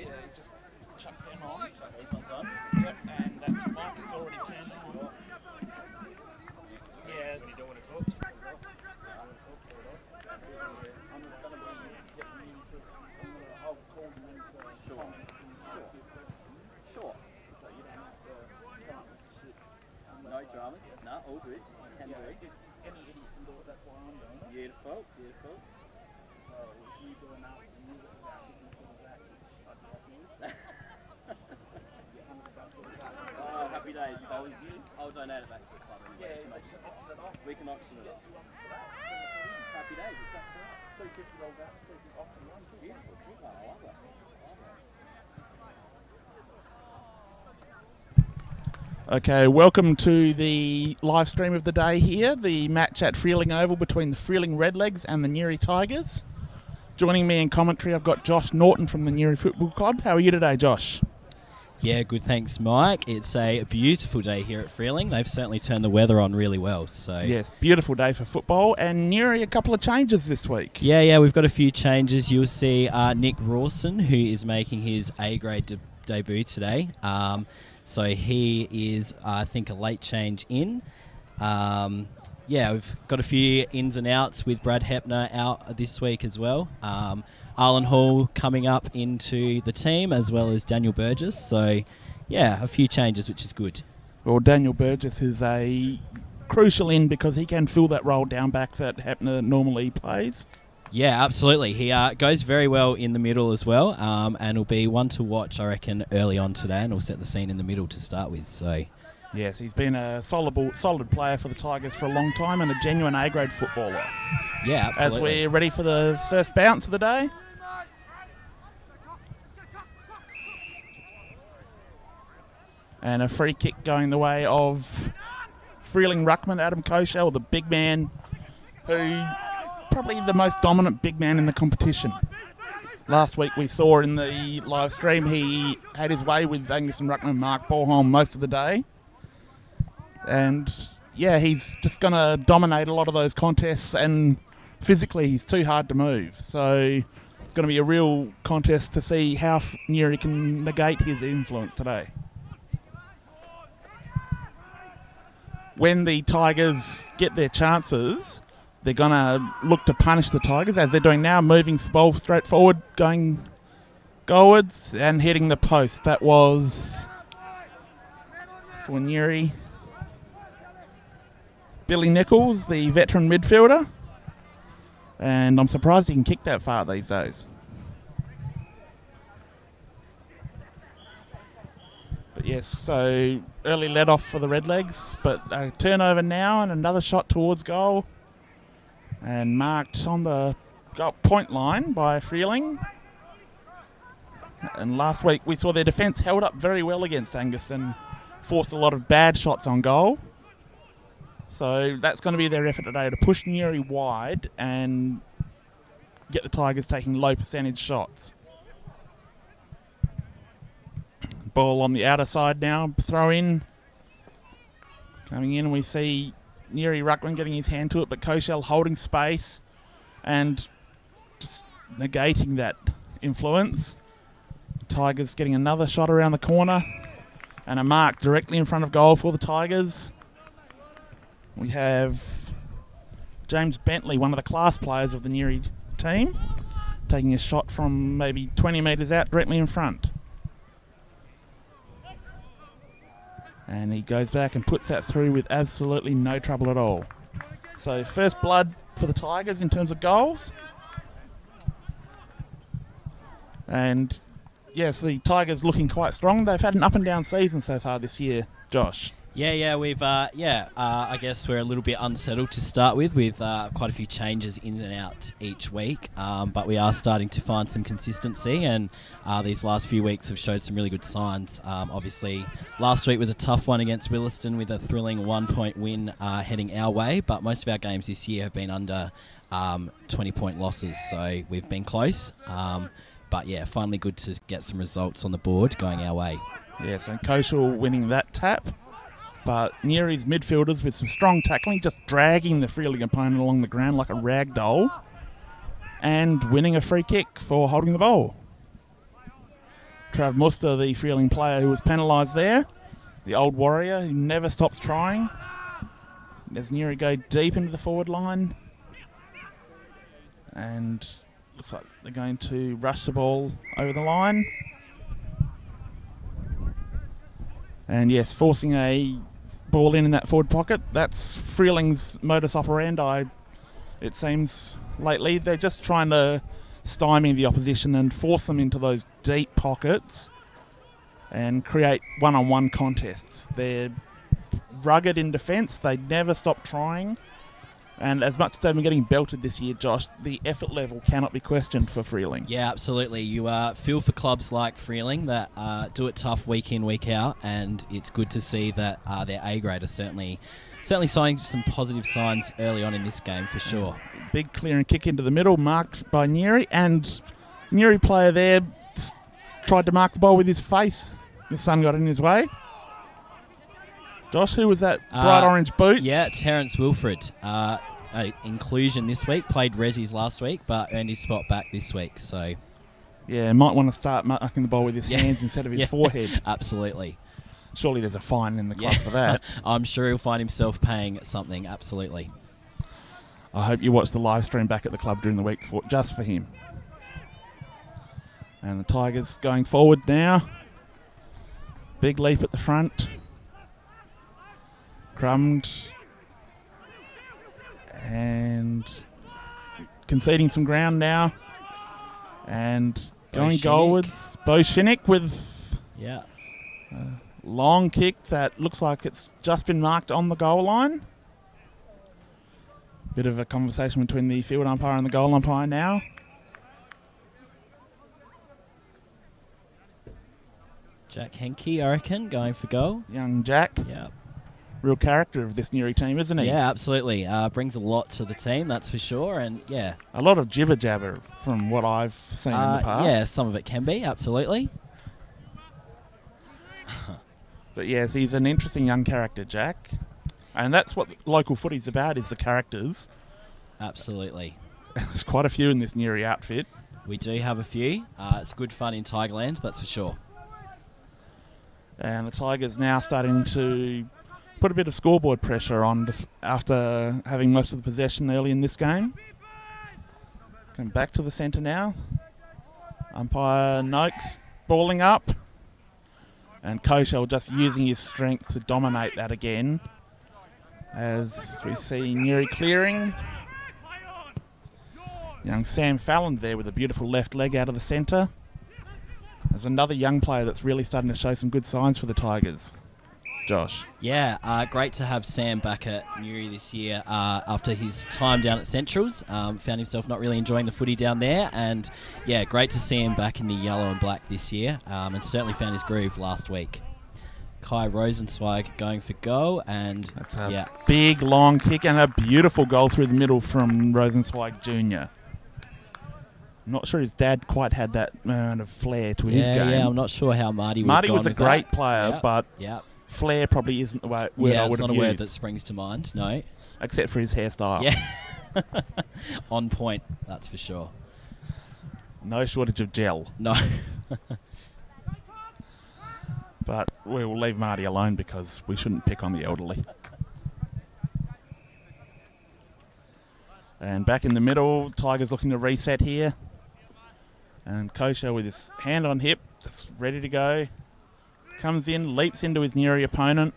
Yeah, just chuck them on. Chuck these ones on. Yep, and that's Mike. It's already turned on. Yeah. You don't want to talk? I'm just going to be getting into I'll call them into Sure. So you don't have to come up with shit. No dramas? No, all good. Can do. Any idiot can do it, that's why I'm doing it. Beautiful. So if you do enough and you get that, you can sort of that, I'd drop you. Oh, happy days. I'll donate it back to the club. We can auction it off. Happy days, it's up for us. 250 roll back, so you can auction one. Beautiful, good one, I love that. Okay, welcome to the live stream of the day here, the match at Freeling Oval between the Freeling Redlegs and the Nuri Tigers. Joining me in commentary, I've got Josh Norton from the Nuri Football Club. How are you today, Josh? Yeah, good, thanks, Mike. It's a beautiful day here at Freeling. They've certainly turned the weather on really well. So yes, beautiful day for football. And Nuri, a couple of changes this week. Yeah, we've got a few changes. You'll see Nick Rawson, who is making his A-grade debut today. So he is, I think, a late change in. We've got a few ins and outs with Brad Hepner out this week as well. Arlen Hall coming up into the team, as well as Daniel Burgess. So, a few changes, which is good. Well, Daniel Burgess is a crucial in because he can fill that role down back that Hepner normally plays. Yeah, absolutely. He goes very well in the middle as well, and will be one to watch, I reckon, early on today, and will set the scene in the middle to start with. So, yes, he's been a solid player for the Tigers for a long time and a genuine A-grade footballer. Yeah, absolutely. As we're ready for the first bounce of the day. And a free kick going the way of Freeling ruckman Adam Koshel, the big man, who probably the most dominant big man in the competition. Last week we saw in the live stream he had his way with Angus and ruckman Mark Borholm most of the day. And he's just going to dominate a lot of those contests, and physically he's too hard to move. So it's going to be a real contest to see how Nuri can negate his influence today. When the Tigers get their chances, they're going to look to punish the Tigers, as they're doing now, moving the ball straight forward, going goalwards and hitting the post. That was for Nuri. Billy Nichols, the veteran midfielder. And I'm surprised he can kick that far these days. But yes, so early let-off for the Redlegs, but a turnover now and another shot towards goal. And marked on the point line by Freeling. And last week we saw their defence held up very well against Angus and forced a lot of bad shots on goal. So that's going to be their effort today, to push Nuri wide and get the Tigers taking low percentage shots. Ball on the outer side now, throw in. Coming in, we see Nuri ruckman getting his hand to it, but Koshel holding space and just negating that influence. Tigers getting another shot around the corner and a mark directly in front of goal for the Tigers. We have James Bentley, one of the class players of the Nuri team, taking a shot from maybe 20 metres out directly in front. And he goes back and puts that through with absolutely no trouble at all. So first blood for the Tigers in terms of goals. And yes, the Tigers looking quite strong. They've had an up and down season so far this year, Josh. We've I guess we're a little bit unsettled to start with quite a few changes in and out each week, but we are starting to find some consistency, and these last few weeks have showed some really good signs. Obviously, last week was a tough one against Williston with a thrilling 1-point win heading our way, but most of our games this year have been under 20-point losses, so we've been close, but finally good to get some results on the board going our way. Yes, and Koshel winning that tap. But Nuri's midfielders with some strong tackling, just dragging the Freeling opponent along the ground like a rag doll, and winning a free kick for holding the ball. Trav Muster, the Freeling player who was penalised there. The old warrior who never stops trying. There's Nuri go deep into the forward line. And looks like they're going to rush the ball over the line. And yes, forcing a ball in that forward pocket. That's Freeling's modus operandi, it seems, lately. They're just trying to stymie the opposition and force them into those deep pockets and create one-on-one contests. They're rugged in defence. They never stop trying. And as much as they've been getting belted this year, Josh, the effort level cannot be questioned for Freeling. Yeah, absolutely. You feel for clubs like Freeling that do it tough week in, week out, and it's good to see that their A grade are certainly showing some positive signs early on in this game for sure. Big clear and kick into the middle, marked by Nuri, and Nuri player there tried to mark the ball with his face. The sun got in his way. Josh, who was that bright orange boots? Yeah, Terence Wilfred. Inclusion this week. Played Rezzies last week, but earned his spot back this week. So, yeah, might want to start marking the ball with his hands instead of his forehead. Absolutely. Surely there's a fine in the club for that. I'm sure he'll find himself paying something. Absolutely. I hope you watch the live stream back at the club during the week just for him. And the Tigers going forward now. Big leap at the front. Crumbed. And conceding some ground now. And going goalwards. Bo Shinnick with a long kick that looks like it's just been marked on the goal line. Bit of a conversation between the field umpire and the goal umpire now. Jack Henke, I reckon, going for goal. Young Jack. Yeah. Real character of this Nuri team, isn't he? Yeah, absolutely. Brings a lot to the team, that's for sure. And yeah. A lot of jibber jabber from what I've seen in the past. Yeah, some of it can be, absolutely. But yes, he's an interesting young character, Jack. And that's what local footy's about, is the characters. Absolutely. There's quite a few in this Nuri outfit. We do have a few. It's good fun in Tigerland, that's for sure. And the Tigers now starting to put a bit of scoreboard pressure on just after having most of the possession early in this game. Going back to the centre now. Umpire Noakes balling up. And Koshel just using his strength to dominate that again. As we see Nuri clearing. Young Sam Fallon there with a beautiful left leg out of the centre. There's another young player that's really starting to show some good signs for the Tigers. Josh. Yeah, great to have Sam back at Nuri this year after his time down at Centrals. Found himself not really enjoying the footy down there. And yeah, great to see him back in the yellow and black this year. And certainly found his groove last week. Kai Rosenzweig going for goal. And that's a big long kick and a beautiful goal through the middle from Rosenzweig Jr. I'm not sure his dad quite had that amount of flair to his game. Yeah, I'm not sure how Marty would have gone was a with great that. player, but flair probably isn't the word I would have used. It's not a word that springs to mind, no. Except for his hairstyle. Yeah. On point, that's for sure. No shortage of gel. No. But we will leave Marty alone because we shouldn't pick on the elderly. And back in the middle, Tigers looking to reset here. And Kosher with his hand on hip, just ready to go. Comes in, leaps into his Nuri opponent.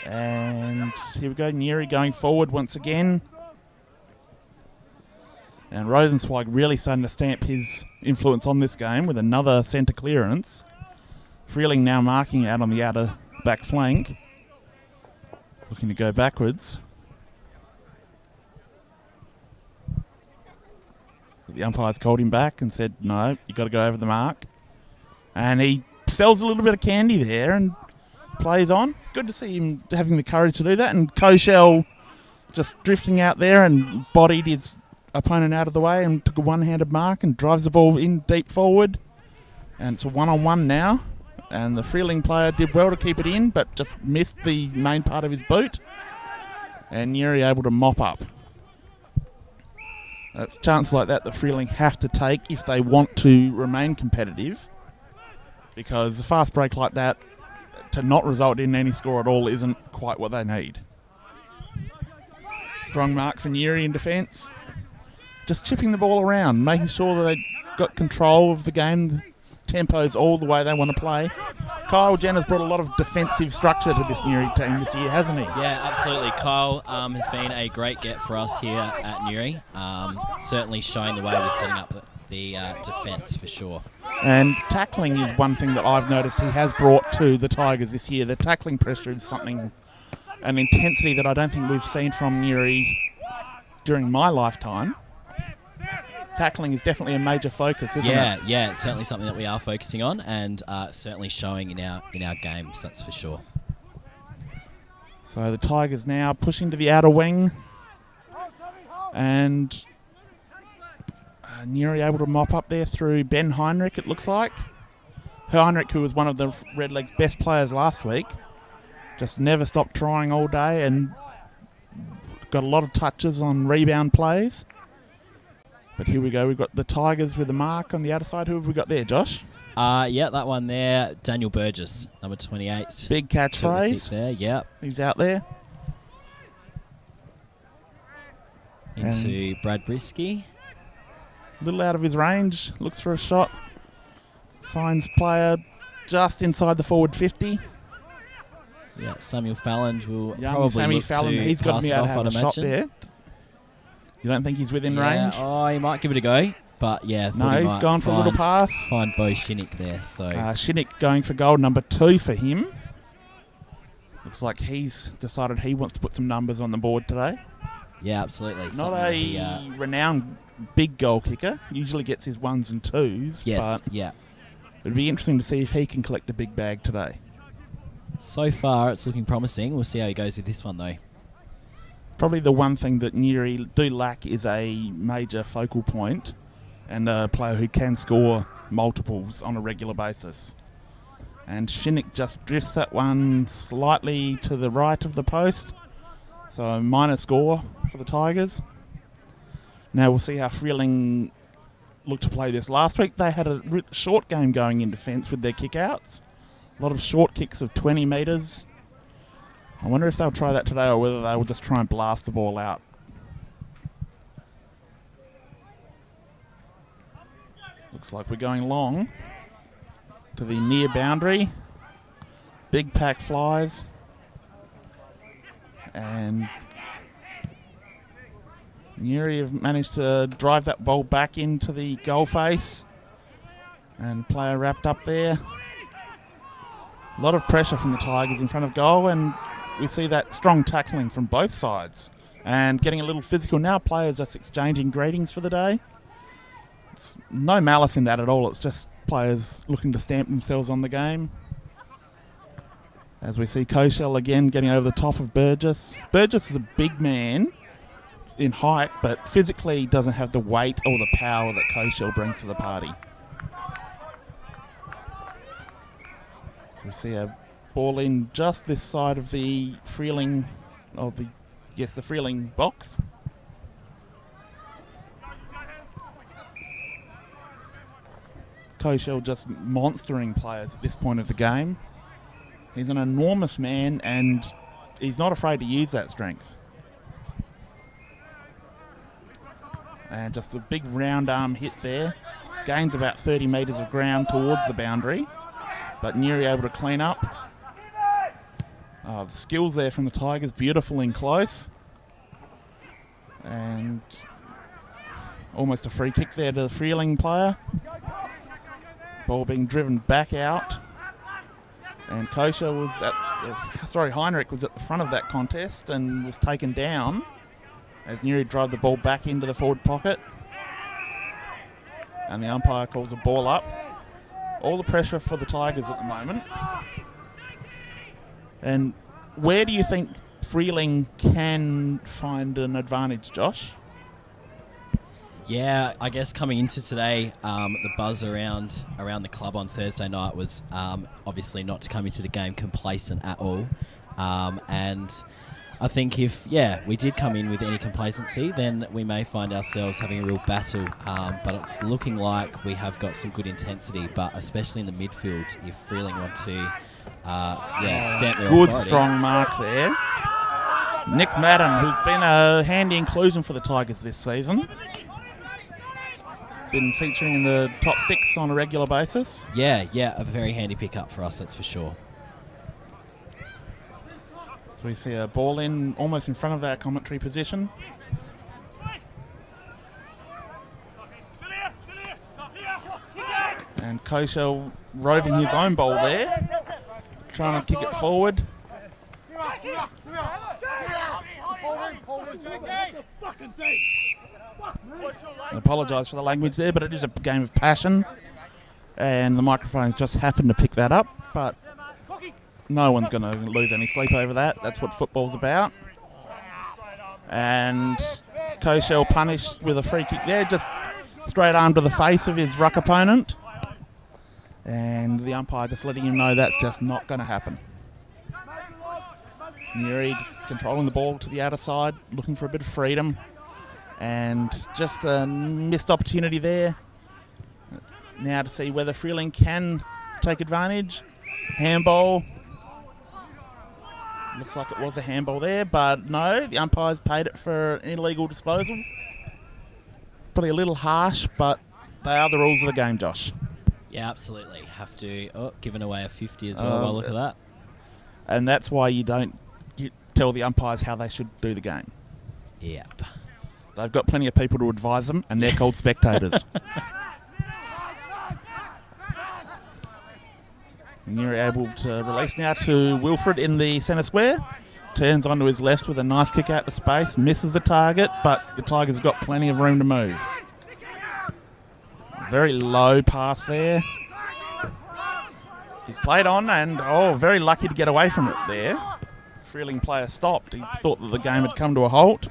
And here we go, Nuri going forward once again. And Rosenzweig really starting to stamp his influence on this game with another centre clearance. Freeling now marking out on the outer back flank. Looking to go backwards. The umpires called him back and said, no, you've got to go over the mark. And he sells a little bit of candy there and plays on. It's good to see him having the courage to do that. And Koshel just drifting out there and bodied his opponent out of the way and took a one-handed mark and drives the ball in deep forward. And it's a one-on-one now. And the Freeling player did well to keep it in, but just missed the main part of his boot. And Nuri able to mop up. It's chances like that Freeling have to take if they want to remain competitive, because a fast break like that to not result in any score at all isn't quite what they need. Strong mark for Nuri in defence. Just chipping the ball around, making sure that they've got control of the game. Tempo's all the way they want to play. Kyle Jenner's brought a lot of defensive structure to this Nuri team this year, hasn't he? Yeah, absolutely. Kyle has been a great get for us here at Nuri. Certainly showing the way with setting up the defence for sure. And tackling is one thing that I've noticed he has brought to the Tigers this year. The tackling pressure is an intensity that I don't think we've seen from Nuri during my lifetime. Tackling is definitely a major focus, isn't it? Yeah, it's certainly something that we are focusing on, and certainly showing in our games, that's for sure. So the Tigers now pushing to the outer wing, and Nuri able to mop up there through Ben Heinrich, it looks like. Heinrich, who was one of the Redlegs' best players last week, just never stopped trying all day and got a lot of touches on rebound plays. But here we go, we've got the Tigers with the mark on the outer side. Who have we got there, Josh? Yeah, that one there, Daniel Burgess, number 28. Big catchphrase. There, yeah. He's out there. Into Brad Brisky. A little out of his range, looks for a shot. Finds player just inside the forward 50. Yeah, Samuel Fallon will Young probably Sammy look Fallon, to he's got to pass be it able off, to have I'd a shot imagine. there. You don't think he's within range? Oh, he might give it a go, but yeah. No, he's gone for a little pass. Find Bo Shinnick there. So Shinnick going for goal number 2 for him. Looks like he's decided he wants to put some numbers on the board today. Yeah, absolutely. Not a renowned big goal kicker. Usually gets his 1s and 2s. Yes, but yeah. It'd be interesting to see if he can collect a big bag today. So far, it's looking promising. We'll see how he goes with this one, though. Probably the one thing that Nuri do lack is a major focal point and a player who can score multiples on a regular basis. And Shinnick just drifts that one slightly to the right of the post. So a minor score for the Tigers. Now we'll see how Freeling looked to play this last week. They had a short game going in defence with their kick-outs. A lot of short kicks of 20 metres. I wonder if they'll try that today or whether they will just try and blast the ball out. Looks like we're going long to the near boundary. Big pack flies. And Nuri have managed to drive that ball back into the goal face. And player wrapped up there. A lot of pressure from the Tigers in front of goal, and we see that strong tackling from both sides. And getting a little physical now, players just exchanging greetings for the day. It's no malice in that at all, it's just players looking to stamp themselves on the game. As we see Koshel again getting over the top of Burgess. Burgess is a big man in height, but physically doesn't have the weight or the power that Koshel brings to the party. So we see a ball in just this side of the Freeling, the Freeling box. Koshel just monstering players at this point of the game. He's an enormous man and he's not afraid to use that strength. And just a big round arm hit there. Gains about 30 metres of ground towards the boundary. But Nuri able to clean up. The skills there from the Tigers, beautiful in close. And almost a free kick there to the Freeling player. Ball being driven back out. And Heinrich was at the front of that contest and was taken down as Nuri drove the ball back into the forward pocket. And the umpire calls a ball up. All the pressure for the Tigers at the moment. And where do you think Freeling can find an advantage, Josh? Yeah, I guess coming into today, the buzz around the club on Thursday night was obviously not to come into the game complacent at all. And I think if, we did come in with any complacency, then we may find ourselves having a real battle. But it's looking like we have got some good intensity, but especially in the midfield, if Freeling want to, stamp their good, authority. strong mark there. Nick Madden, who's been a handy inclusion for the Tigers this season. Been featuring in the top 6 on a regular basis. Yeah, a very handy pickup for us, that's for sure. So we see a ball in almost in front of our commentary position. And Koshel roving his own ball there, trying to kick it forward. I apologise for the language there, but it is a game of passion, and the microphones just happened to pick that up, but no one's going to lose any sleep over that. That's what football's about. And Koshel punished with a free kick there, just straight arm to the face of his ruck opponent. And the umpire just letting him know that's just not going to happen. Nuri just controlling the ball to the outer side, looking for a bit of freedom. And just a missed opportunity there. Now to see whether Freeling can take advantage. Handball. Looks like it was a handball there, but no, the umpires paid it for an illegal disposal. Probably a little harsh, but they are the rules of the game, Josh. Yeah, absolutely. Have to... giving away a 50 as well. Well, look at that. And that's why you don't tell the umpires how they should do the game. Yep. They've got plenty of people to advise them, and they're called spectators. And you're able to release now to Wilfred in the centre square. Turns onto his left with a nice kick out to space. Misses the target, but the Tigers have got plenty of room to move. Very low pass there. He's played on and, very lucky to get away from it there. Freeling player stopped. He thought that the game had come to a halt.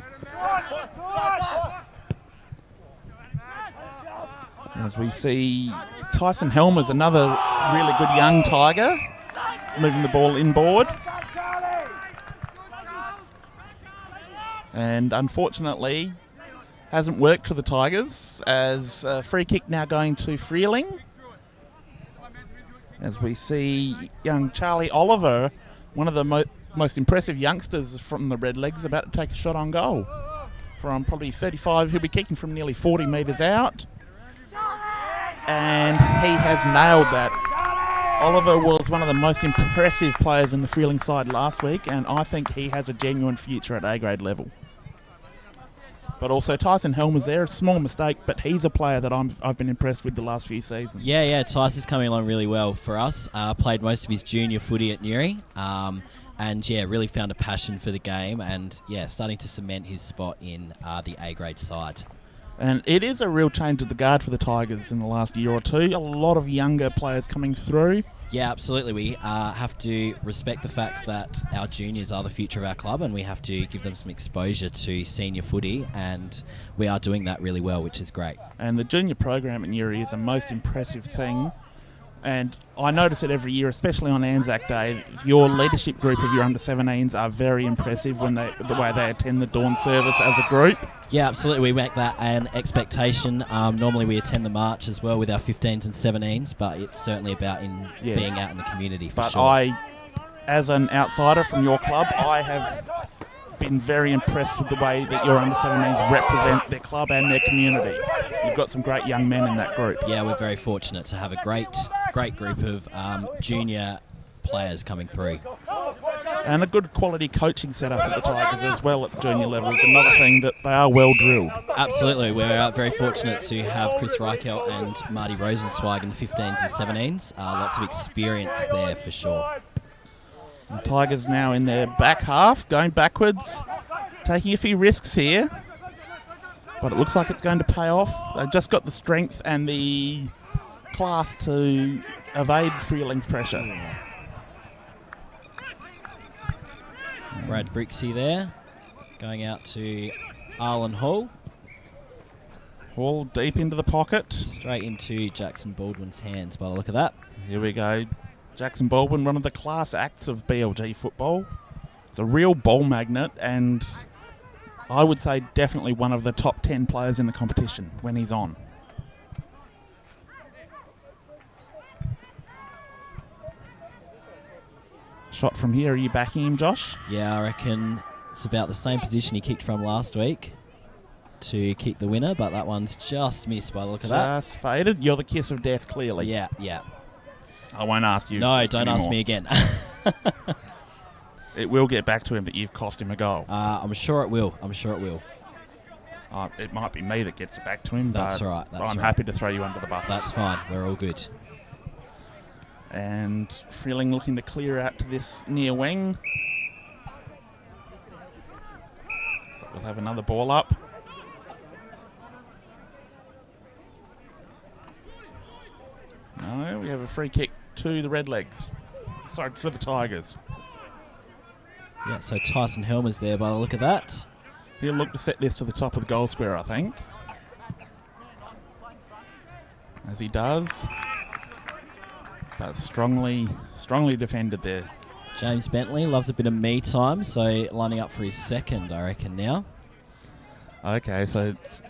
As we see Tyson Helmers, another really good young Tiger, moving the ball inboard. And unfortunately, hasn't worked for the Tigers, as a free kick now going to Freeling. As we see young Charlie Oliver, one of the most impressive youngsters from the Redlegs, about to take a shot on goal. From probably 35, he'll be kicking from nearly 40 metres out. And he has nailed that. Oliver was one of the most impressive players in the Freeling side last week, and I think he has a genuine future at A-grade level. But also Tyson Helmers there, a small mistake, but he's a player that I've been impressed with the last few seasons. Yeah, Tyson's coming along really well for us. Played most of his junior footy at Nuri, and really found a passion for the game, and starting to cement his spot in the A-grade side. And it is a real change of the guard for the Tigers in the last year or two. A lot of younger players coming through. Yeah, absolutely. We have to respect the fact that our juniors are the future of our club, and we have to give them some exposure to senior footy, and we are doing that really well, which is great. And the junior program at Nuri is a most impressive thing. And I notice it every year, especially on Anzac Day. Your leadership group of your under-17s are very impressive when the way they attend the dawn service as a group. Yeah, absolutely. We make that an expectation. Normally we attend the march as well with our 15s and 17s, but it's certainly about being out in the community for sure. But as an outsider from your club, I have been very impressed with the way that your under-17s represent their club and their community. You've got some great young men in that group. Yeah, we're very fortunate to have a great group of junior players coming through. And a good quality coaching setup at the Tigers as well at the junior level is another thing, that they are well drilled. Absolutely. We're very fortunate to have Chris Reichelt and Marty Rosenzweig in the 15s and 17s. Lots of experience there for sure. The Tigers now in their back half, going backwards, taking a few risks here. But it looks like it's going to pay off. They've just got the strength and the class to evade Freeling's pressure. Brad Brixey there, going out to Arlen Hall. Hall deep into the pocket. Straight into Jackson Baldwin's hands by the look of that. Here we go. Jackson Baldwin, one of the class acts of BLG football. It's a real ball magnet, and I would say definitely one of the top 10 players in the competition when he's on. Shot from here. Are you backing him, Josh? Yeah, I reckon it's about the same position he kicked from last week to kick the winner, but that one's just missed by the look of that. Just faded. You're the kiss of death, clearly. Yeah, yeah. I won't ask you. No, don't ask me again. It will get back to him, but you've cost him a goal. I'm sure it will. It might be me that gets it back to him. That's but right. I'm happy to throw you under the bus. That's fine. We're all good. And Freeling looking to clear out to this near wing. So we'll have another ball up. No, we have a free kick to the Redlegs. Sorry, for the Tigers. Yeah, so Tyson Helmer's there by the look of that. He'll look to set this to the top of the goal square, I think. As he does. But strongly defended there. James Bentley loves a bit of me time, so lining up for his second, I reckon, now. Okay, so it's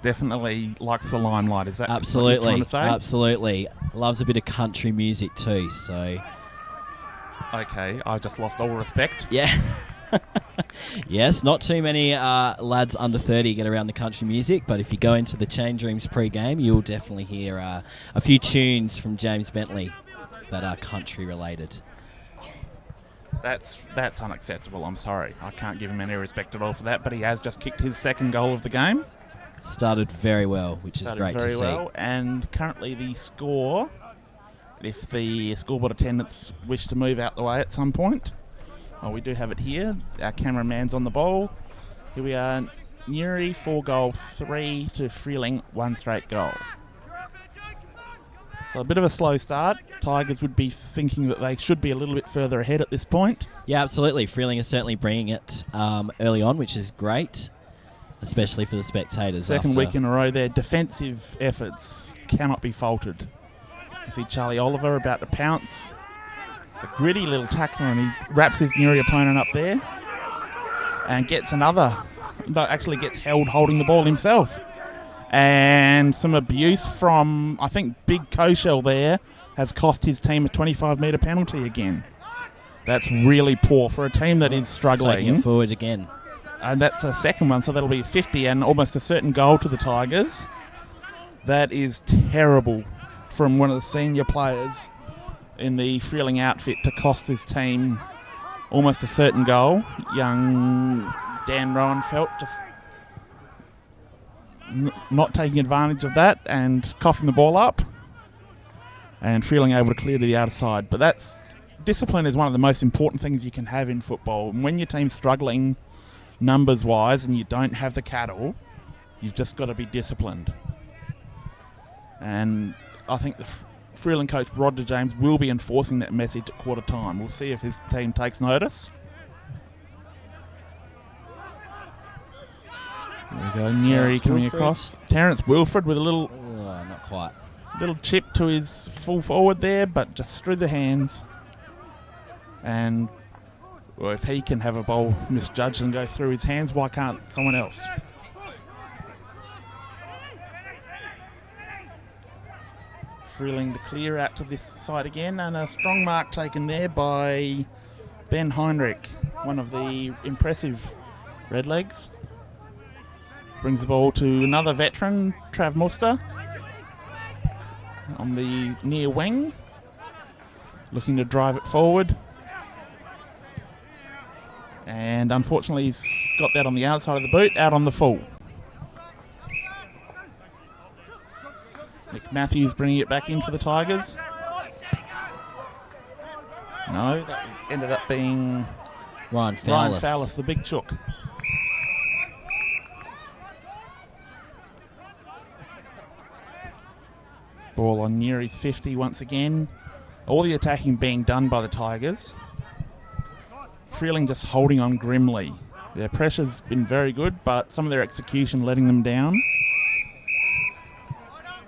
definitely likes the limelight. Is that absolutely, what you're trying to say? Absolutely. Loves a bit of country music too, so... Okay, I just lost all respect. Yeah. Yes, not too many lads under 30 get around the country music, but if you go into the change rooms pre-game, you'll definitely hear a few tunes from James Bentley that are country related. That's unacceptable. I'm sorry. I can't give him any respect at all for that, but he has just kicked his second goal of the game. Started very well, which is great to see. Very well, and currently the score, if the scoreboard attendants wish to move out the way at some point. Oh, we do have it here. Our cameraman's on the ball. Here we are. Nuri 4 goal, 3 to Freeling, 1 straight goal. So a bit of a slow start. Tigers would be thinking that they should be a little bit further ahead at this point. Yeah, absolutely. Freeling is certainly bringing it early on, which is great, especially for the spectators. Second week in a row, their defensive efforts cannot be faulted. You see Charlie Oliver about to pounce. It's a gritty little tackler, and he wraps his Nuri opponent up there and gets another. No, actually gets held holding the ball himself. And some abuse from, I think, Big Koshel there has cost his team a 25-metre penalty again. That's really poor for a team that is struggling. Taking it forward again. And that's a second one, so that'll be 50 and almost a certain goal to the Tigers. That is terrible from one of the senior players in the Freeling outfit to cost his team almost a certain goal. Young Dan Rowenfelt just not taking advantage of that and coughing the ball up, and Freeling able to clear to the outer side. But that's discipline is one of the most important things you can have in football. And when your team's struggling numbers wise and you don't have the cattle, you've just got to be disciplined. And I think the Freeling coach Roger James will be enforcing that message at quarter time. We'll see if his team takes notice. There we go, Neri coming across. Terence Wilfred with a little... Oh, not quite. Little chip to his full forward there, but just through the hands. And well, if he can have a ball misjudged and go through his hands, why can't someone else? Freeling to clear out to this side again, and a strong mark taken there by Ben Heinrich, one of the impressive Redlegs. Brings the ball to another veteran, Trav Muster, on the near wing, looking to drive it forward. And unfortunately he's got that on the outside of the boot, out on the full. Nick Matthews bringing it back in for the Tigers. No, that ended up being Ryan Fowlis, the big chook. Ball on Nuri's 50 once again. All the attacking being done by the Tigers. Freeling just holding on grimly. Their pressure's been very good, but some of their execution letting them down.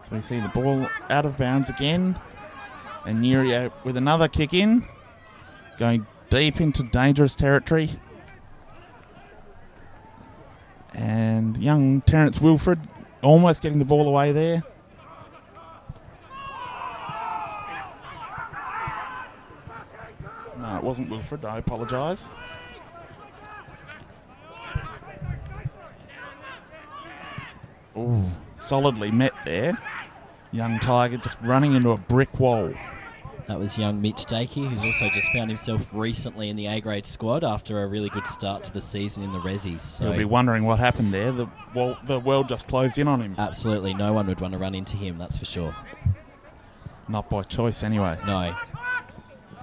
So we see the ball out of bounds again. And Nuri with another kick in. Going deep into dangerous territory. And young Terence Wilfred almost getting the ball away there. No, it wasn't Wilfred. I apologise. Ooh, solidly met there. Young Tiger just running into a brick wall. That was young Mitch Dakey, who's also just found himself recently in the A-grade squad after a really good start to the season in the Rezzies. So he'll be wondering what happened there. The world just closed in on him. Absolutely, no one would want to run into him, that's for sure. Not by choice anyway. No.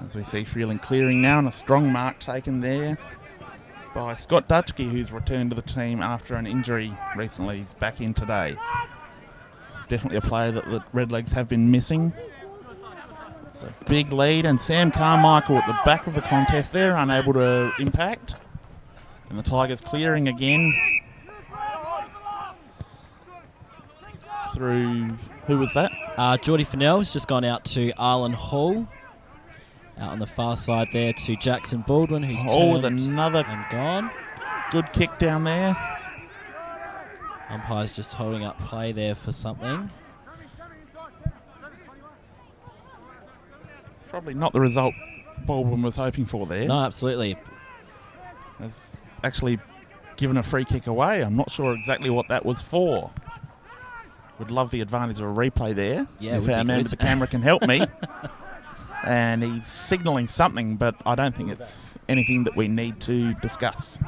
As we see Freeling clearing now, and a strong mark taken there by Scott Dutchke, who's returned to the team after an injury recently. He's back in today. It's definitely a player that the Redlegs have been missing. It's a big lead, and Sam Carmichael at the back of the contest there, unable to impact. And the Tigers clearing again through, who was that? Geordie Fennell's just gone out to Arlen Hall. Out on the far side there to Jackson Baldwin, who's turned another and gone. Good kick down there. Umpire's just holding up play there for something. Probably not the result Baldwin was hoping for there. No, absolutely. Has actually given a free kick away. I'm not sure exactly what that was for. Would love the advantage of a replay there. Yeah, if our man with the camera can help me. And he's signalling something, but I don't think it's anything that we need to discuss.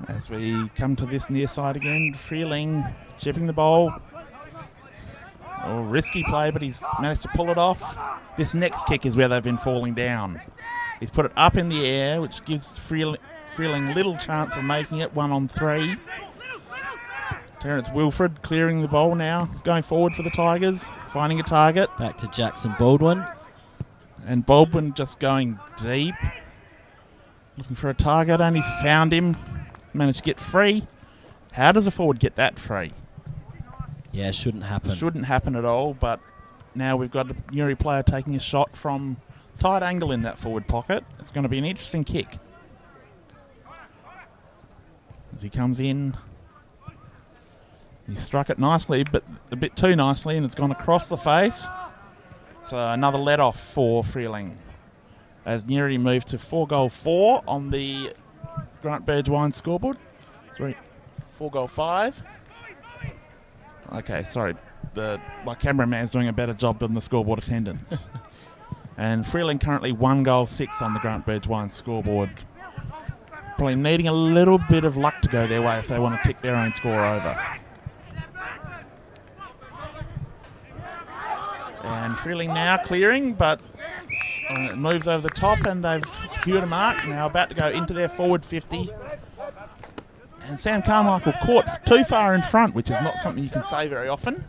As we come to this near side again, Freeling chipping the ball. Oh, risky play, but he's managed to pull it off. This next kick is where they've been falling down. He's put it up in the air, which gives Freeling little chance of making it 1-on-3. Terence Wilfred clearing the ball now, going forward for the Tigers, finding a target. Back to Jackson Baldwin. And Baldwin just going deep, looking for a target, and he's found him. Managed to get free. How does a forward get that free? Yeah, shouldn't happen. Shouldn't happen at all, but now we've got a Nuri player taking a shot from tight angle in that forward pocket. It's going to be an interesting kick. As he comes in, he struck it nicely, but a bit too nicely, and it's gone across the face. So another let-off for Freeling. As Nuri moved to 4-goal-4 on the Grant Burge-Wine scoreboard. 4-goal-5. Okay, sorry. My cameraman's doing a better job than the scoreboard attendance. And Freeling currently 1-goal-6 on the Grant Burge-Wine scoreboard. Probably needing a little bit of luck to go their way if they want to tick their own score over. And Freeling now clearing, but it moves over the top, and they've secured a mark. Now about to go into their forward 50. And Sam Carmichael caught too far in front, which is not something you can say very often.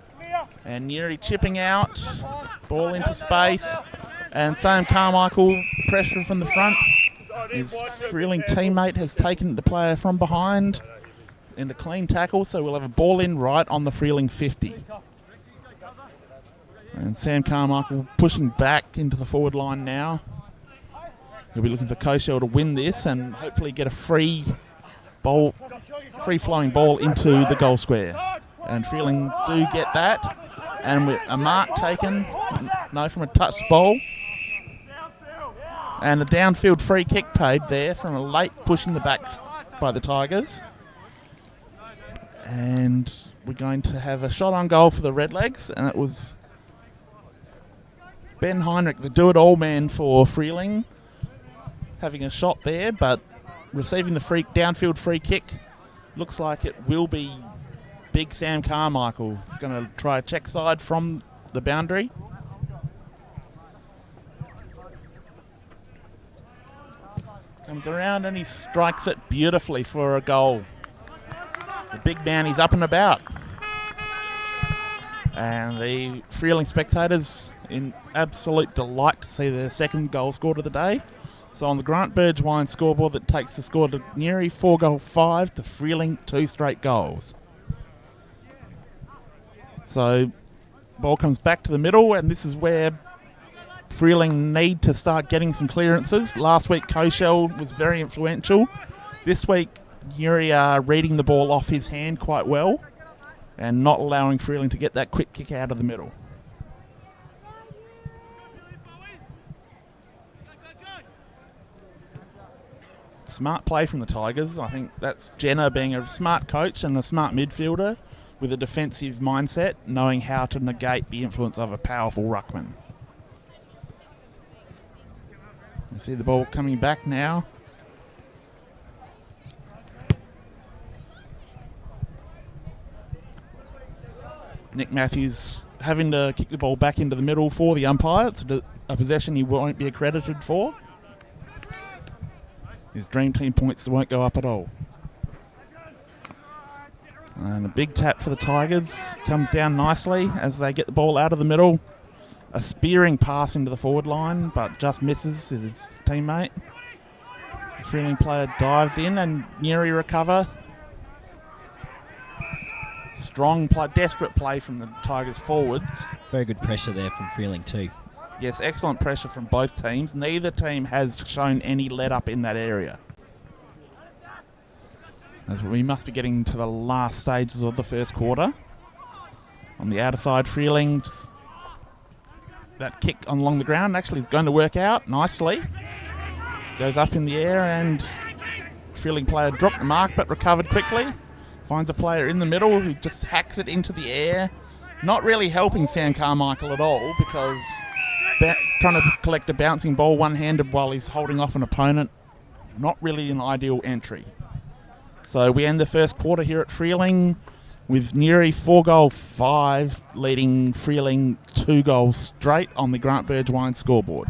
And Nuri chipping out, ball into space. And Sam Carmichael, pressure from the front. His Freeling teammate has taken the player from behind in the clean tackle, so we'll have a ball in right on the Freeling 50. And Sam Carmichael pushing back into the forward line now. He'll be looking for Koshel to win this and hopefully get a free-flowing ball into the goal square. And Freeling do get that. And with a mark taken, no, from a touch ball. And a downfield free kick paid there from a late push in the back by the Tigers. And we're going to have a shot on goal for the Redlegs, and it was Ben Heinrich, the do-it-all man for Freeling, having a shot there, but receiving the downfield free kick. Looks like it will be big Sam Carmichael. He's going to try a check side from the boundary. Comes around and he strikes it beautifully for a goal. The big man is up and about. And the Freeling spectators in absolute delight to see their second goal scored of the day. So on the Grant Burge-Wine scoreboard, that takes the score to Nuri 4-goal-5 to Freeling 2 straight goals. So ball comes back to the middle, and this is where Freeling need to start getting some clearances. Last week, Koshel was very influential. This week, Nuri are reading the ball off his hand quite well and not allowing Freeling to get that quick kick out of the middle. Smart play from the Tigers. I think that's Jenna being a smart coach and a smart midfielder with a defensive mindset, knowing how to negate the influence of a powerful ruckman. You see the ball coming back now. Nick Matthews having to kick the ball back into the middle for the umpire. It's a possession he won't be accredited for. His dream team points won't go up at all. And a big tap for the Tigers. Comes down nicely as they get the ball out of the middle. A spearing pass into the forward line, but just misses his teammate. The Freeling player dives in and Nuri recover. Strong play, desperate play from the Tigers forwards. Very good pressure there from Freeling too. Yes, excellent pressure from both teams. Neither team has shown any let up in that area. As we must be getting to the last stages of the first quarter. On the outer side, Freeling, just that kick along the ground actually is going to work out nicely. Goes up in the air and Freeling player dropped the mark but recovered quickly. Finds a player in the middle who just hacks it into the air. Not really helping Sam Carmichael at all because trying to collect a bouncing ball one-handed while he's holding off an opponent. Not really an ideal entry. So we end the first quarter here at Freeling with Nuri 4-5 leading Freeling 2 goals straight on the Grant Burge-Wine scoreboard.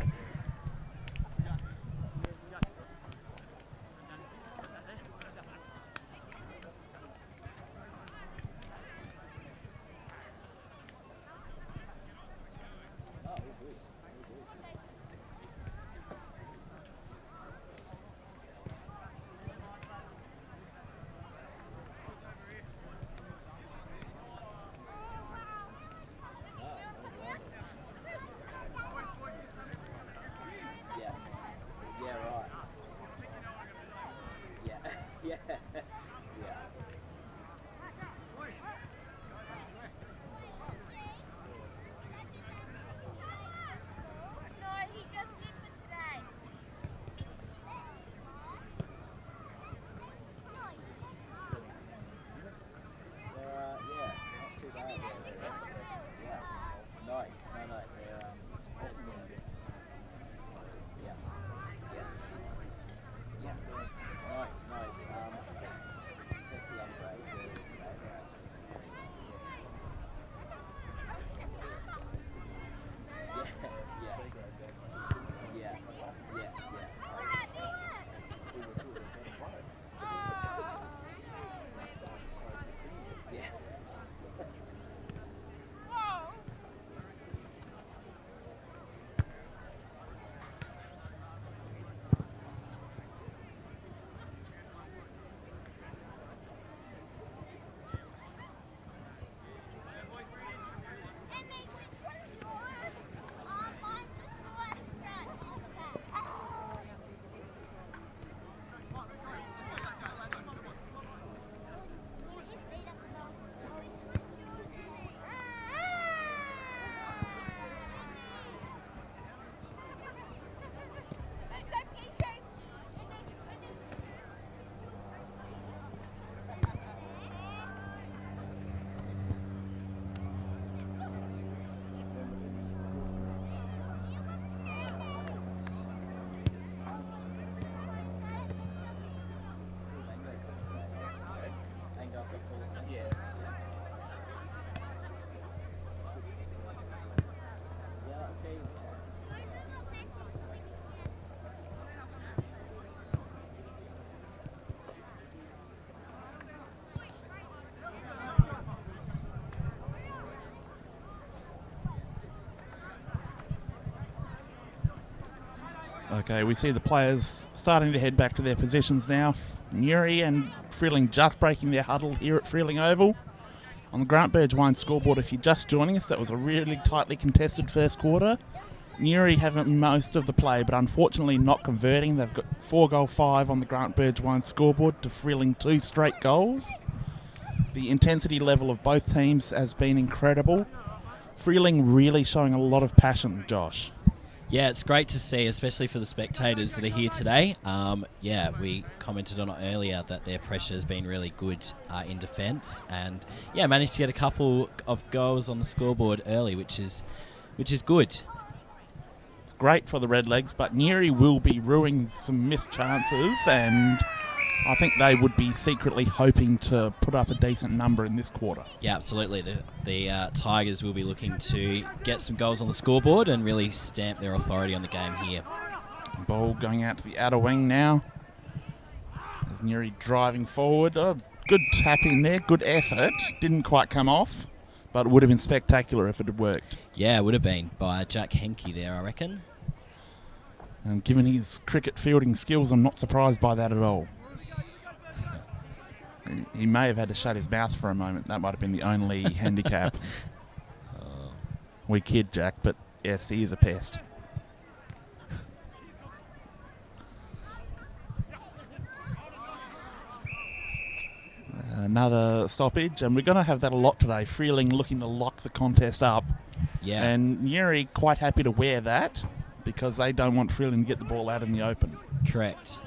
Okay, we see the players starting to head back to their positions now. Nuri and Freeling just breaking their huddle here at Freeling Oval. On the Grant Burge Wine scoreboard, if you're just joining us, that was a really tightly contested first quarter. Newry have most of the play, but unfortunately not converting. They've got 4-5 on the Grant Burgewine scoreboard to Freeling 2 straight goals. The intensity level of both teams has been incredible. Freeling really showing a lot of passion, Josh. Yeah, it's great to see, especially for the spectators that are here today. We commented on it earlier that their pressure has been really good in defence, and managed to get a couple of goals on the scoreboard early, which is good. It's great for the Redlegs, but Newry will be ruining some missed chances, and I think they would be secretly hoping to put up a decent number in this quarter. Yeah, absolutely. The Tigers will be looking to get some goals on the scoreboard and really stamp their authority on the game here. Ball going out to the outer wing now. As Newry driving forward. Oh, good tap in there, good effort. Didn't quite come off, but it would have been spectacular if it had worked. Yeah, it would have been by Jack Henke there, I reckon. And given his cricket fielding skills, I'm not surprised by that at all. He may have had to shut his mouth for a moment. That might have been the only handicap. We kid, Jack, but yes, he is a pest. Another stoppage, and we're going to have that a lot today. Freeling looking to lock the contest up. Yeah. And Newry quite happy to wear that because they don't want Freeling to get the ball out in the open. Correct.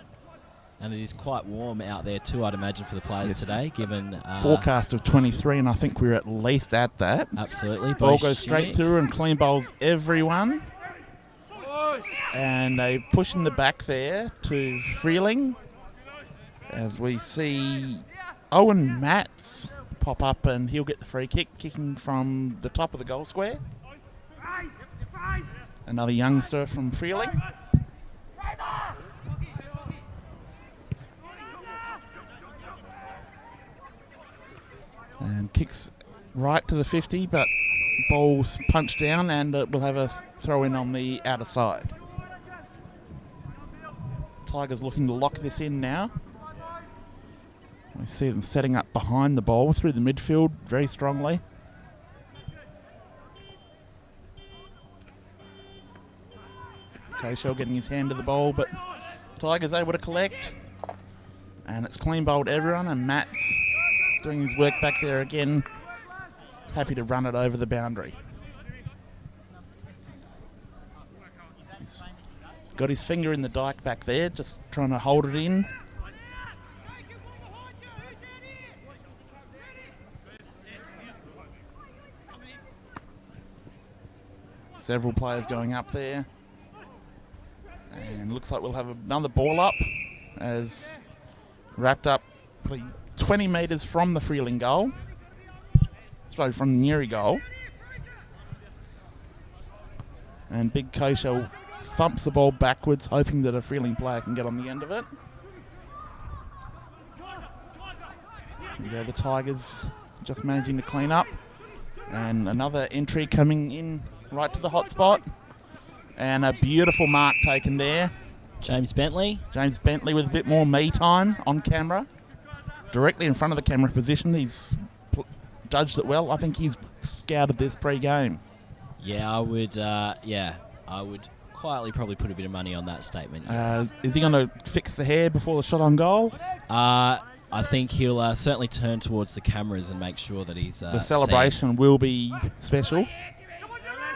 And it is quite warm out there too, I'd imagine, for the players today, given... forecast of 23, and I think we're at least at that. Absolutely. Ball goes straight through and clean bowls everyone. And they push in the back there to Freeling. As we see Owen Matts pop up, and he'll get the free kick, kicking from the top of the goal square. Another youngster from Freeling. And kicks right to the 50, but ball's punched down, and we'll have a throw in on the outer side. Tigers looking to lock this in now. We see them setting up behind the ball through the midfield very strongly. Koshel getting his hand to the ball, but Tigers able to collect. And it's clean bowled everyone, and Matt's doing his work back there again. Happy to run it over the boundary. He's got his finger in the dike back there, just trying to hold it in. Several players going up there. And looks like we'll have another ball up as wrapped up 20 metres from the Freeling goal. Sorry, from the Newry goal. And Big Koshel thumps the ball backwards, hoping that a Freeling player can get on the end of it. Here we go, the Tigers just managing to clean up. And another entry coming in right to the hot spot. And a beautiful mark taken there. James Bentley. James Bentley with a bit more me time on camera. Directly in front of the camera position. He's judged it well. I think he's scouted this pre-game. Yeah, I would quietly probably put a bit of money on that statement. Yes. Is he going to fix the hair before the shot on goal? I think he'll certainly turn towards the cameras and make sure that he's the celebration will be special.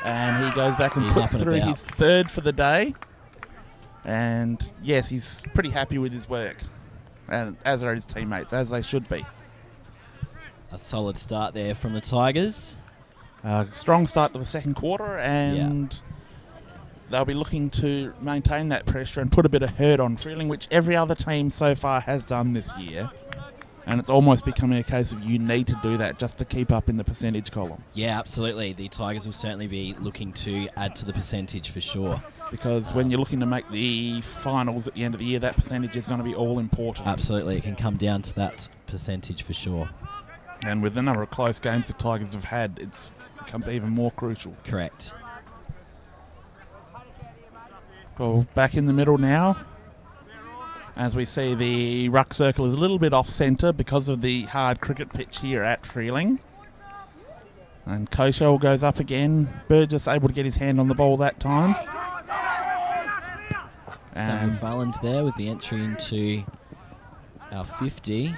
And he goes back and puts through his third for the day. And yes, he's pretty happy with his work. And as are his teammates, as they should be. A solid start there from the Tigers. Strong start to the second quarter, and they'll be looking to maintain that pressure and put a bit of hurt on Freeling, which every other team so far has done this year. And it's almost becoming a case of you need to do that just to keep up in the percentage column. Yeah, absolutely. The Tigers will certainly be looking to add to the percentage for sure. Because when you're looking to make the finals at the end of the year, that percentage is going to be all important. Absolutely. It can come down to that percentage for sure. And with the number of close games the Tigers have had, it becomes even more crucial. Correct. Well, back in the middle now. As we see, the ruck circle is a little bit off-centre because of the hard cricket pitch here at Freeling. And Koshel goes up again. Burgess able to get his hand on the ball that time. Samuel Farland there with the entry into our 50.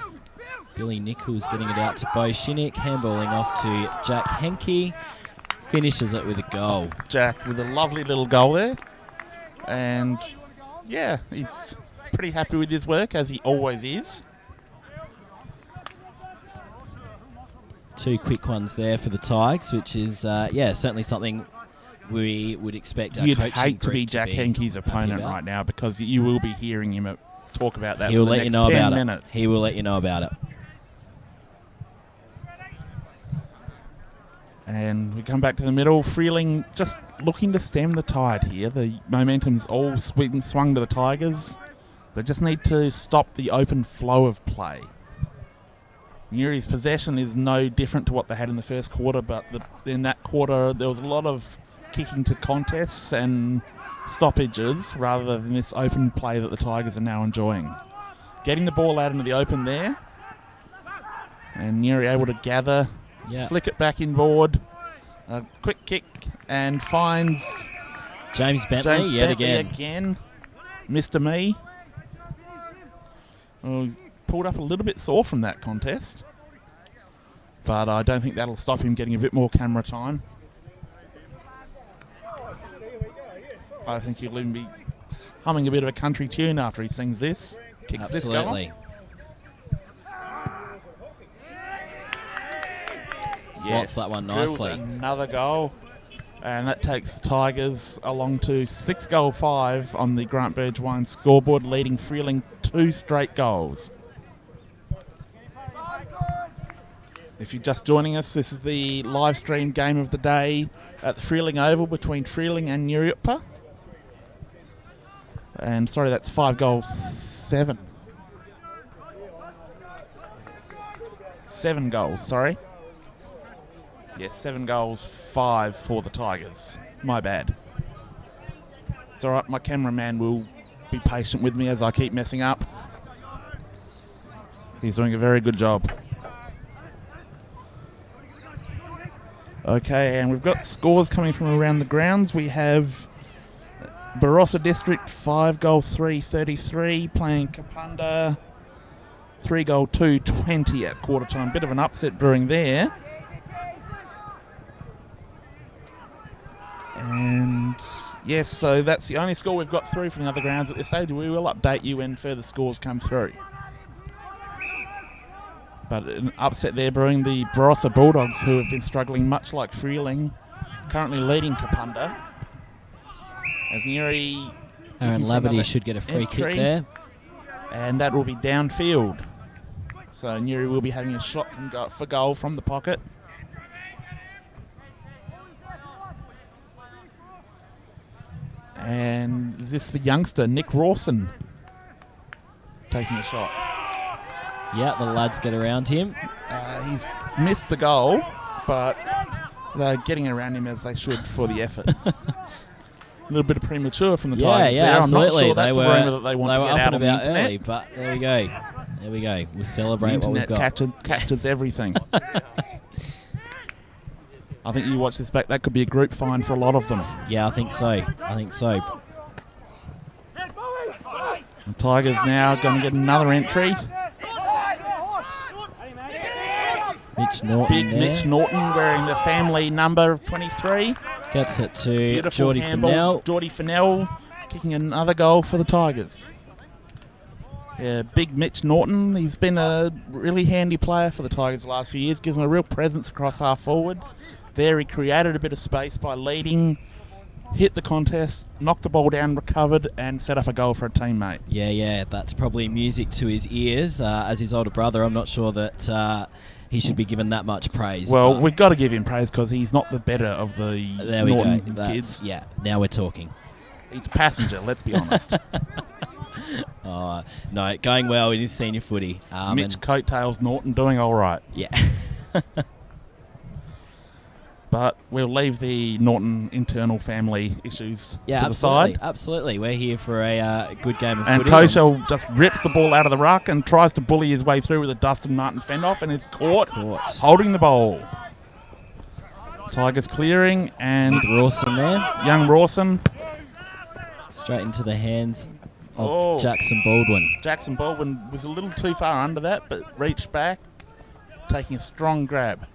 Billy Nichols getting it out to Bo Shinnick. Handballing off to Jack Henke. Finishes it with a goal. Jack with a lovely little goal there. And, yeah, he's pretty happy with his work, as he always is. 2 quick ones there for the Tigers, which is, certainly something we would expect our You'd coaching hate to group be Jack Henke's opponent right now, because you will be hearing him talk about that for the next 10 minutes. He will let you know about it. And we come back to the middle. Freeling just looking to stem the tide here. The momentum's all swung to the Tigers. They just need to stop the open flow of play. Nuri's possession is no different to what they had in the first quarter, but in that quarter there was a lot of kicking to contests and stoppages rather than this open play that the Tigers are now enjoying. Getting the ball out into the open there. And Nuri able to gather, flick it back inboard. A quick kick and finds James Bentley yet again. Mr. Me. Well, pulled up a little bit sore from that contest, but I don't think that'll stop him getting a bit more camera time. I think he'll even be humming a bit of a country tune after he sings this. Kicks this goal. Absolutely. Slots that one nicely. Another goal. And that takes the Tigers along to 6-5 on the Grant Burge Wine scoreboard, leading Freeling 2 straight goals. If you're just joining us, this is the live stream game of the day at the Freeling Oval between Freeling and Nuriootpa. And sorry, that's 5-7. 7 goals, sorry. Yes, 7 goals, 5 for the Tigers. My bad. It's all right, my cameraman will be patient with me as I keep messing up. He's doing a very good job. Okay, and we've got scores coming from around the grounds. We have Barossa District 5-3, playing Kapunda 3-2, 20 at quarter time. Bit of an upset brewing there. And yes, so that's the only score we've got through from the other grounds at this stage. We will update you when further scores come through. But an upset there brewing, the Barossa Bulldogs, who have been struggling much like Freeling, currently leading Kapunda. As Nuri... Aaron Labadie should get a free kick there. And that will be downfield. So Nuri will be having a shot for goal from the pocket. And is this the youngster, Nick Rawson, taking a shot? Yeah, the lads get around him. He's missed the goal, but they're getting around him as they should for the effort. A little bit of premature from the Tigers there. Absolutely. I'm not sure that's a rumour that they want to get out on the internet. Early, but there we go. There we go. We'll celebrate what we've got. The internet captures everything. I think you watch this back, that could be a group fine for a lot of them. Yeah, I think so. The Tigers now going to get another entry. Mitch Norton Mitch Norton wearing the family number of 23. Gets it to Geordie Fennell. Geordie Fennell kicking another goal for the Tigers. Yeah, big Mitch Norton. He's been a really handy player for the Tigers the last few years. Gives them a real presence across half forward. There he created a bit of space by leading, hit the contest, knocked the ball down, recovered, and set up a goal for a teammate. Yeah, that's probably music to his ears. As his older brother, I'm not sure that he should be given that much praise. Well, we've got to give him praise because he's not the better of the Norton kids. Yeah, now we're talking. He's a passenger, let's be honest. No, going well in his senior footy. Mitch coattails Norton doing all right. Yeah. But we'll leave the Norton internal family issues to the side. Absolutely. We're here for a good game of and footy. And Koshel just rips the ball out of the ruck and tries to bully his way through with a Dustin Martin fend-off and is caught holding the ball. Tigers clearing, and With Rawson there. young Rawson. Straight into the hands of Jackson Baldwin. Jackson Baldwin was a little too far under that, but reached back, taking a strong grab.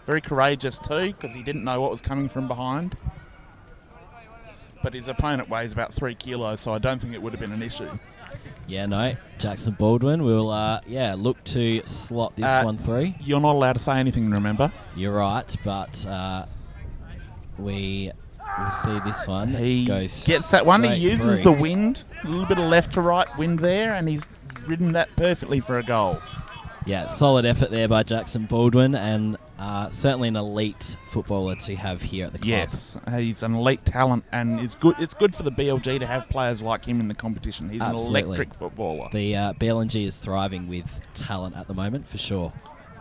Very courageous too, because he didn't know what was coming from behind. But his opponent weighs about 3 kilos, so I don't think it would have been an issue. Yeah, no. Jackson Baldwin will, look to slot this one through. You're not allowed to say anything, remember? You're right, but we will see this one. He goes gets that one. He straight uses through. the wind, a little bit of left to right wind there, and he's ridden that perfectly for a goal. Yeah, solid effort there by Jackson Baldwin, and certainly an elite footballer to have here at the club. Yes, he's an elite talent, and it's good for the BLG to have players like him in the competition. He's Absolutely. an electric footballer. The BLG is thriving with talent at the moment, for sure.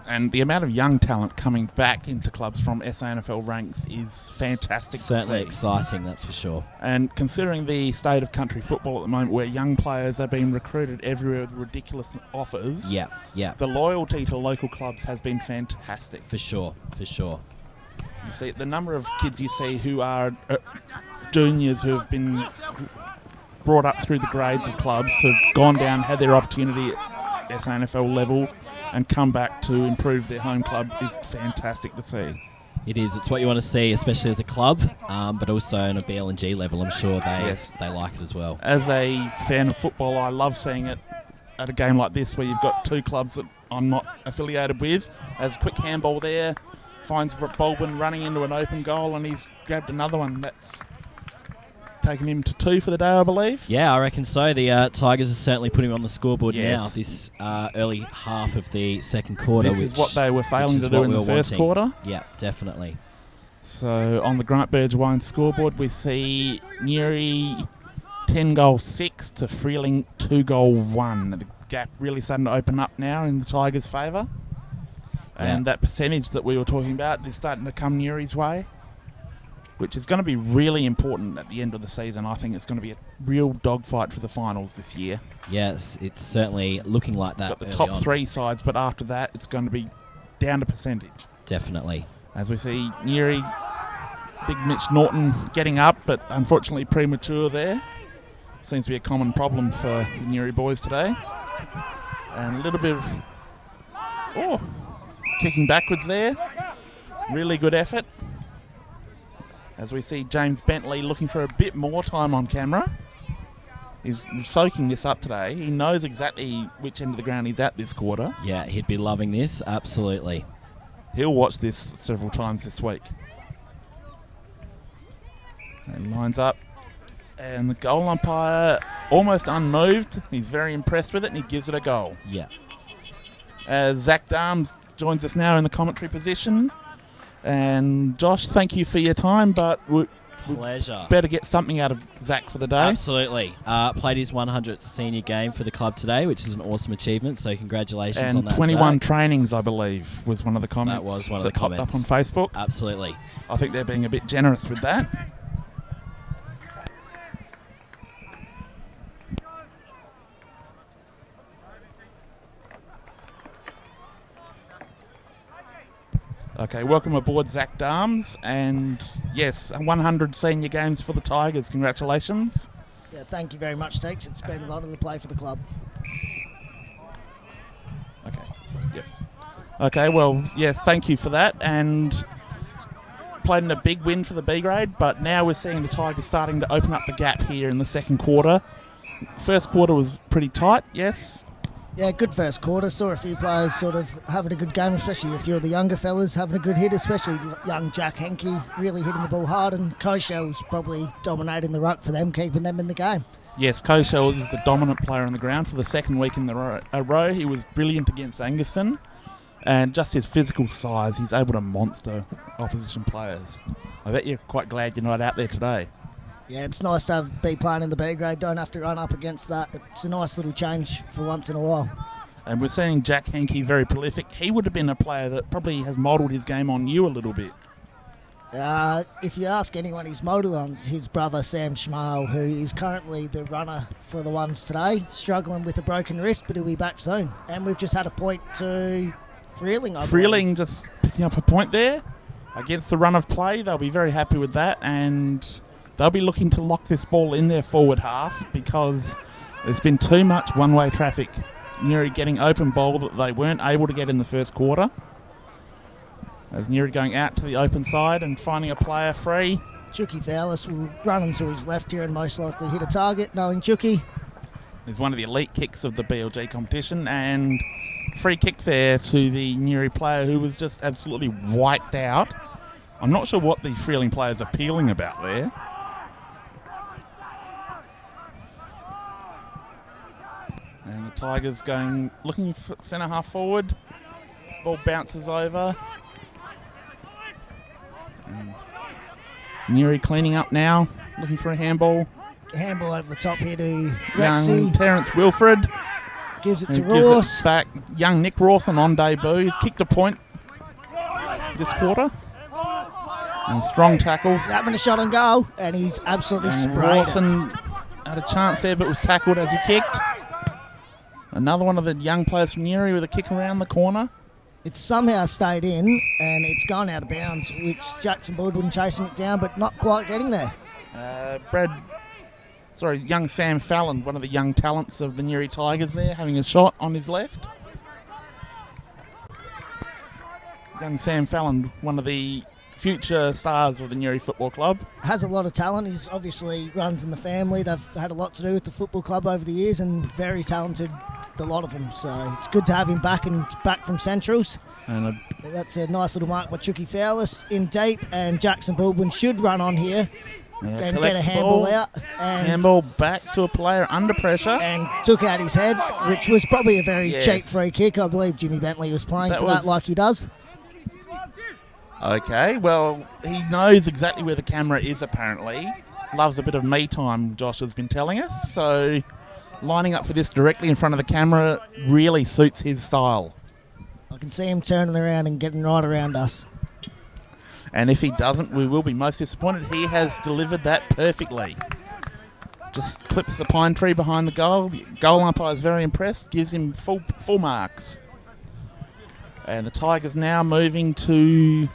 And the amount of young talent coming back into clubs from SANFL ranks is fantastic. Certainly to see. exciting, that's for sure. And considering the state of country football at the moment, where young players are being recruited everywhere with ridiculous offers, Yeah. the loyalty to local clubs has been fantastic. For sure. You see, the number of kids you see who are juniors who have been brought up through the grades of clubs, who have gone down, had their opportunity at SANFL level, and come back to improve their home club is fantastic to see. It is. It's what you want to see, especially as a club, but also on a BLG level. I'm sure they like it as well. As a fan of football, I love seeing it at a game like this where you've got two clubs that I'm not affiliated with. As a quick handball there, finds Baldwin running into an open goal, and he's grabbed another one. That's taken him to 2 for the day, I believe. Yeah, I reckon so. The Tigers are certainly putting him on the scoreboard Yes. now, this early half of the second quarter. This is what they were failing to do in the first quarter. Yeah, definitely. So on the Grant Burgewine scoreboard, we see Nuri 10 goal 6 to Freeling 2 goal 1. The gap really starting to open up now in the Tigers' favour. And that percentage that we were talking about is starting to come Nuri's way, which is going to be really important at the end of the season. I think it's going to be a real dogfight for the finals this year. Yes, it's certainly looking like that. Got the early top on. 3 sides, but after that, it's going to be down to percentage. Definitely. As we see Nuri, Big Mitch Norton getting up, but unfortunately premature there. Seems to be a common problem for the Nuri boys today. And a little bit of kicking backwards there. Really good effort. As we see James Bentley looking for a bit more time on camera. He's soaking this up today. He knows exactly which end of the ground he's at this quarter. Yeah, he'd be loving this. Absolutely. He'll watch this several times this week. And lines up. And the goal umpire almost unmoved. He's very impressed with it, and he gives it a goal. Yeah. As Zach Darms joins us now in the commentary position. And Josh, thank you for your time, but Pleasure. better get something out of Zach for the day. Absolutely. Played his 100th senior game for the club today, which is an awesome achievement, so congratulations on And that, 21 Zach. trainings, I believe, was one of the comments That was one of the popped comments. up on Facebook. Absolutely. I think they're being a bit generous with that. Okay, welcome aboard, Zach Darms. And yes, 100 senior games for the Tigers. Congratulations. Yeah, thank you very much, Teeks. It's been a lot of the play for the club. Okay, yep. Okay, well, yes, thank you for that. And played in a big win for the B grade, but now we're seeing the Tigers starting to open up the gap here in the second quarter. First quarter was pretty tight, yes. Yeah, good first quarter. Saw a few players sort of having a good game, especially a few of the younger fellas having a good hit, especially young Jack Henke really hitting the ball hard, and Koshel's probably dominating the ruck for them, keeping them in the game. Yes, Koshel is the dominant player on the ground for the second week in a row. He was brilliant against Anguston, and just his physical size, he's able to monster opposition players. I bet you're quite glad you're not out there today. Yeah, it's nice to be playing in the B grade, don't have to run up against that. It's a nice little change for once in a while. And we're seeing Jack Henke very prolific. He would have been a player that probably has modelled his game on you a little bit. If you ask anyone he's modelled on, his brother Sam Schmale, who is currently the runner for the ones today, struggling with a broken wrist, but he'll be back soon. And we've just had a point to Freeling, I believe. Freeling just picking up a point there. against the run of play, they'll be very happy with that, and they'll be looking to lock this ball in their forward half because there's been too much one-way traffic. Nuri getting open ball that they weren't able to get in the first quarter. As Nuri going out to the open side and finding a player free. Chucky Fowlis will run into his left here and most likely hit a target, knowing Chucky. Is one of the elite kicks of the BLG competition, and free kick there to the Nuri player who was just absolutely wiped out. I'm not sure what the Freeling players are peeling about there. And the Tigers looking for centre half forward. Ball bounces over. And Nuri cleaning up now, looking for a handball. Handball over the top here to Young Rexy. Terence Wilfred. Gives it to Gives Ross. it back. Young Nick Rawson on debut. He's kicked a point this quarter. And strong tackles. He's having a shot on goal, and he's absolutely And sprayed it. Rawson had a chance there, but was tackled as he kicked. Another one of the young players from Nuri with a kick around the corner. It's somehow stayed in, and it's gone out of bounds, which Jackson Baldwin chasing it down, but not quite getting there. Young Sam Fallon, one of the young talents of the Nuri Tigers there, having a shot on his left. Young Sam Fallon, one of the future stars of the Nuri Football Club. Has a lot of talent. He's obviously runs in the family. They've had a lot to do with the football club over the years, and very talented, a lot of them. So it's good to have him back from Centrals. And That's a nice little mark by Chucky Fowlis in deep, and Jackson Baldwin should run on here and get a handball out. And handball back to a player under pressure. And took out his head, which was probably a very Yes. cheap free kick. I believe Jimmy Bentley was playing That for was- that like he does. Okay, well, he knows exactly where the camera is, apparently. Loves a bit of me time, Josh has been telling us. So lining up for this directly in front of the camera really suits his style. I can see him turning around and getting right around us. And if he doesn't, we will be most disappointed. He has delivered that perfectly. Just clips the pine tree behind the goal. The goal umpire is very impressed, gives him full marks. And the Tigers now moving to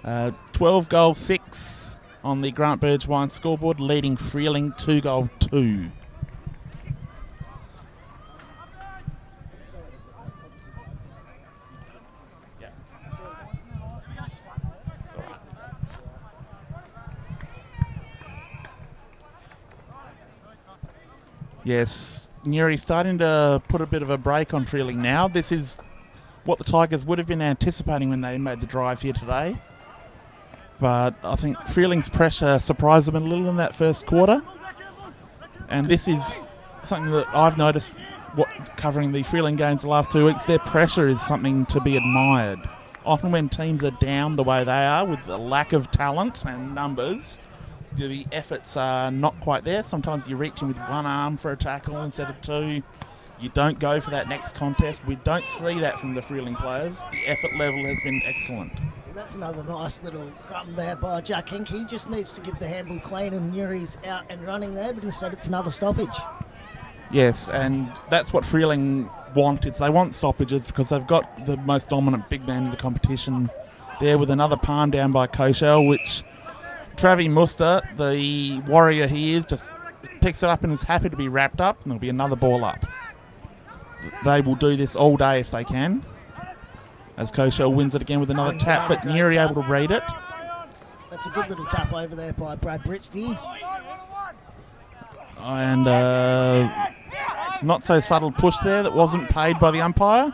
12-6 on the Grant Burgewine scoreboard, leading Freeling 2-2. Yes, Nuri starting to put a bit of a break on Freeling now. This is what the Tigers would have been anticipating when they made the drive here today. But I think Freeling's pressure surprised them a little in that first quarter. And this is something that I've noticed covering the Freeling games the last 2 weeks. Their pressure is something to be admired. Often when teams are down the way they are with a lack of talent and numbers, the efforts are not quite there. Sometimes you're reaching with one arm for a tackle instead of two. You don't go for that next contest. We don't see that from the Freeling players. The effort level has been excellent. That's another nice little crumb there by Jack Hink. He just needs to give the handball clean, and Nuri's out and running there, but instead it's another stoppage. Yes, and that's what Freeling want. They want stoppages because they've got the most dominant big man in the competition there with another palm down by Koshel, which Travi Muster, the warrior he is, just picks it up and is happy to be wrapped up, and there'll be another ball up. They will do this all day if they can. As Koshel wins it again with another tap, but Nuri able to read it. That's a good little tap over there by Brad Britsky. And not so subtle push there that wasn't paid by the umpire.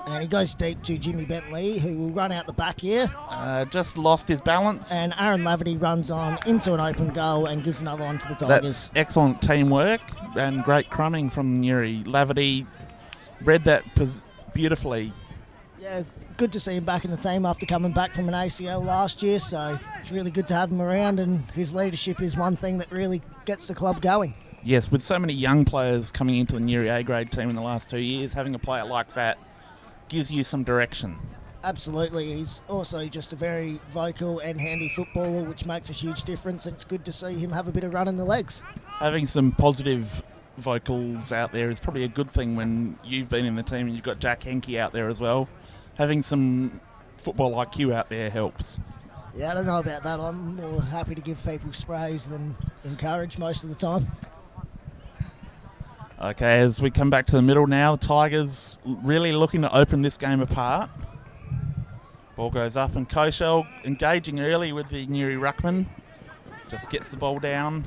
And he goes deep to Jimmy Bentley, who will run out the back here. Just lost his balance. And Aaron Laverty runs on into an open goal and gives another one to the Tigers. That's excellent teamwork and great crumbing from Nuri. Laverty read that beautifully. Yeah, good to see him back in the team after coming back from an ACL last year, so it's really good to have him around, and his leadership is one thing that really gets the club going. Yes, with so many young players coming into the Nuri A-grade team in the last 2 years, having a player like that gives you some direction. Absolutely. He's also just a very vocal and handy footballer, which makes a huge difference, and it's good to see him have a bit of run in the legs. Having some positive vocals out there is probably a good thing when you've been in the team and you've got Jack Henke out there as well. Having some football IQ out there helps. Yeah, I don't know about that. I'm more happy to give people sprays than encourage most of the time. Okay, as we come back to the middle now, the Tigers really looking to open this game apart. Ball goes up and Koshel engaging early with the Nuri ruckman. Just gets the ball down.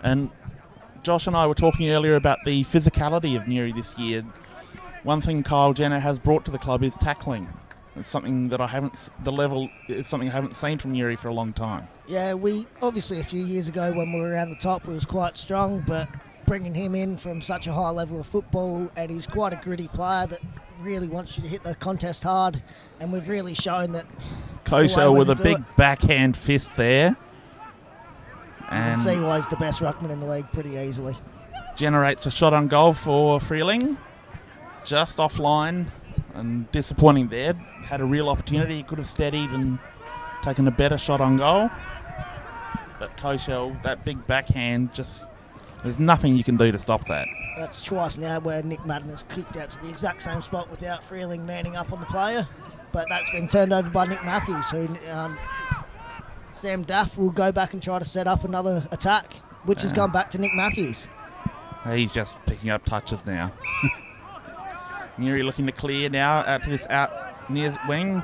And Josh and I were talking earlier about the physicality of Nuri this year. One thing Kyle Jenner has brought to the club is tackling. It's something that I haven't seen from Nuri for a long time. Yeah, we obviously a few years ago when we were around the top, we was quite strong, but bringing him in from such a high level of football, and he's quite a gritty player that really wants you to hit the contest hard, and we've really shown that. Koshel with a big backhand fist there. And see why he's the best ruckman in the league pretty easily. Generates a shot on goal for Freeling. Just offline and disappointing there. Had a real opportunity. He could have steadied and taken a better shot on goal. But Koshel, that big backhand, there's nothing you can do to stop that. That's twice now where Nick Madden has kicked out to the exact same spot without Freeling manning up on the player. But that's been turned over by Nick Matthews, who Sam Duff will go back and try to set up another attack, which has gone back to Nick Matthews. He's just picking up touches now. Nuri looking to clear now out to this out near wing.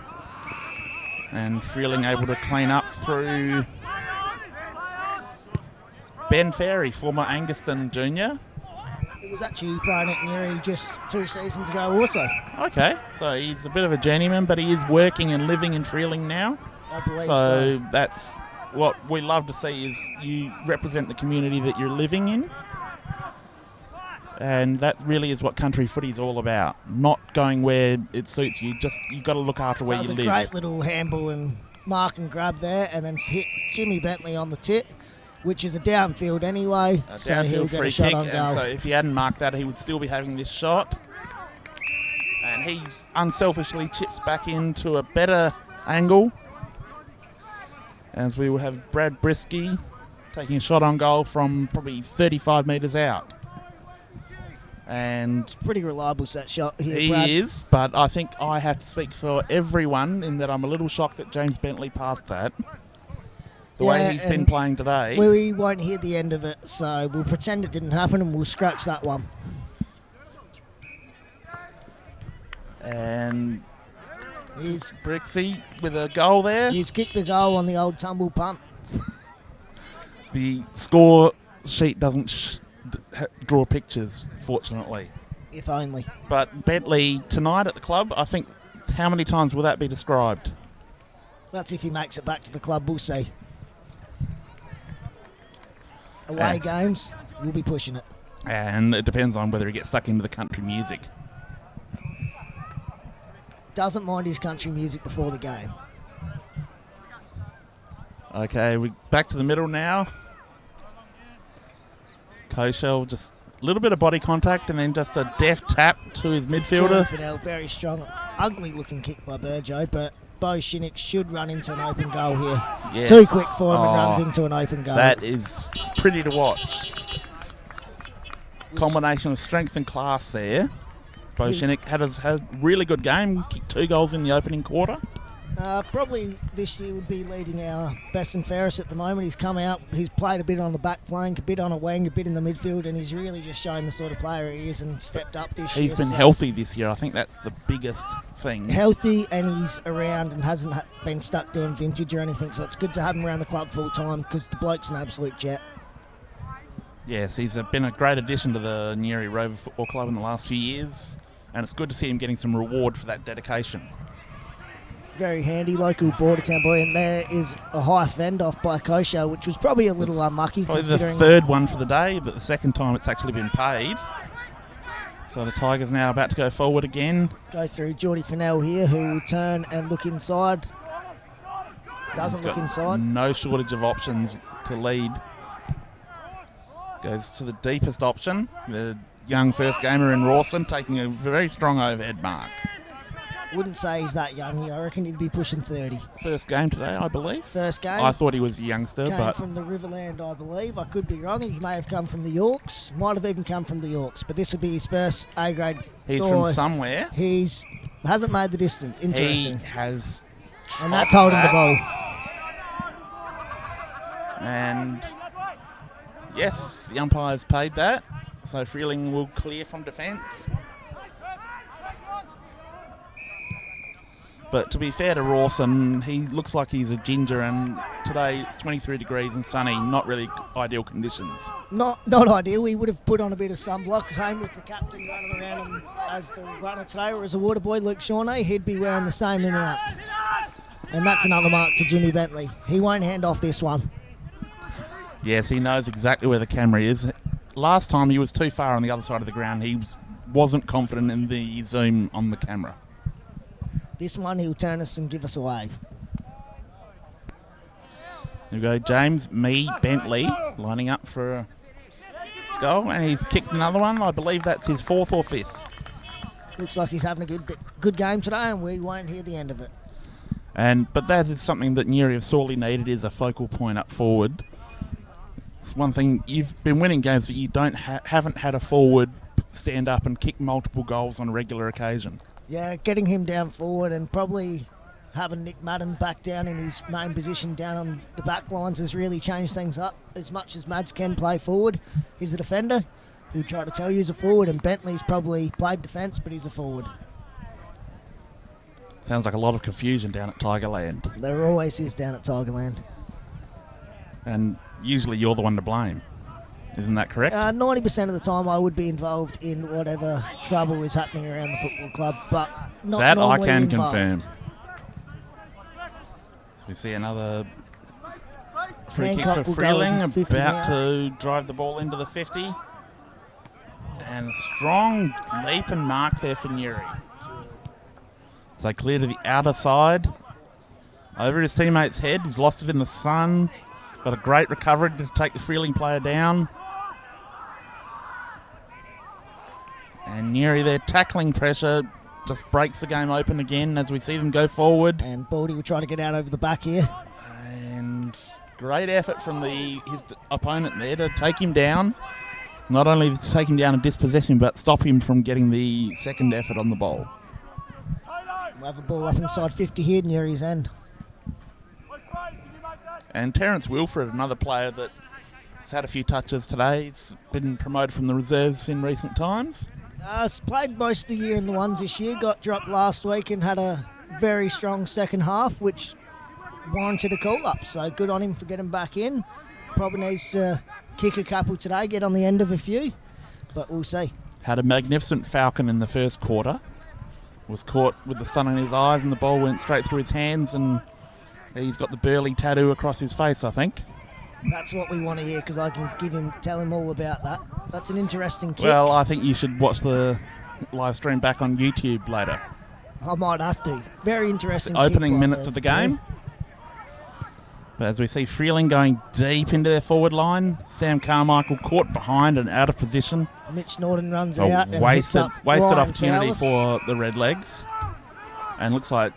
And Freeling able to clean up through Ben Ferry, former Anguston junior. He was actually playing at Nuri just 2 seasons ago also. Okay, so he's a bit of a journeyman, but he is working and living in Freeling now. I believe so. That's what we love to see, is you represent the community that you're living in. And that really is what country footy is all about. Not going where it suits you, you've got to look after where you live. That was a great little handball and mark and grab there, and then hit Jimmy Bentley on the tit, which is a downfield anyway. A so he'll downfield get free a shot kick, on goal. and so if he hadn't marked that, he would still be having this shot. And he unselfishly chips back into a better angle. As we will have Brad Brisky taking a shot on goal from probably 35 metres out. And pretty reliable set shot here, he Brad. is, but I think I have to speak for everyone in that I'm a little shocked that James Bentley passed that. The way he's been playing today. We won't hear the end of it, so we'll pretend it didn't happen and we'll scratch that one. And He's Brixie with a goal there. He's kicked the goal on the old tumble punt. The score sheet doesn't draw pictures, fortunately. If only. But Bentley tonight at the club, I think, how many times will that be described? That's if he makes it back to the club, we'll see. Away games, we'll be pushing it. And it depends on whether he gets stuck into the country music. Doesn't mind his country music before the game. Okay, we're back to the middle now. Koshel, just a little bit of body contact and then just a deft tap to his midfielder. Jordan Fennell, very strong. Ugly looking kick by Burjo, but Bo Shinnick should run into an open goal here. Yes. Too quick for him and runs into an open goal. That is pretty to watch. Combination of strength and class there. Bo Shinnick had a really good game, kicked 2 goals in the opening quarter. Probably this year would be leading our best and fairest at the moment. He's come out, he's played a bit on the back flank, a bit on a wing, a bit in the midfield, and he's really just shown the sort of player he is and stepped up this year. He's been healthy this year. I think that's the biggest thing. Healthy, and he's around and hasn't been stuck doing vintage or anything, so it's good to have him around the club full time because the bloke's an absolute jet. Yes, he's been a great addition to the Nuri Rover Football Club in the last few years, and it's good to see him getting some reward for that dedication. Very handy, local border town boy, and there is a high fend off by Koshel, which was probably a little unlucky. Probably the third one for the day, but the second time it's actually been paid. So the Tigers now about to go forward again. Go through Jordy Fennell here, who will turn and look inside. Doesn't look inside. No shortage of options to lead. Goes to the deepest option. The young first gamer in Rawson taking a very strong overhead mark. Wouldn't say he's that young. I reckon he'd be pushing 30. First game today, I believe. First game. I thought he was a youngster, Came but from the Riverland, I believe. I could be wrong. He may have come from the Yorks. Might have even come from the Yorks. But this would be his first A-grade. he's from somewhere. Hasn't made the distance. Interesting. He has. And that's holding the ball. And yes, the umpires paid that. So Freeling will clear from defence. But to be fair to Rawson, he looks like he's a ginger, and today it's 23 degrees and sunny, not really ideal conditions. Not ideal. We would have put on a bit of sunblock. Same with the captain running around as the runner today, or as a water boy, Luke Shawnee, he'd be wearing the same amount. And that's another mark to Jimmy Bentley. He won't hand off this one. Yes, he knows exactly where the camera is. Last time he was too far on the other side of the ground. He wasn't confident in the zoom on the camera. This one, he'll turn us and give us a wave. There we go, James, Bentley, lining up for a goal, and he's kicked another one. I believe that's his 4th or 5th. Looks like he's having a good game today, and we won't hear the end of it. But that is something that Nuri have sorely needed, is a focal point up forward. It's one thing, you've been winning games, but you haven't had a forward stand up and kick multiple goals on a regular occasion. Yeah, getting him down forward and probably having Nick Madden back down in his main position down on the back lines has really changed things up. As much as Mads can play forward, he's a defender. He'll try to tell you he's a forward, and Bentley's probably played defence, but he's a forward. Sounds like a lot of confusion down at Tigerland. There always is down at Tigerland. And usually you're the one to blame. Isn't that correct? 90% of the time I would be involved in whatever trouble is happening around the football club, but not that I normally can involved. confirm. So we see another free Hancock kick for will go Freeling, in 50 about now. to drive the ball into the 50. And a strong leap and mark there for Nuri. So clear to the outer side. Over his teammate's head. He's lost it in the sun. Got a great recovery to take the Freeling player down. And Nuri, their tackling pressure just breaks the game open again as we see them go forward. And Baldy will try to get out over the back here. And great effort from his opponent there to take him down. Not only to take him down and dispossess him, but stop him from getting the second effort on the ball. We'll have a ball up inside 50 here near his end. And Terence Wilfred, another player that has had a few touches today. He's been promoted from the reserves in recent times. He's played most of the year in the ones this year. Got dropped last week and had a very strong second half, which warranted a call-up. So good on him for getting back in. Probably needs to kick a couple today, get on the end of a few. But we'll see. Had a magnificent falcon in the first quarter. Was caught with the sun in his eyes and the ball went straight through his hands, and he's got the Burley tattoo across his face, I think. That's what we want to hear, because I can tell him all about that. That's an interesting kick. Well, I think you should watch the live stream back on YouTube later. I might have to. Very interesting. The opening kick by minutes of the game. But as we see Freeling going deep into their forward line, Sam Carmichael caught behind and out of position. Mitch Norton runs A out and hits wasted up Ryan opportunity Fowlis. for the Redlegs. And looks like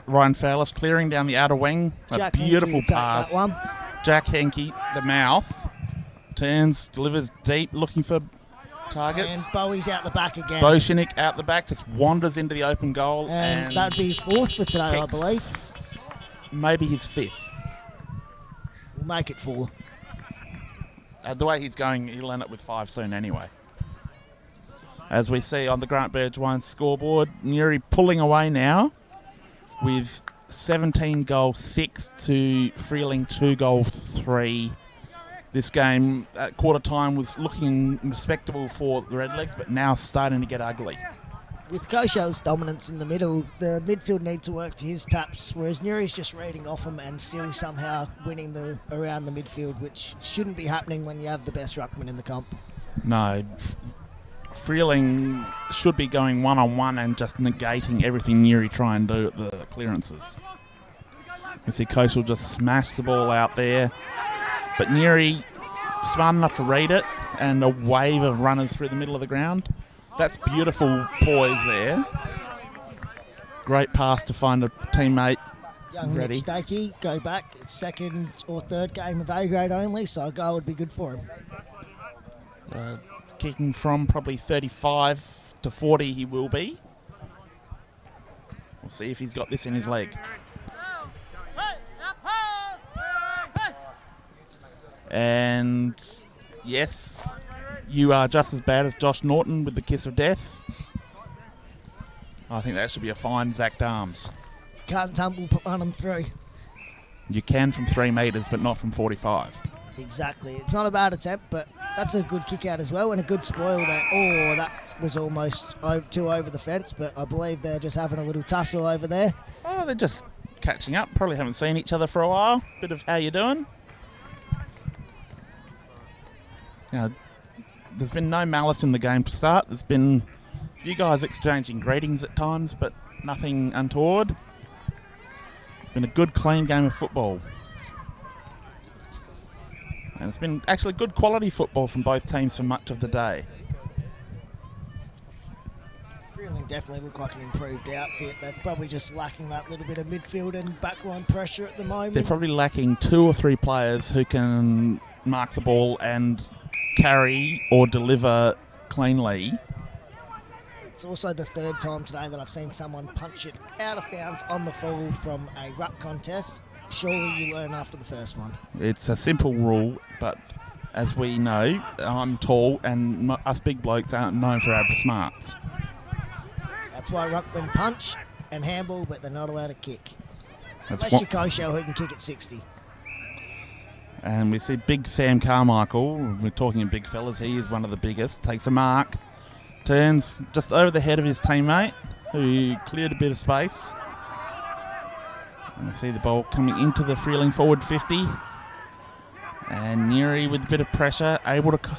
Ryan Fowlis clearing down the outer wing. Jack A beautiful Henke will take pass. that one. Jack Henke, the mouth, turns, delivers deep, looking for targets. And Bowie's out the back again. Boshinik out the back, just wanders into the open goal. And that would be his 4th for today, I kicks believe. Maybe his 5th. We'll make it 4. The way he's going, he'll end up with 5 soon anyway. As we see on the Grant Burge Wine scoreboard, Nuri pulling away now with 17 goal 6 to Freeling 2 goal 3. This game at quarter time was looking respectable for the Redlegs, but now starting to get ugly. With Kosho's dominance in the middle, the midfield need to work to his taps, whereas Nuri's just reading off him and still somehow winning around the midfield, which shouldn't be happening when you have the best ruckman in the comp. No. Freeling should be going one-on-one and just negating everything Nuri try and do at the clearances. We see Koshal just smash the ball out there, but Nuri smart enough to read it, and a wave of runners through the middle of the ground. That's beautiful poise there. Great pass to find a teammate. Young Ready. Mitch Dakey, go back. It's second or third game of A grade only, so a goal would be good for him. Kicking from probably 35 to 40 he will be. We'll see if he's got this in his leg. And yes, you are just as bad as Josh Norton with the kiss of death. I think that should be a fine, Zach Darms. Can't tumble, put one on 3. You can from 3 metres, but not from 45. Exactly. It's not a bad attempt, but that's a good kick out as well, and a good spoil there. Oh, that was almost too over the fence, but I believe they're just having a little tussle over there. Oh, they're just catching up. Probably haven't seen each other for a while. Bit of how you doing. Now, there's been no malice in the game to start. There's been you guys exchanging greetings at times, but nothing untoward. Been a good, clean game of football. And it's been actually good quality football from both teams for much of the day. Freeling definitely look like an improved outfit. They're probably just lacking that little bit of midfield and backline pressure at the moment. They're probably lacking 2 or 3 players who can mark the ball and carry or deliver cleanly. It's also the third time today that I've seen someone punch it out of bounds on the full from a ruck contest. Surely you learn after the first one. It's a simple rule, but as we know, I'm tall and us big blokes aren't known for our smarts. That's why ruckmen punch and handball, but they're not allowed to kick. That's Unless you're Koshel, who can kick at 60. And we see big Sam Carmichael, we're talking big fellas, he is one of the biggest, takes a mark, turns just over the head of his teammate, who cleared a bit of space. And we see the ball coming into the Freeling forward 50. And Nuri with a bit of pressure, able to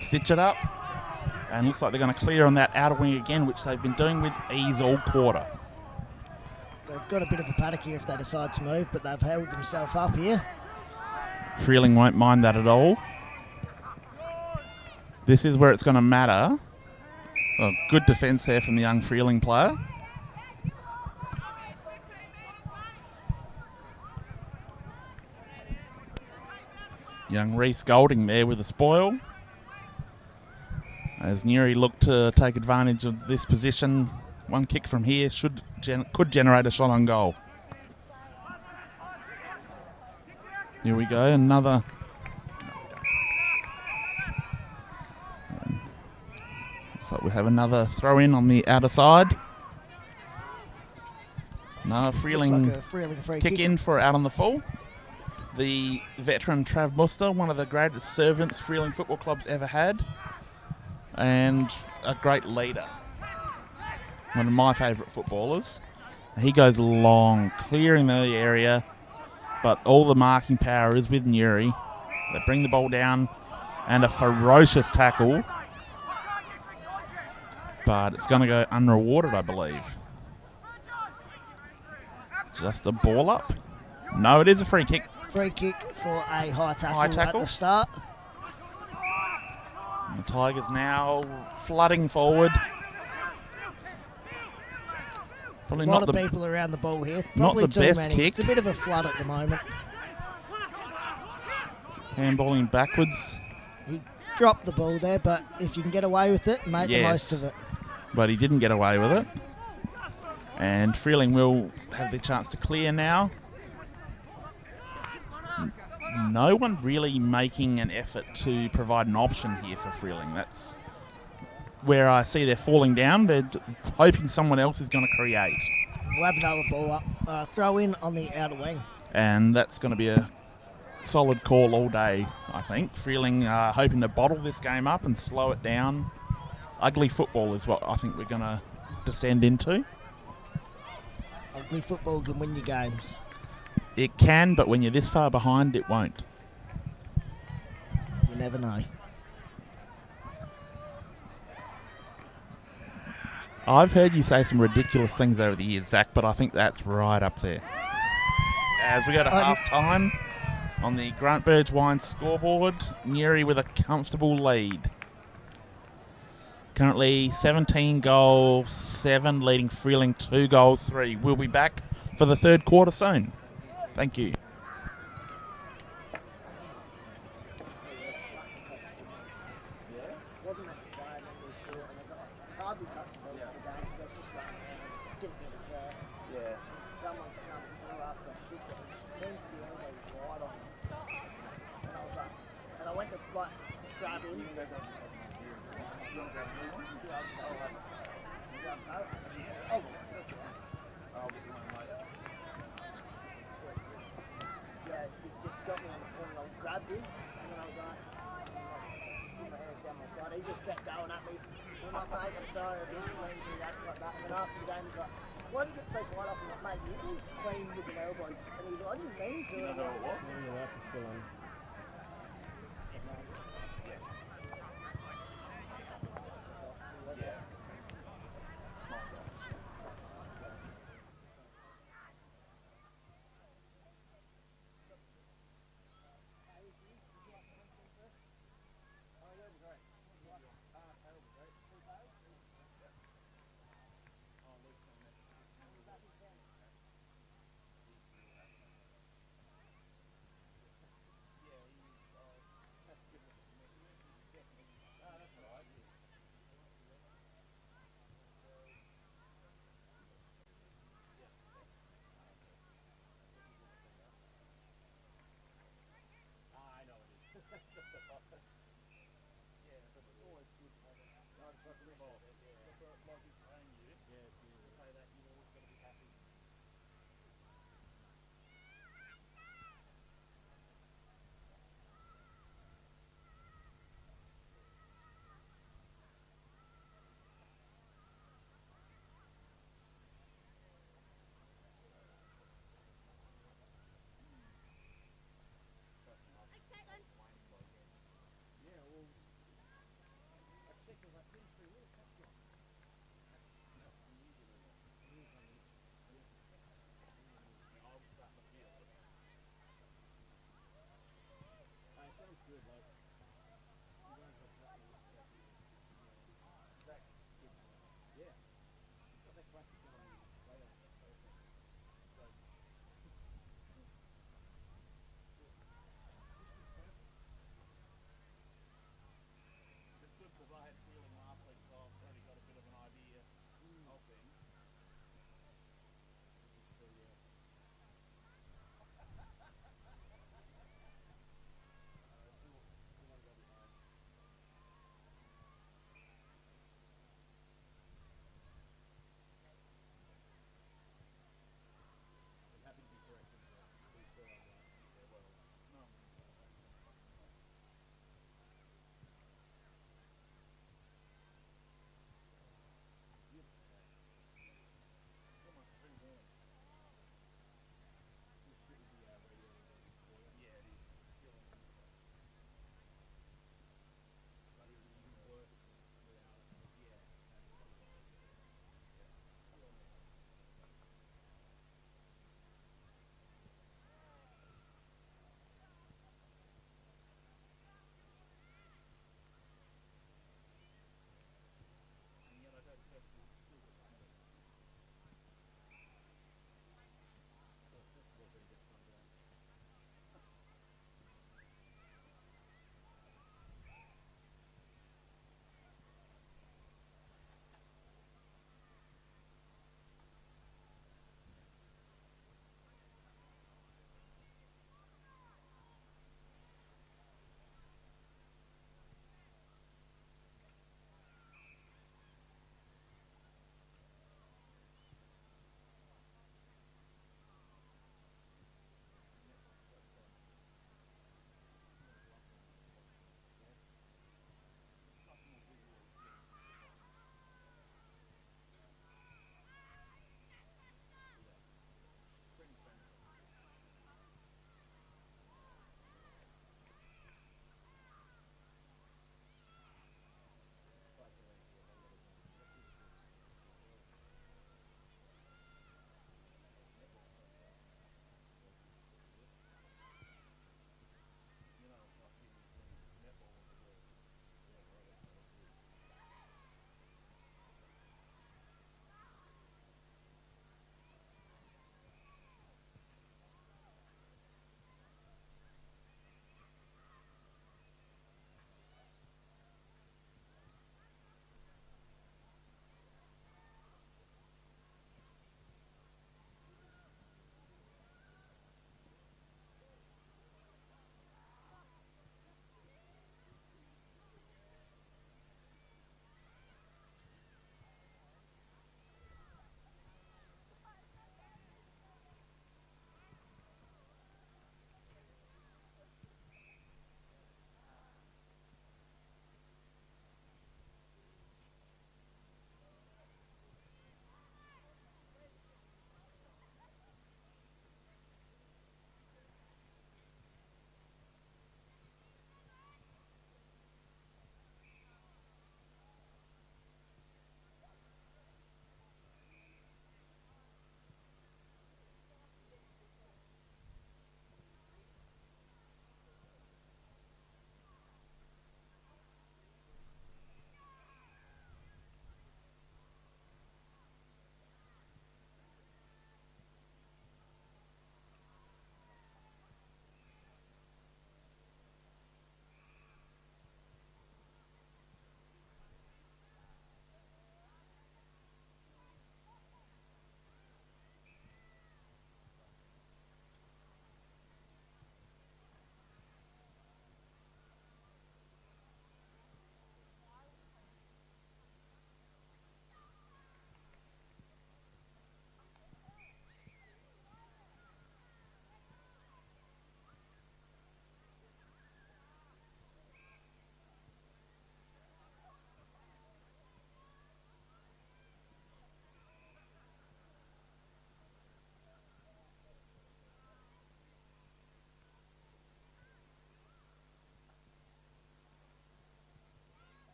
stitch it up. And looks like they're going to clear on that outer wing again, which they've been doing with ease all quarter. They've got a bit of a paddock here if they decide to move, but they've held themselves up here. Freeling won't mind that at all. This is where it's going to matter. Well, good defence there from the young Freeling player. Young Reese Golding there with a spoil. As Nuri looked to take advantage of this position, one kick from here could generate a shot on goal. Here we go, another. So we have another throw in on the outer side. No, Freeling, Looks like a Freeling free kick in for out on the full. The veteran Trav Muster, one of the greatest servants Freeling Football Club's ever had, and a great leader. One of my favourite footballers. He goes long, clearing the area, but all the marking power is with Nuri. They bring the ball down, and a ferocious tackle, but it's going to go unrewarded, I believe. Just a ball up? No, it is a free kick. Free kick for a high tackle, High tackle. at the start. And the Tigers now flooding forward. Probably A lot not of the people around the ball here. not Probably the too best many. kick. It's a bit of a flood at the moment. handballing backwards. He dropped the ball there, but if you can get away with it, make the most of it. But he didn't get away with it. And Freeling will have the chance to clear now. No one really making an effort to provide an option here for Freeling. That's where I see they're falling down. They're hoping someone else is going to create. We'll have another ball up. Throw in on the outer wing. And that's going to be a solid call all day, I think. Freeling hoping to bottle this game up and slow it down. Ugly football is what I think we're going to descend into. Ugly football can win you games. It can, but when you're this far behind, it won't. You never know. I've heard you say some ridiculous things over the years, Zach, but I think that's right up there. As we go to half-time on the Grant Burge Wine scoreboard, Newry with a comfortable lead. Currently 17 goals 7, leading Freeling 2 goals 3. We'll be back for the third quarter soon. Thank you. He just kept going at me. I'm like, mate, I'm sorry, I didn't mean to react like that. And then after the game, he's like, why did you get so quiet up? I'm like, mate, you didn't clean with an elbow. And he's like, I didn't mean to. And I'm like, what?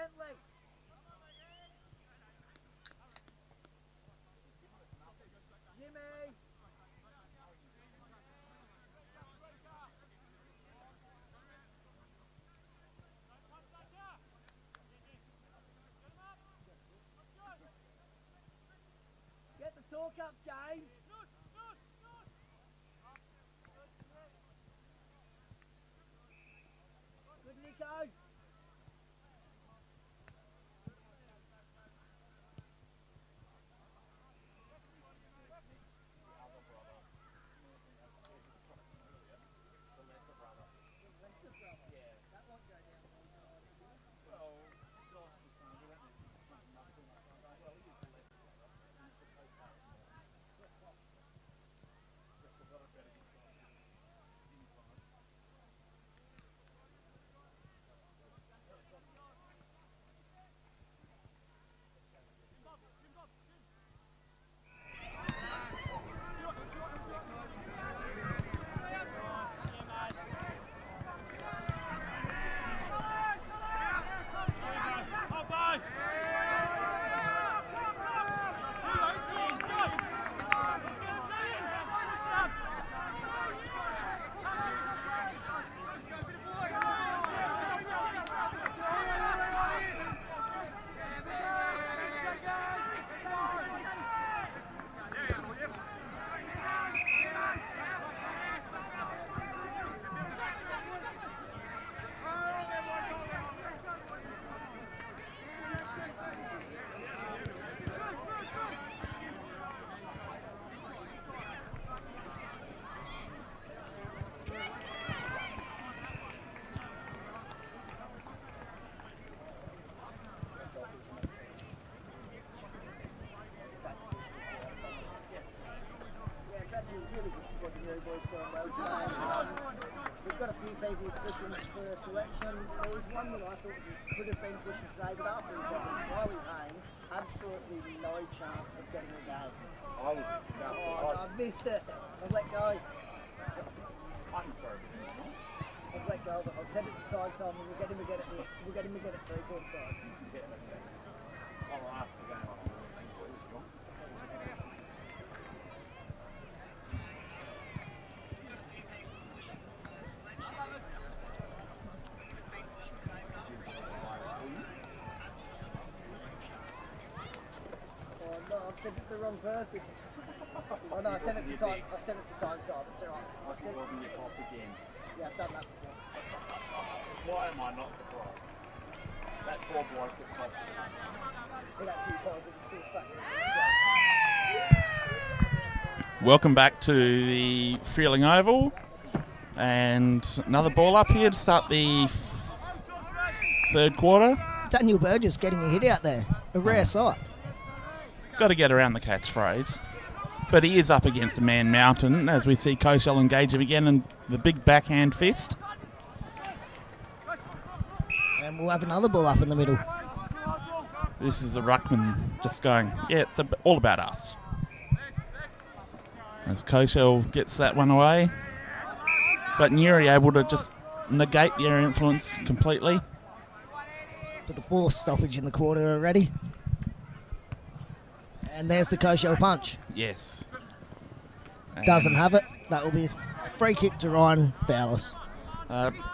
Get the talk up, James. Good, Nico. We've got a few people pushing for selection. There was one that I thought could have been pushing today, but after he got his Wiley Haynes, absolutely no chance of getting a go. I was disgusted. I missed it. I've let go. I'm sorry. I've let go, but I've sent it to side time and we'll get him again at 3/4 time. I'll ask the game. No, I've sent it to the wrong person. Oh no, I sent it to time. It's alright. I think it wasn't your pop again. Yeah, I've done that before. Why am I not surprised? That poor bloke that popped It actually was. It was still fucking. Welcome back to the Freeling Oval, and another ball up here to start the third quarter. Daniel Burgess getting a hit out there. A rare sight. Got to get around the catchphrase. But he is up against a man mountain as we see Koshel engage him again in the big backhand fist. And we'll have another ball up in the middle. This is the ruckman just going, yeah, it's all about us. As Koshel gets that one away. But Nuri able to just negate their influence completely. For the fourth stoppage in the quarter already. And there's the Koshel punch. Yes. And Doesn't have it. That will be a free kick to Ryan Fowlis.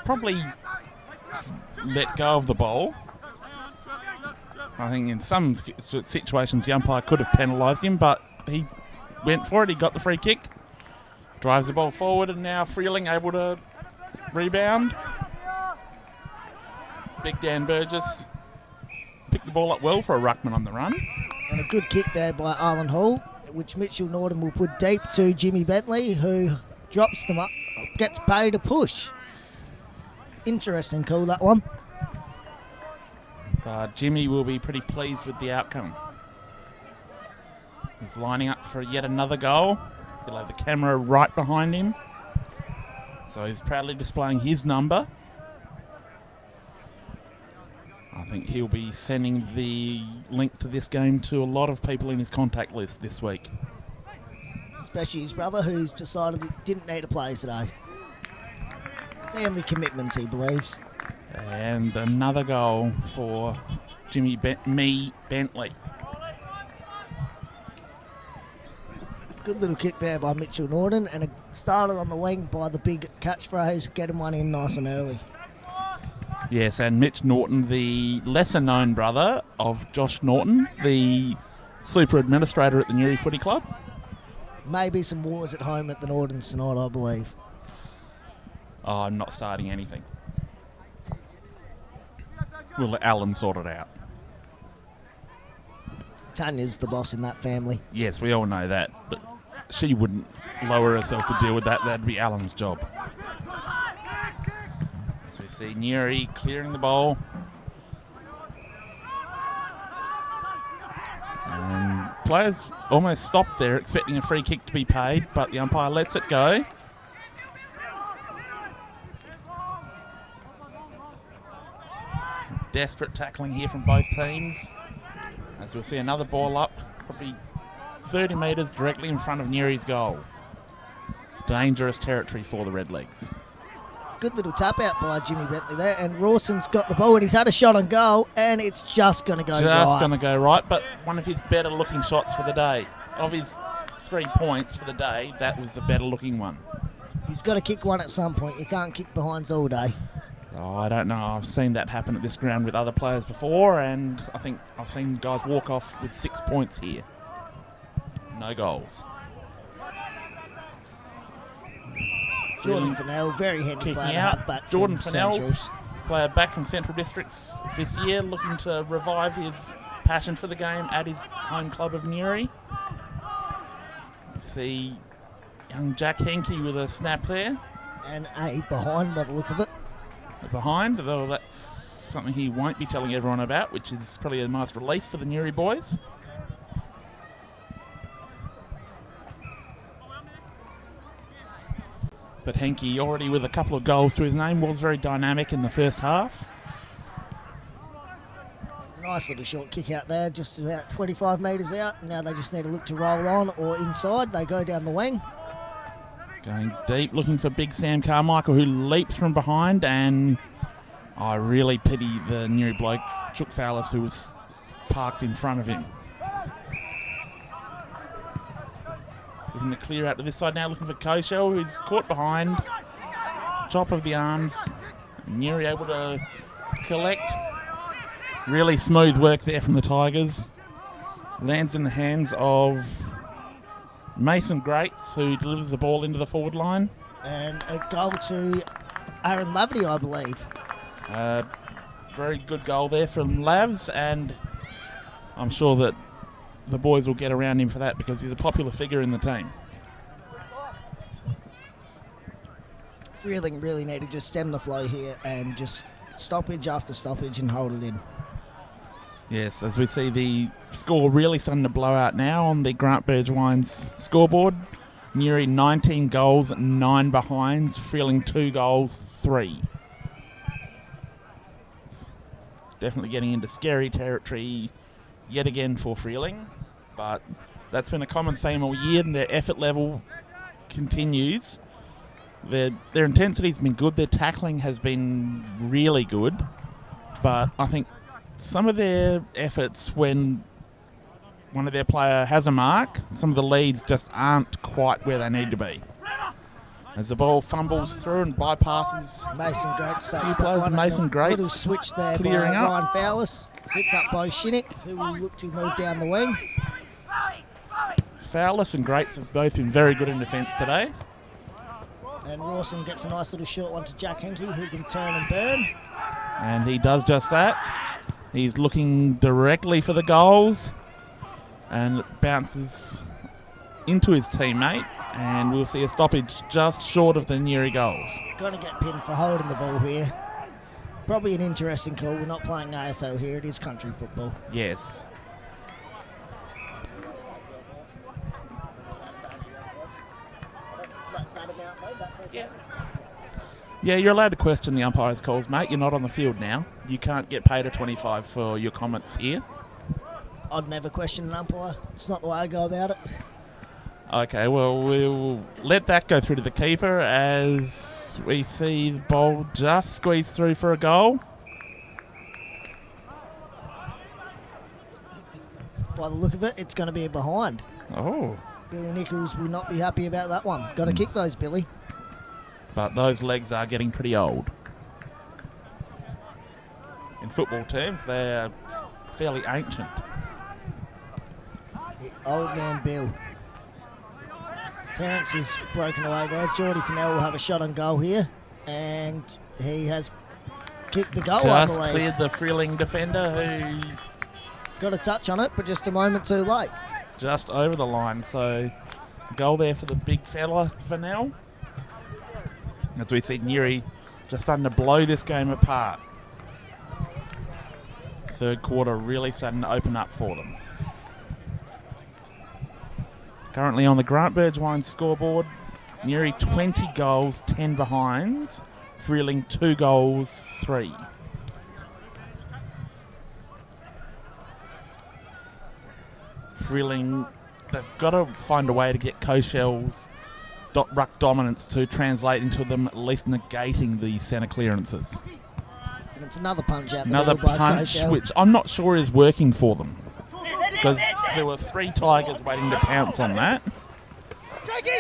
probably let go of the ball. I think in some situations the umpire could have penalised him, but he went for it. He got the free kick. Drives the ball forward, and now Freeling able to rebound. Big Dan Burgess picked the ball up well for a ruckman on the run. And a good kick there by Arlen Hall, which Mitchell Norton will put deep to Jimmy Bentley, who drops them up, gets paid a push. Interesting call, that one. Jimmy will be pretty pleased with the outcome. He's lining up for yet another goal. He'll have the camera right behind him. So he's proudly displaying his number. I think he'll be sending the link to this game to a lot of people in his contact list this week. Especially his brother, who's decided he didn't need to play today. Family commitments, he believes. And another goal for Jimmy Bentley. Good little kick there by Mitchell Norton, and it started on the wing by the big catchphrase, get him one in nice and early. Yes, and Mitch Norton, the lesser-known brother of Josh Norton, the super administrator at the Newry Footy Club. Maybe some wars at home at the Nortons tonight, I believe. Oh, I'm not starting anything. We'll let Alan sort it out. Tanya's the boss in that family. Yes, we all know that, but she wouldn't lower herself to deal with that. That'd be Alan's job. So we see Newry clearing the bowl. And players almost stopped there expecting a free kick to be paid, but the umpire lets it go. Some desperate tackling here from both teams. As we'll see another ball up, probably 30 metres directly in front of Newry's goal. Dangerous territory for the Redlegs. Good little tap out by Jimmy Bentley there, and Rawson's got the ball and he's had a shot on goal, and it's just going to go right. Just going to go right, but one of his better looking shots for the day. Of his 3 points for the day, that was the better looking one. He's got to kick one at some point. You can't kick behinds all day. Oh, I don't know. I've seen that happen at this ground with other players before, and I think I've seen guys walk off with 6 points here. No goals. Jordan Fennell, very handy Kicking player out. back Jordan from Fennell, Centrals. player back from Central Districts this year, looking to revive his passion for the game at his home club of Newry. You see young Jack Henke with a snap there. And a behind by the look of it. Behind, though that's something he won't be telling everyone about, which is probably a nice relief for the Newry boys. But Henke, already with a couple of goals to his name, was very dynamic in the first half. Nice little short kick out there, just about 25 metres out. Now they just need to look to roll on or inside. They go down the wing. Going deep, looking for big Sam Carmichael, who leaps from behind, and I really pity the Newry bloke, Chook Fowlis, who was parked in front of him. Looking to clear out to this side now, looking for Koshel, who's caught behind. Top of the arms. Newry able to collect. Really smooth work there from the Tigers. Lands in the hands of Mason Greats, who delivers the ball into the forward line. And a goal to Aaron Laverty, I believe. Very good goal there from Lavs, and I'm sure that the boys will get around him for that because he's a popular figure in the team. Freeling really need to just stem the flow here and just stoppage after stoppage and hold it in. Yes, as we see the score really starting to blow out now on the Grant Burge-Wines scoreboard. Newry 19 goals, 9 behinds. Freeling 2 goals, 3. It's definitely getting into scary territory yet again for Freeling, but that's been a common theme all year, and their effort level continues. Their intensity's been good, their tackling has been really good, but I think some of their efforts when one of their player has a mark, some of the leads just aren't quite where they need to be. As the ball fumbles through and bypasses Mason Greats few takes players, that one. Mason Greats Little switch there by clearing up. Ryan Fowlis. Hits up by Shinnick, who will look to move down the wing. Fowlis and Greats have both been very good in defence today. And Rawson gets a nice little short one to Jack Henke, who can turn and burn. And he does just that. He's looking directly for the goals. And it bounces into his teammate. And we'll see a stoppage just short of the Newry goals. Going to get pinned for holding the ball here. Probably an interesting call. We're not playing AFL here. It is country football. Yes. Yeah, you're allowed to question the umpire's calls, mate. You're not on the field now. You can't get paid a 25 for your comments here. I'd never question an umpire. It's not the way I go about it. Okay, well, we'll let that go through to the keeper as as we see the ball just squeeze through for a goal. By the look of it, it's going to be a behind. Oh. Billy Nichols will not be happy about that one. Got to kick those, Billy. But those legs are getting pretty old. In football terms, they're fairly ancient. The old man Bill. Terence is broken away there. Geordie Fennell will have a shot on goal here. And he has kicked the goal, I Just believe. cleared the Freeling defender who Got a touch on it, but just a moment too late. just over the line. So goal there for the big fella Fennell. As we see Nuri just starting to blow this game apart. Third quarter really starting to open up for them. Currently on the Grant Burgewine scoreboard, Nuri 20 goals, 10 behinds. Freeling 2 goals, 3. Freeling, they've got to find a way to get Coshel's ruck dominance to translate into them at least negating the centre clearances. And it's another punch out the Another middle by punch, Coachell. which I'm not sure is working for them. Because there were 3 Tigers waiting to pounce on that.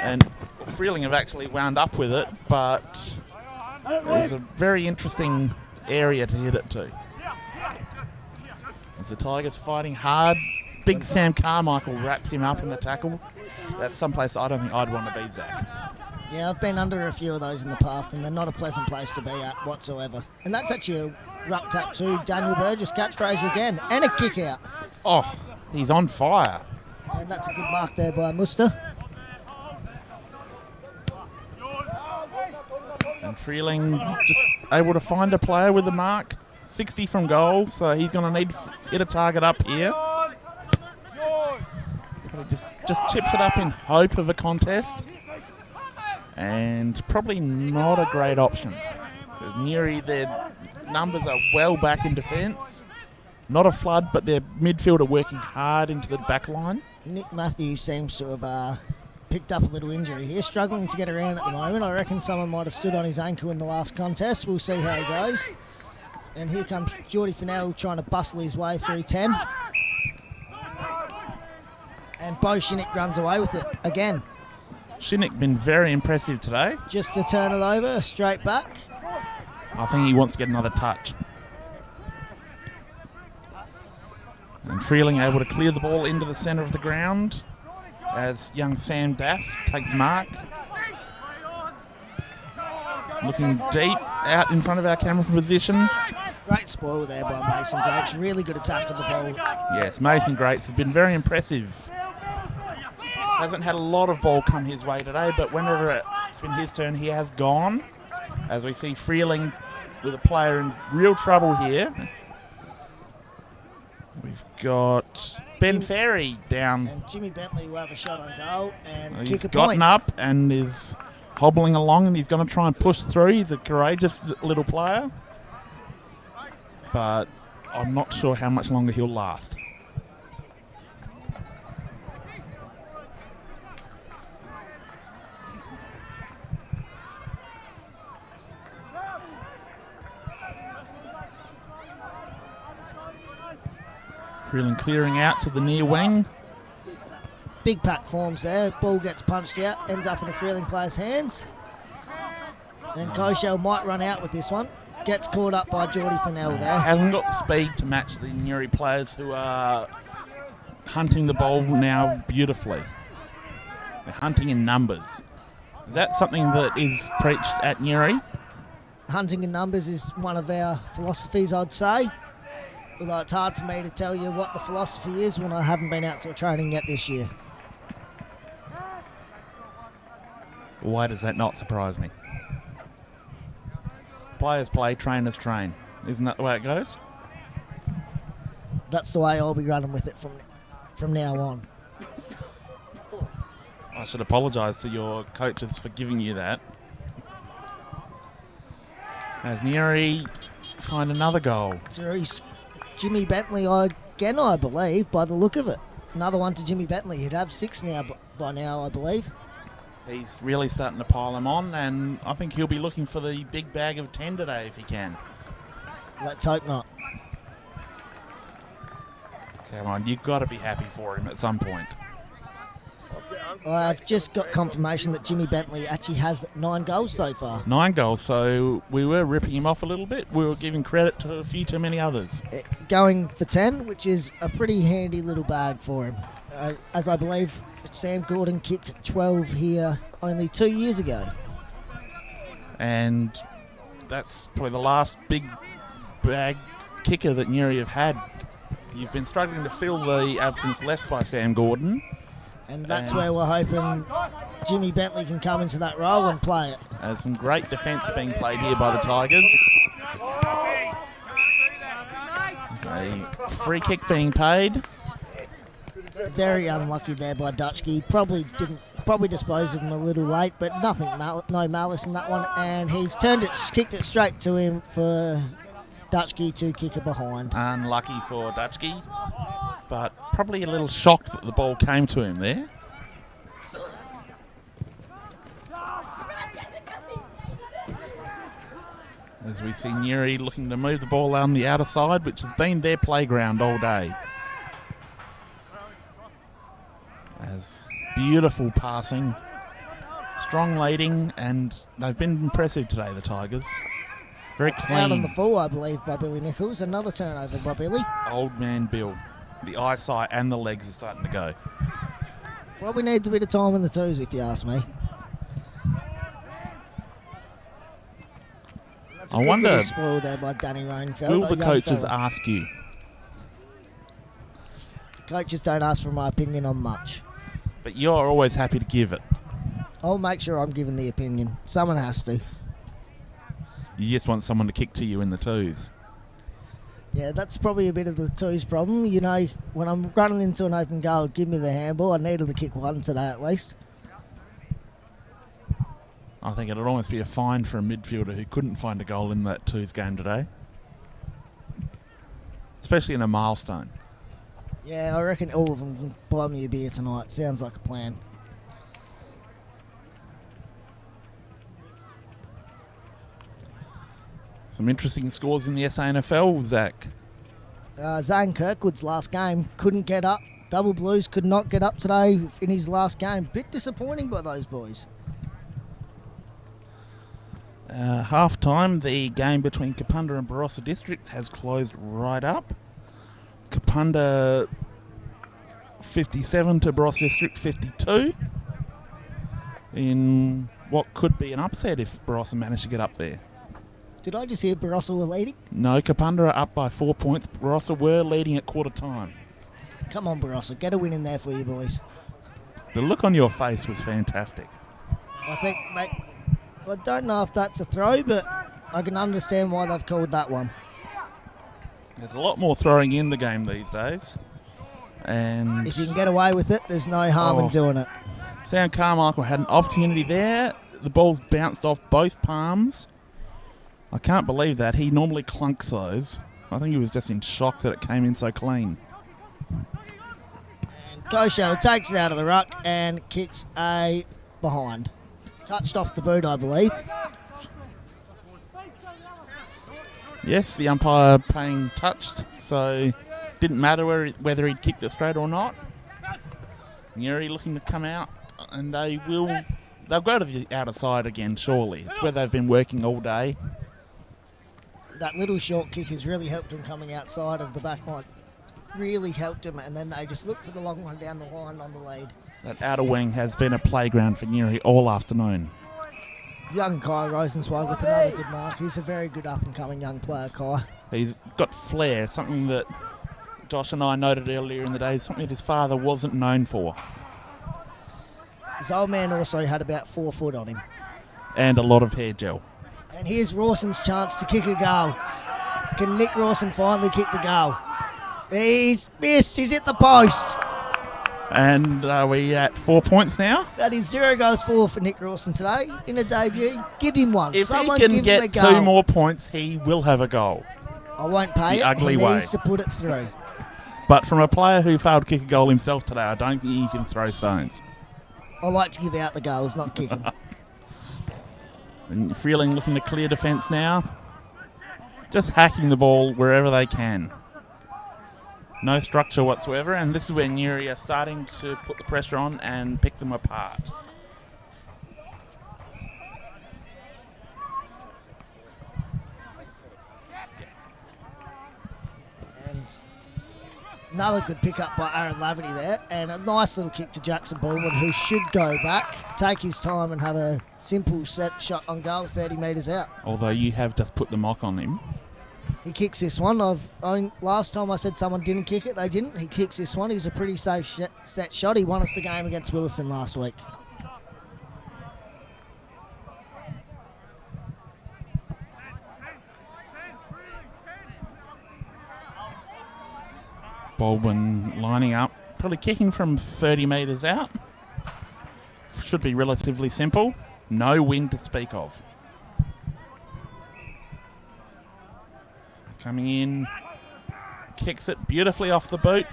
And Freeling have actually wound up with it, but it was a very interesting area to hit it to. As the Tigers fighting hard, big Sam Carmichael wraps him up in the tackle. That's someplace I don't think I'd want to be, Zach. Yeah, I've been under a few of those in the past, and they're not a pleasant place to be at whatsoever. And that's actually a ruck tap to Daniel Burgess, catchphrase again, and a kick out. Oh, he's on fire. And that's a good mark there by Muster. And Freeling just able to find a player with the mark. 60 from goal, so he's going to need to hit a target up here. Probably just chips it up in hope of a contest. And probably not a great option. Because Nuri, their numbers are well back in defence. Not a flood, but their midfield are working hard into the back line. Nick Matthews seems to have picked up a little injury here, struggling to get around at the moment. I reckon someone might have stood on his ankle in the last contest. We'll see how he goes. And here comes Geordie Fennell trying to bustle his way through 10. And Bo Shinnick runs away with it again. Shinnick been very impressive today. Just to turn it over, straight back. I think he wants to get another touch. And Freeling able to clear the ball into the centre of the ground as young Sam Daff takes mark. Looking deep out in front of our camera position. Great spoil there by Mason Gates. Really good attack on the ball. Yes, Mason Grates has been very impressive. Hasn't had a lot of ball come his way today, but whenever it's been his turn, he has gone. As we see Freeling with a player in real trouble here. We've got Ben Ferry down. And Jimmy Bentley will have a shot on goal and He's kick a gotten point. up and is hobbling along, and he's going to try and push through. He's a courageous little player. But I'm not sure how much longer he'll last. Freeling clearing out to the near wing. Big pack forms there. Ball gets punched out, ends up in a Freeling player's hands. And Koshel might run out with this one. Gets caught up by Geordie Fennell there. Hasn't got the speed to match the Nuri players who are hunting the ball now beautifully. They're hunting in numbers. Is that something that is preached at Nuri? Hunting in numbers is one of our philosophies, I'd say. Although it's hard for me to tell you what the philosophy is when I haven't been out to a training yet this year. Why does that not surprise me? Players play, trainers train. Isn't that the way it goes? That's the way I'll be running with it from now on. I should apologise to your coaches for giving you that. As Nuri find another goal. There's Jimmy Bentley again, I believe, by the look of it. Another one to Jimmy Bentley. He'd have 6 now by now, I believe. He's really starting to pile them on, and I think he'll be looking for the big bag of 10 today if he can. Let's hope not. Come on, you've got to be happy for him at some point. I've just got confirmation that Jimmy Bentley actually has 9 goals so far. 9 goals, so we were ripping him off a little bit. We were giving credit to a few too many others. Going for 10, which is a pretty handy little bag for him. As I believe Sam Gordon kicked 12 here only 2 years ago. And that's probably the last big bag kicker that Nuri have had. You've been struggling to fill the absence left by Sam Gordon. And that's where we're hoping Jimmy Bentley can come into that role and play it. There's some great defence being played here by the Tigers. There's a free kick being paid. Very unlucky there by Dutchke. Probably disposed of him a little late, but no malice in that one. And he's kicked it straight to him for Dutchke to kick it behind. Unlucky for Dutchke, but probably a little shocked that the ball came to him there. As we see Nuri looking to move the ball on the outer side, which has been their playground all day. As beautiful passing, strong leading, and they've been impressive today, the Tigers. Very clean. Out on the full, I believe, by Billy Nichols. Another turnover by Billy. Old man Bill. The eyesight and the legs are starting to go. Probably needs a bit of time in the twos, if you ask me. That's a I good wonder, little spoil there by Danny Rainfeld. will the coaches ask you? Coaches don't ask for my opinion on much. But you're always happy to give it. I'll make sure I'm giving the opinion. Someone has to. You just want someone to kick to you in the twos. Yeah, that's probably a bit of the twos problem. You know, when I'm running into an open goal, give me the handball. I needed to kick one today at least. I think it'd almost be a fine for a midfielder who couldn't find a goal in that twos game today. Especially in a milestone. Yeah, I reckon all of them can buy me a beer tonight. Sounds like a plan. Some interesting scores in the SANFL, Zach. Zane Kirkwood's last game couldn't get up. Double Blues could not get up today in his last game. Bit disappointing by those boys. Half time, the game between Kapunda and Barossa District has closed right up. Kapunda 57 to Barossa District 52 in what could be an upset if Barossa managed to get up there. Did I just hear Barossa were leading? No, Kapunda are up by 4 points. Barossa were leading at quarter time. Come on, Barossa, get a win in there for you boys. The look on your face was fantastic. I think, I don't know if that's a throw, but I can understand why they've called that one. There's a lot more throwing in the game these days. And if you can get away with it, there's no harm in doing it. Sam Carmichael had an opportunity there. The ball's bounced off both palms. I can't believe that. He normally clunks those. I think he was just in shock that it came in so clean. And Kosho takes it out of the ruck and kicks a behind. Touched off the boot, I believe. Yes, the umpire paying touched, so didn't matter whether he'd kicked it straight or not. Nuri looking to come out, and they'll go to the outer side again, surely. It's where they've been working all day. That little short kick has really helped him coming outside of the back line. Really helped him, and then they just look for the long one down the line on the lead. That outer wing has been a playground for Nuri all afternoon. Young Kai Rosenzweig with another good mark. He's a very good up-and-coming young player, Kai. He's got flair, something that Josh and I noted earlier in the day, something that his father wasn't known for. His old man also had about 4 foot on him. And a lot of hair gel. And here's Rawson's chance to kick a goal. Can Nick Rawson finally kick the goal? He's missed. He's hit the post. And are we at 4 points now? That is 0 goals for Nick Rawson today in a debut. Give him one. If Someone he can give him a get goal. 2 more points, he will have a goal. I won't pay The it. ugly He way. needs to put it through. But from a player who failed to kick a goal himself today, I don't think he can throw stones. I like to give out the goals, not kick them. And Freeling looking to clear defence now. Just hacking the ball wherever they can. No structure whatsoever, and this is where Nuri are starting to put the pressure on and pick them apart. And another good pick-up by Aaron Laverty there, and a nice little kick to Jackson Baldwin, who should go back, take his time and have a simple set shot on goal 30 metres out. Although you have just put the mock on him. He kicks this one. Last time I said someone didn't kick it, they didn't. He kicks this one. He's a pretty safe set shot. He won us the game against Williston last week. Baldwin lining up, probably kicking from 30 metres out. Should be relatively simple. No wind to speak of. Coming in, kicks it beautifully off the boot.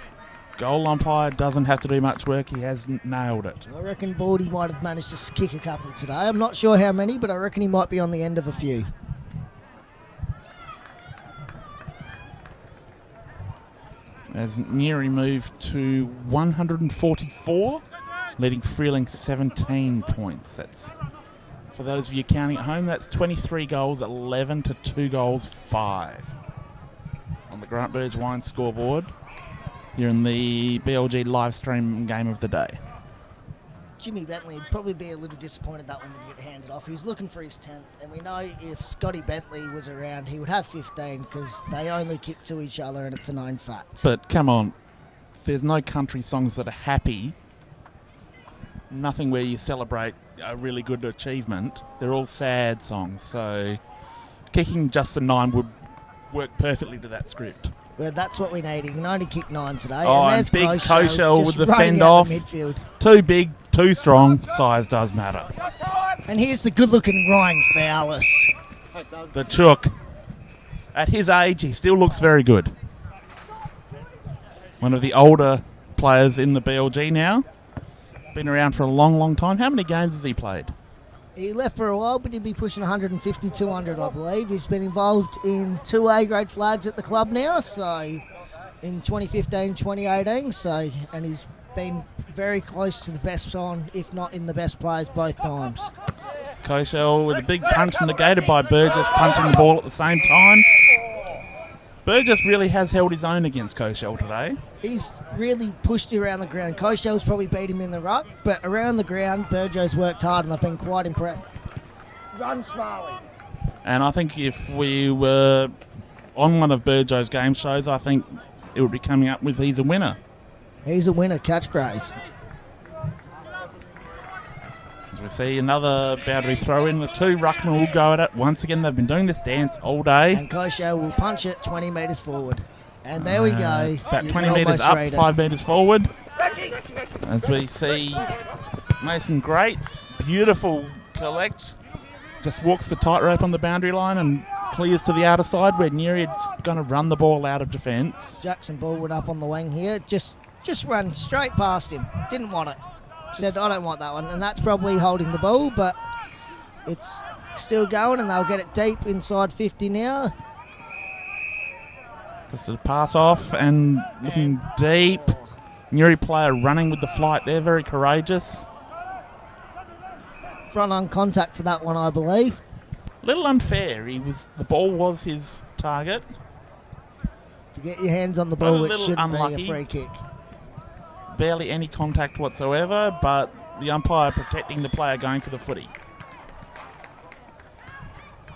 Goal umpire doesn't have to do much work. He has nailed it. I reckon Baldy might have managed to kick a couple today. I'm not sure how many, but I reckon he might be on the end of a few. As Nuri moved to 144, leading Freeling 17 points. That's, for those of you counting at home, that's 23 goals, 11 to 2 goals, 5. On the Grant Burge Wine scoreboard here in the BLG live stream game of the day. Jimmy Bentley would probably be a little disappointed that one didn't get handed off. He's looking for his 10th, and we know if Scotty Bentley was around, he would have 15 because they only kick to each other, and it's a known fact. But come on, there's no country songs that are happy. Nothing where you celebrate a really good achievement. They're all sad songs, so kicking just a 9 would work perfectly to that script. Well, that's what we need. He can only kick 9 today. Oh, and and there's big Koshel Koshel with the running fend out off. the midfield. Too big, too strong. Size does matter. And here's the good-looking Ryan Fowlis. The Chook. At his age, he still looks very good. One of the older players in the BLG now. Been around for a long, long time. How many games has he played? He left for a while, but he'd be pushing 150, 200, I believe. He's been involved in 2 A-grade flags at the club now, so in 2015, 2018, so, and he's been very close to the best on, if not in the best players both times. Koshel with a big punch negated by Burgess punching the ball at the same time. Burgess really has held his own against Koshel today. He's really pushed you around the ground. Koshel's probably beat him in the ruck, but around the ground, Burjo's worked hard, and I've been quite impressed. Run slowly. And I think if we were on one of Burjo's game shows, I think it would be coming up with he's a winner. He's a winner catchphrase. As we see another boundary throw in, the 2 ruckmen will go at it. Once again, they've been doing this dance all day. And Koshel will punch it 20 metres forward. And there we go. About You 20 can metres almost up, read it. 5 metres forward. As we see Mason Greats, beautiful collect. Just walks the tightrope on the boundary line and clears to the outer side where Nuriad's going to run the ball out of defence. Jackson Baldwin up on the wing here. Just run straight past him. Didn't want it. Said, I don't want that one. And that's probably holding the ball, but it's still going, and they'll get it deep inside 50 now. Just a pass off and looking deep. Nuri player running with the flight there, very courageous. Front on contact for that one, I believe. A little unfair. The ball was his target. If you get your hands on the ball, it little should unlucky. be a free kick. Barely any contact whatsoever, but the umpire protecting the player going for the footy.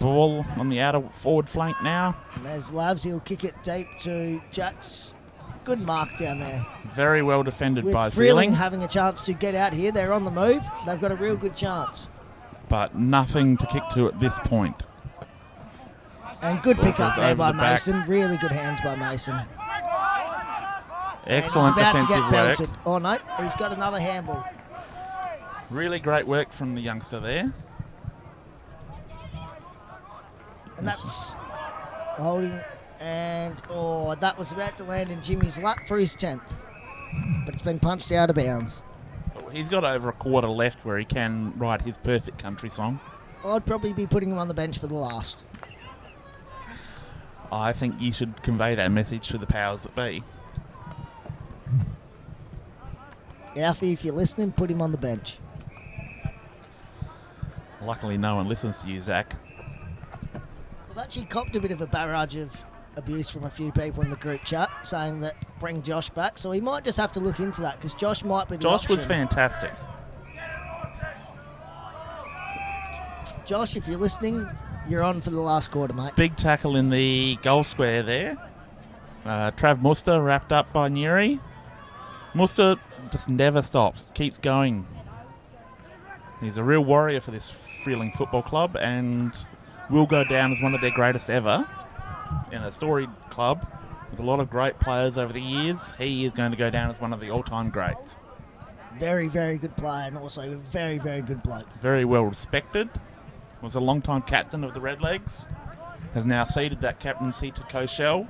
Ball on the outer forward flank now. And there's Lavs, he'll kick it deep to Jacks. Good mark down there. Very well defended With by Freeling Freeling, having a chance to get out here. They're on the move. They've got a real good chance. but nothing to kick to at this point. And good Ball pick up goes there over by the back. Mason. Really good hands by Mason. Excellent and he's about defensive to get work. belted. Oh no, he's got another handball. Really great work from the youngster there. And that's holding, and that was about to land in Jimmy's lap for his 10th. But it's been punched out of bounds. He's got over a quarter left where he can write his perfect country song. I'd probably be putting him on the bench for the last. I think you should convey that message to the powers that be. Alfie, if you're listening, put him on the bench. Luckily, no one listens to you, Zach. I've actually copped a bit of a barrage of abuse from a few people in the group chat saying that bring Josh back, so he might just have to look into that because Josh might be the Josh option. was fantastic. Josh, if you're listening, you're on for the last quarter, mate. Big tackle in the goal square there. Trav Muster wrapped up by Nuri. Muster just never stops, keeps going. He's a real warrior for this Freeling Football Club and will go down as one of their greatest ever. In a storied club with a lot of great players over the years, he is going to go down as one of the all-time greats. Very, very good player and also a very, very good bloke. Very well respected. Was a long-time captain of the Redlegs. Has now ceded that captaincy to Koshel.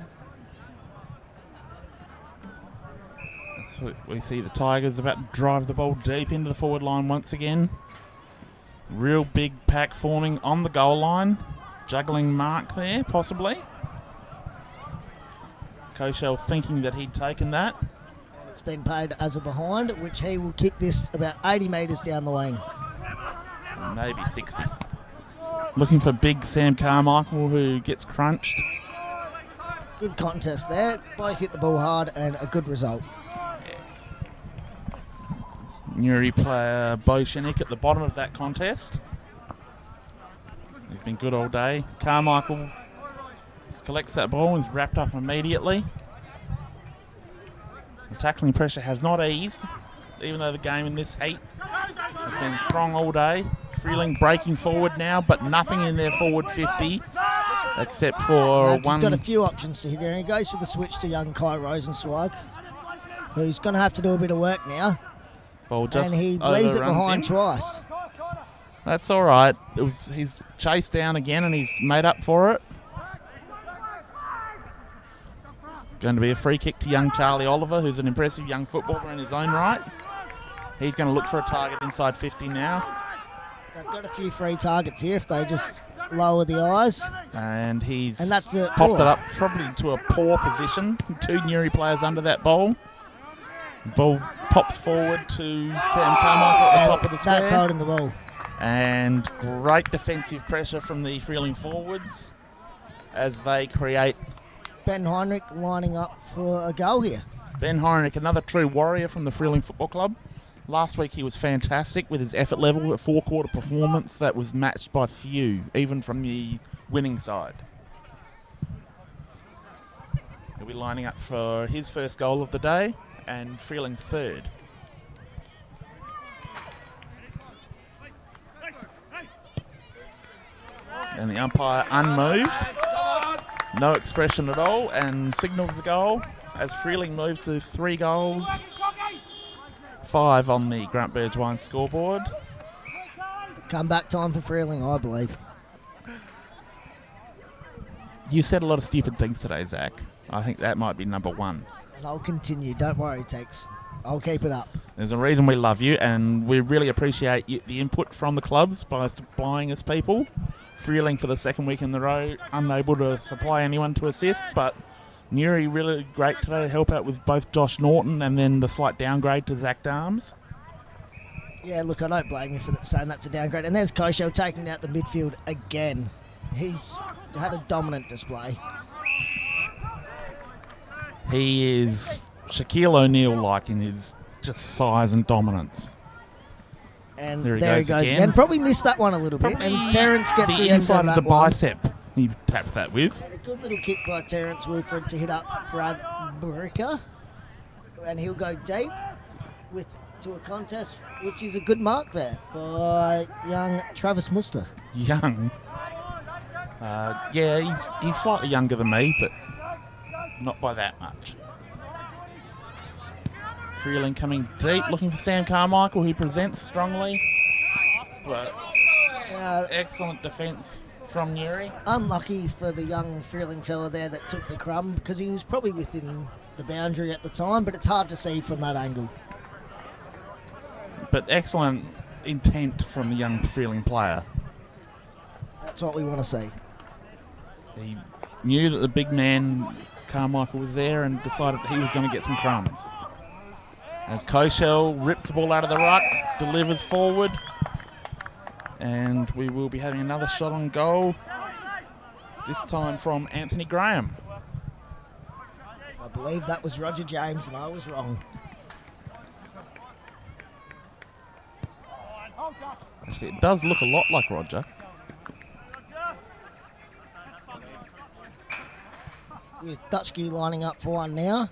So we see the Tigers about to drive the ball deep into the forward line once again. Real big pack forming on the goal line. Juggling mark there, possibly. Koshel thinking that he'd taken that. It's been paid as a behind, which he will kick this about 80 metres down the wing. Maybe 60. Looking for big Sam Carmichael, who gets crunched. Good contest there. Both hit the ball hard and a good result. Yes. Nuri player Bo Shenik at the bottom of that contest. He's been good all day. Carmichael collects that ball and is wrapped up immediately. The tackling pressure has not eased, even though the game in this heat has been strong all day. Freeling breaking forward now, but nothing in their forward 50 except for He's one. got a few options here, and he goes for the switch to young Kai Rosenswag, who's going to have to do a bit of work now. Ball just and he leaves it overruns behind him. twice. That's all right. He's chased down again and he's made up for it. Going to be a free kick to young Charlie Oliver, who's an impressive young footballer in his own right. He's going to look for a target inside 50 now. They've got a few free targets here if they just lower the eyes. And he's that's a popped it up probably to a poor position. Two Nuri players under that ball. Ball pops forward to Sam Carmichael at the top of the square. That's holding the ball. And great defensive pressure from the Freeling forwards as they create. Ben Heinrich lining up for a goal here. Ben Heinrich, another true warrior from the Freeling Football Club. Last week he was fantastic with his effort level, a four-quarter performance that was matched by few, even from the winning side. He'll be lining up for his first goal of the day and Freeling's third. And the umpire unmoved, no expression at all, and signals the goal as Freeling move to 3 goals. 5 on the Grunt Birds Wine scoreboard. Comeback time for Freeling, I believe. You said a lot of stupid things today, Zach. I think that might be number 1. And I'll continue. Don't worry, Tex. I'll keep it up. There's a reason we love you, and we really appreciate the input from the clubs by supplying us people. Freeling for the second week in a row, unable to supply anyone to assist, but Nuri really great today to help out with both Josh Norton and then the slight downgrade to Zach Darms. Yeah, look, I don't blame you for saying that's a downgrade. And there's Koshel taking out the midfield again. He's had a dominant display. He is Shaquille O'Neal-like in his just size and dominance. And there he goes again. Probably missed that one a little bit. And Terrence gets the inside end of of the that one. bicep. He tapped that with. A good little kick by Terrence Wilfred to hit up Brad Bricker. And he'll go deep to a contest, which is a good mark there by young Travis Muster. Young. Yeah, he's slightly younger than me, but not by that much. Freeling coming deep, looking for Sam Carmichael, who presents strongly. But excellent defence from Nuri. Unlucky for the young Freeling fella there that took the crumb, because he was probably within the boundary at the time, but it's hard to see from that angle. but excellent intent from the young Freeling player. That's what we want to see. He knew that the big man Carmichael was there and decided he was going to get some crumbs. As Koshel rips the ball out of the ruck, delivers forward, and we will be having another shot on goal, this time from Anthony Graham. I believe that was Roger James, and I was wrong. Actually, it does look a lot like Roger. With Dutchke lining up for one now.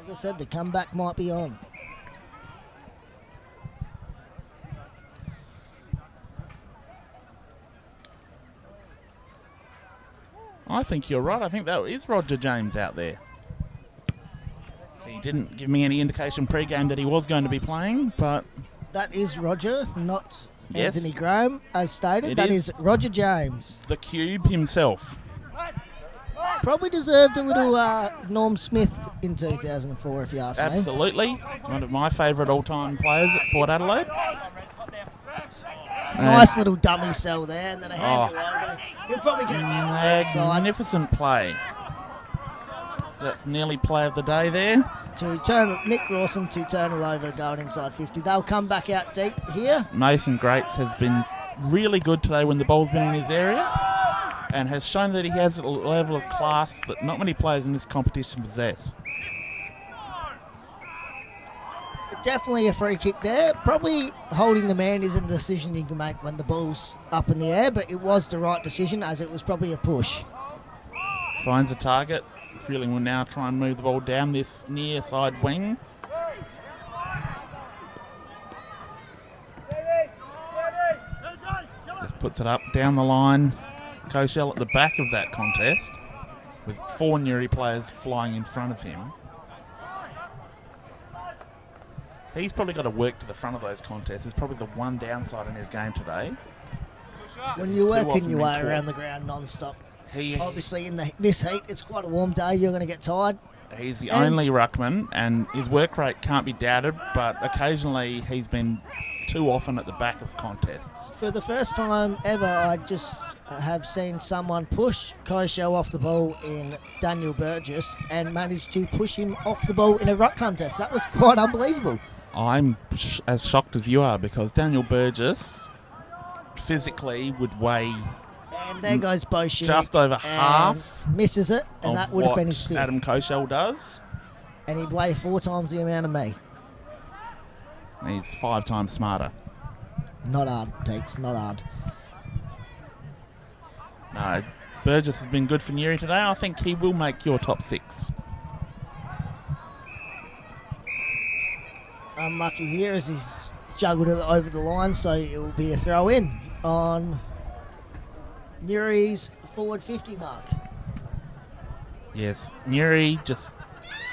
As I said, the comeback might be on. I think you're right. I think that is Roger James out there. He didn't give me any indication pre-game that he was going to be playing, but... That is Roger, not Yes. Anthony Graham, as stated. It That is. is Roger James. The Cube himself. Probably deserved a little Norm Smith in 2004, if you ask me. Absolutely. One of my favourite all-time players at Port Adelaide. Nice little dummy cell there, and then a handle over. He'll probably get it back on the outside. Magnificent play. That's nearly play of the day there. Nick Rawson to turn it over, going inside 50. They'll come back out deep here. Mason Grates has been really good today when the ball's been in his area and has shown that he has a level of class that not many players in this competition possess. Definitely a free kick there. Probably holding the man isn't a decision you can make when the ball's up in the air, but it was the right decision as it was probably a push. Finds a target. Freeling will now try and move the ball down this near side wing. Just puts it up down the line. Koshel at the back of that contest with 4 Nuri players flying in front of him. He's probably got to work to the front of those contests. It's probably the one downside in his game today. When He's you're too working often your been way caught. around the ground non-stop. He, Obviously, in this heat, it's quite a warm day. You're going to get tired. he's the And- only ruckman, and his work rate can't be doubted, but occasionally he's been too often at the back of contests. For the first time ever, I just have seen someone push Koshel off the ball in Daniel Burgess and managed to push him off the ball in a ruck contest. That was quite unbelievable. I'm as shocked as you are because Daniel Burgess physically would weigh And there goes Bolshevik. just over and half misses it, and of that would have what been his fifth. Adam Koshel does. And he'd weigh 4 times the amount of me. He's 5 times smarter. Not hard, Teeks, not hard. No, Burgess has been good for Newry today. I think he will make your top 6. Unlucky here as he's juggled it over the line, so it will be a throw in on Newry's forward 50 mark. Yes, Newry just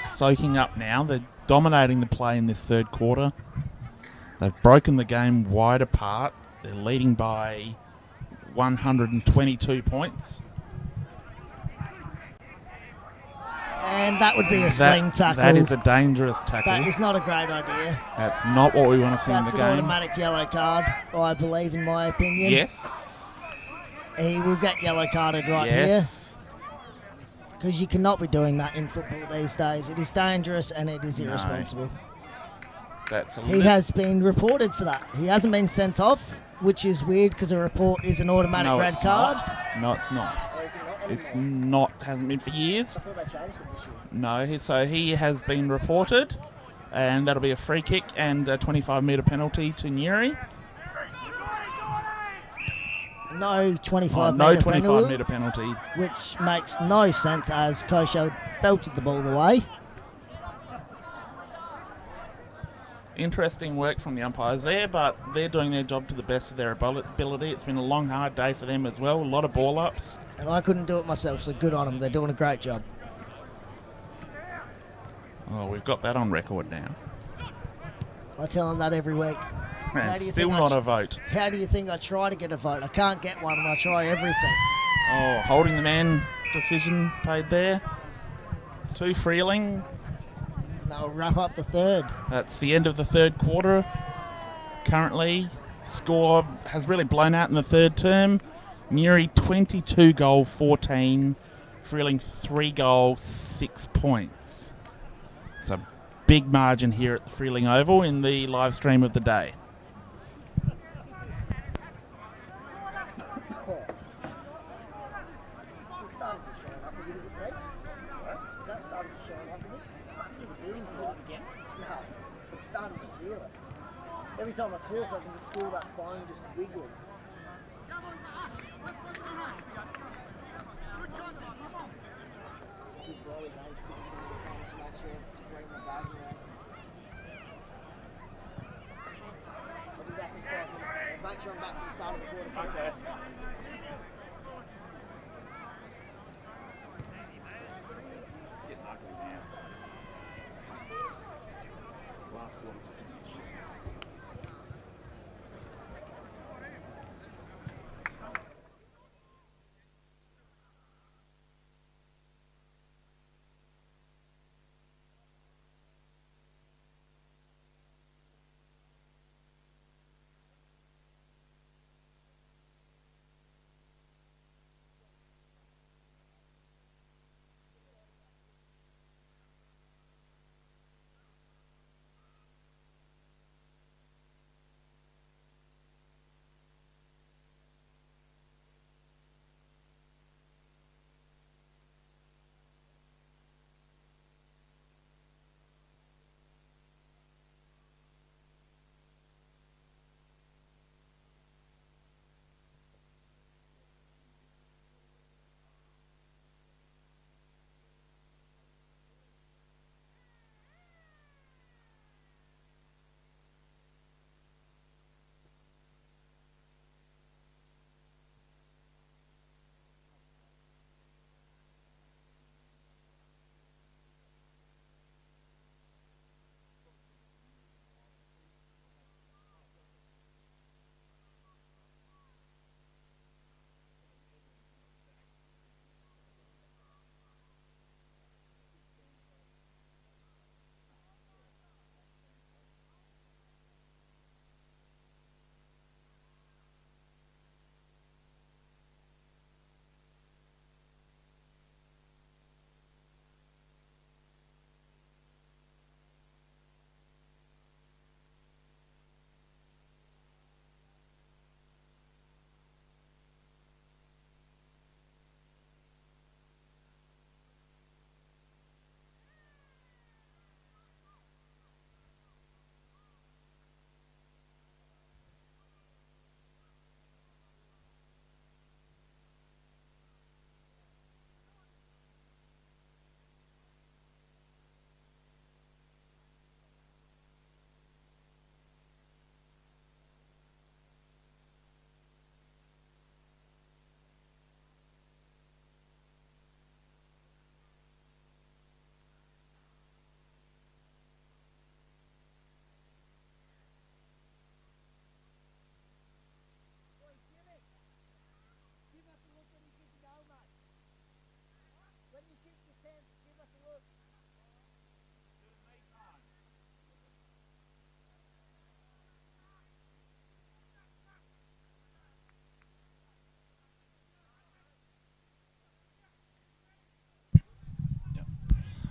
soaking up now. They're dominating the play in this third quarter. They've broken the game wide apart. They're leading by 122 points. And that would be a sling tackle. That is a dangerous tackle. That is not a great idea. That's not what we want to see That's in an the game. automatic yellow card, I believe, in my opinion. Yes. He will get yellow carded right here. Yes. Because you cannot be doing that in football these days. It is dangerous and it is No. irresponsible. That's a He has been reported for that. He hasn't been sent off, which is weird because a report is an automatic red card. No, it's not. Or is it not It's anymore? not. Hasn't been for years. I thought they changed it this year. No. So he has been reported, and that'll be a free kick and a 25-metre penalty to Newry. No 25 No metre 25-metre penalty, penalty. which makes no sense as Koshel belted the ball away. Interesting work from the umpires there, but they're doing their job to the best of their ability. It's been a long, hard day for them as well. A lot of ball ups. And I couldn't do it myself, so good on them. They're doing a great job. Oh, we've got that on record now. I tell them that every week. And do you still think not a vote. How do you think I try to get a vote? I can't get one and I try everything. Oh, holding the man decision paid there. To Freeling. They'll wrap up the third. That's the end of the third quarter. Currently, score has really blown out in the third term. Nuri 22 goal 14, Freeling 3 goal 6 points. It's a big margin here at the Freeling Oval in the live stream of the day. Every time I talk, I can just feel that phone just wiggling. Good volley, mate. To make sure to bring the bag around. I'll be back in 5 minutes. Make sure I'm back from the start of the quarter. Okay. Getting ugly now. Last quarter.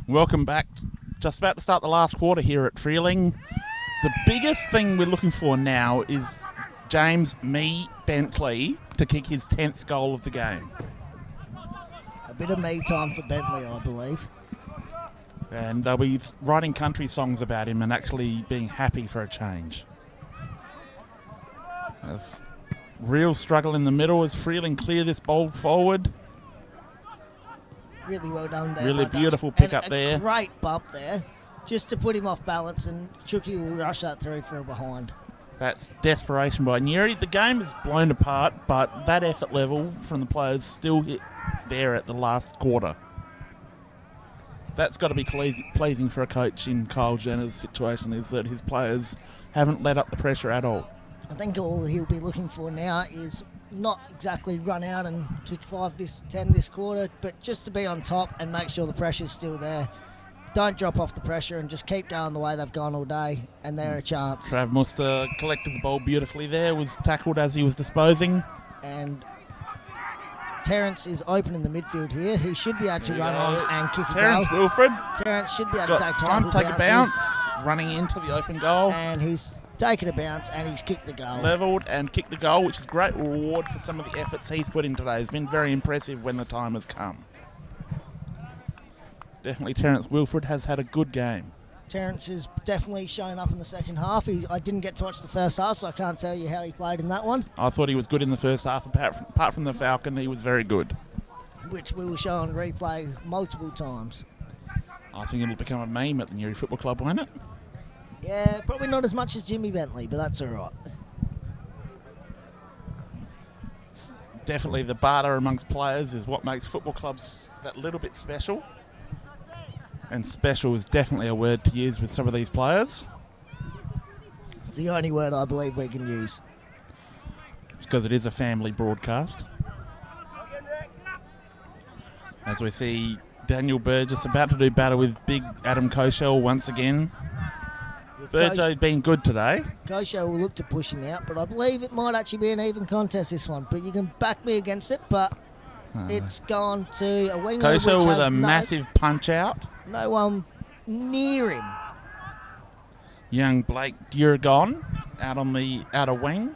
Welcome back. Just about to start the last quarter here at Freeling. The biggest thing we're looking for now is James Bentley to kick his 10th goal of the game. A bit of me time for Bentley, I believe. And they'll be writing country songs about him and actually being happy for a change. There's real struggle in the middle as Freeling clear this ball forward. Really well done there. Really by beautiful Gus. pick And up there. A great bump there, just to put him off balance, and Chucky will rush that through for a behind. That's desperation by Nuri. The game is blown apart, but that effort level from the players still hit there at the last quarter. That's got to be pleasing for a coach in Kyle Jenner's situation, is that his players haven't let up the pressure at all. I think all he'll be looking for now is not exactly run out and kick 10 this quarter, but just to be on top and make sure the pressure's still there. don't drop off the pressure and just keep going the way they've gone all day, and they're a chance. Trav Muster collected the ball beautifully there, was tackled as he was disposing. And Terrence is open in the midfield here. He should be able to run on and kick a Terrence goal. Wilfred Terrence should be able to got take time, take a bounce, bounces, running into the open goal. and he's taken a bounce and he's kicked the goal. Levelled and kicked the goal, which is great reward for some of the efforts he's put in today. He's been very impressive when the time has come. Definitely Terrence Wilfred has had a good game. Terrence is definitely showing up in the second half. I didn't get to watch the first half, so I can't tell you how he played in that one, I thought he was good in the first half. Apart from the Falcon, he was very good. which we will show on replay multiple times. I think it'll become a meme at the Newry Football Club, won't it? Yeah, probably not as much as Jimmy Bentley, but that's all right. Definitely the barter amongst players is what makes football clubs that little bit special. And special is definitely a word to use with some of these players. It's the only word I believe we can use. Because it is a family broadcast. As we see Daniel Burgess about to do battle with big Adam Koshel once again. Burjo's been good today. Kosho will look to push him out, but I believe it might actually be an even contest, this one. But you can back me against it, but it's gone to a winger, Koshel which with has a massive punch out. no one near him. Young Blake Duragon out on the outer wing.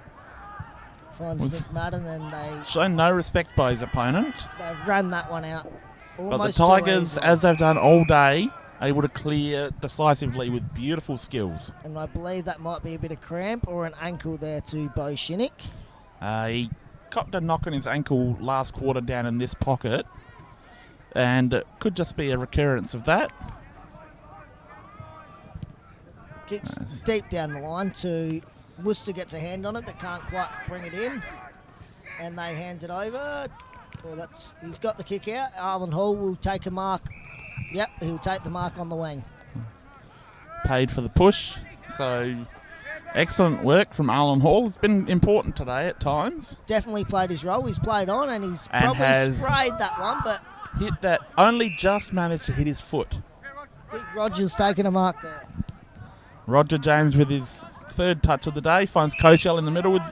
Finds Nick Madden, and Shown no respect by his opponent. they've run that one out. But the Almost too Tigers, easily. as they've done all day, able to clear decisively with beautiful skills. And I believe that might be a bit of cramp or an ankle there to Bo Shinnick. He copped a knock on his ankle last quarter down in this pocket, and it could just be a recurrence of that. Kicks Nice. deep down the line to Worcester, gets a hand on it but can't quite bring it in. And they hand it over. Well, he's got the kick out. Arlen Hall will take a mark. Yep, he'll take the mark on the wing. Paid for the push, so excellent work from Arlen Hall. It's been important today at times. Definitely played his role. He's played on and he's And probably has- sprayed that one, but Hit that, only just managed to hit his foot. Big Roger's taken a mark there. Roger James with his third touch of the day finds Koshel in the middle with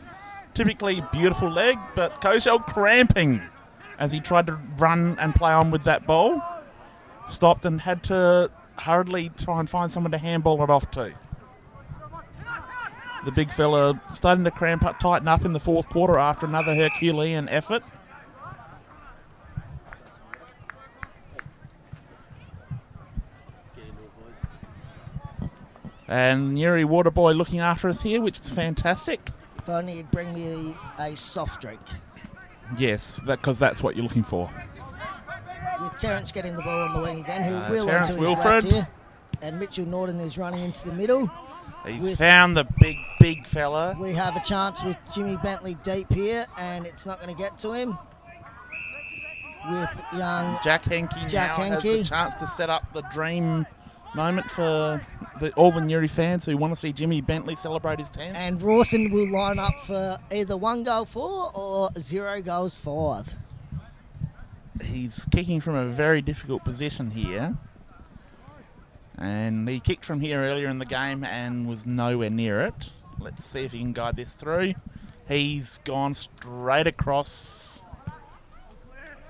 typically beautiful leg, but Koshel cramping as he tried to run and play on with that ball. Stopped and had to hurriedly try and find someone to handball it off to. The big fella starting to cramp up, tighten up in the fourth quarter after another Herculean effort. And Newry Waterboy looking after us here, which is fantastic. If only he'd bring me a soft drink. Yes, because that's what you're looking for. With Terrence getting the ball on the wing again, he'll wheel Terrence onto his Wilfred. left here. And Mitchell Norton is running into the middle. He's found the big fella. We have a chance with Jimmy Bentley deep here, and it's not going to get to him. With young Jack Henke Jack now has Henke. the chance to set up the dream moment for all the Newry fans who want to see Jimmy Bentley celebrate his 10th. And Rawson will line up for either 1 goal 4 or 0 goals 5. He's kicking from a very difficult position here. And he kicked from here earlier in the game and was nowhere near it. Let's see if he can guide this through. He's gone straight across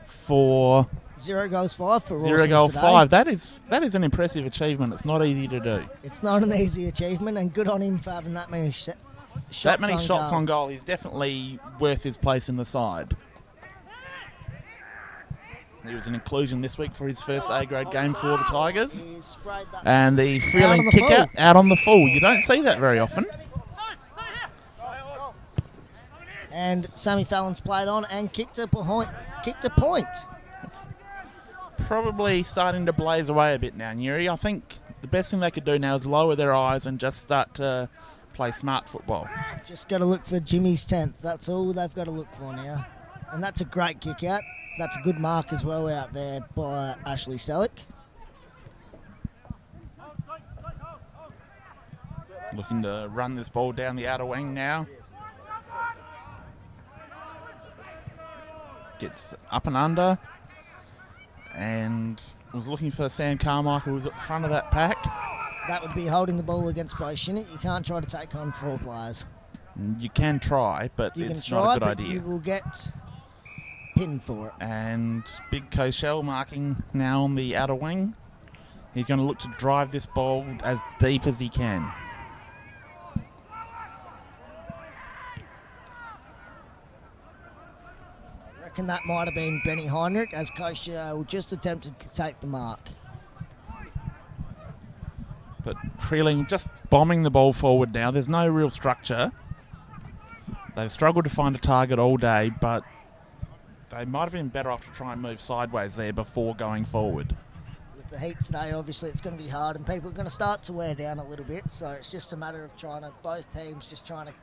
for 0 goals 5 for Rawson 0 goal today. 5. That is an impressive achievement. It's not easy to do. It's not an easy achievement, and good on him for having that many shots That many shots goal. on goal, he's definitely worth his place in the side. He was an inclusion this week for his first A-grade game for the Tigers. He sprayed that And the Freeling on the kick full. out on the full. You don't see that very often. And Sammy Fallon's played on and kicked a point. Probably starting to blaze away a bit now, Newry. I think the best thing they could do now is lower their eyes and just start to play smart football. Just got to look for Jimmy's 10th. That's all they've got to look for now. And that's a great kick out. That's a good mark as well out there by Ashley Selleck. Looking to run this ball down the outer wing now. Gets up and under. and was looking for Sam Carmichael, who's at the front of that pack. That would be holding the ball against Bo Shinnick. You can't try to take on 4 players. You can try, but You can it's try, not a good but idea. you will get pinned for it. And Big Koshel marking now on the outer wing. He's going to look to drive this ball as deep as he can. I reckon that might have been Benny Heinrich as Koshel just attempted to take the mark. But Freeling just bombing the ball forward now. There's no real structure. They've struggled to find a target all day, but they might have been better off to try and move sideways there before going forward. With the heat today, obviously it's going to be hard and people are going to start to wear down a little bit, so it's just a matter of both teams just trying to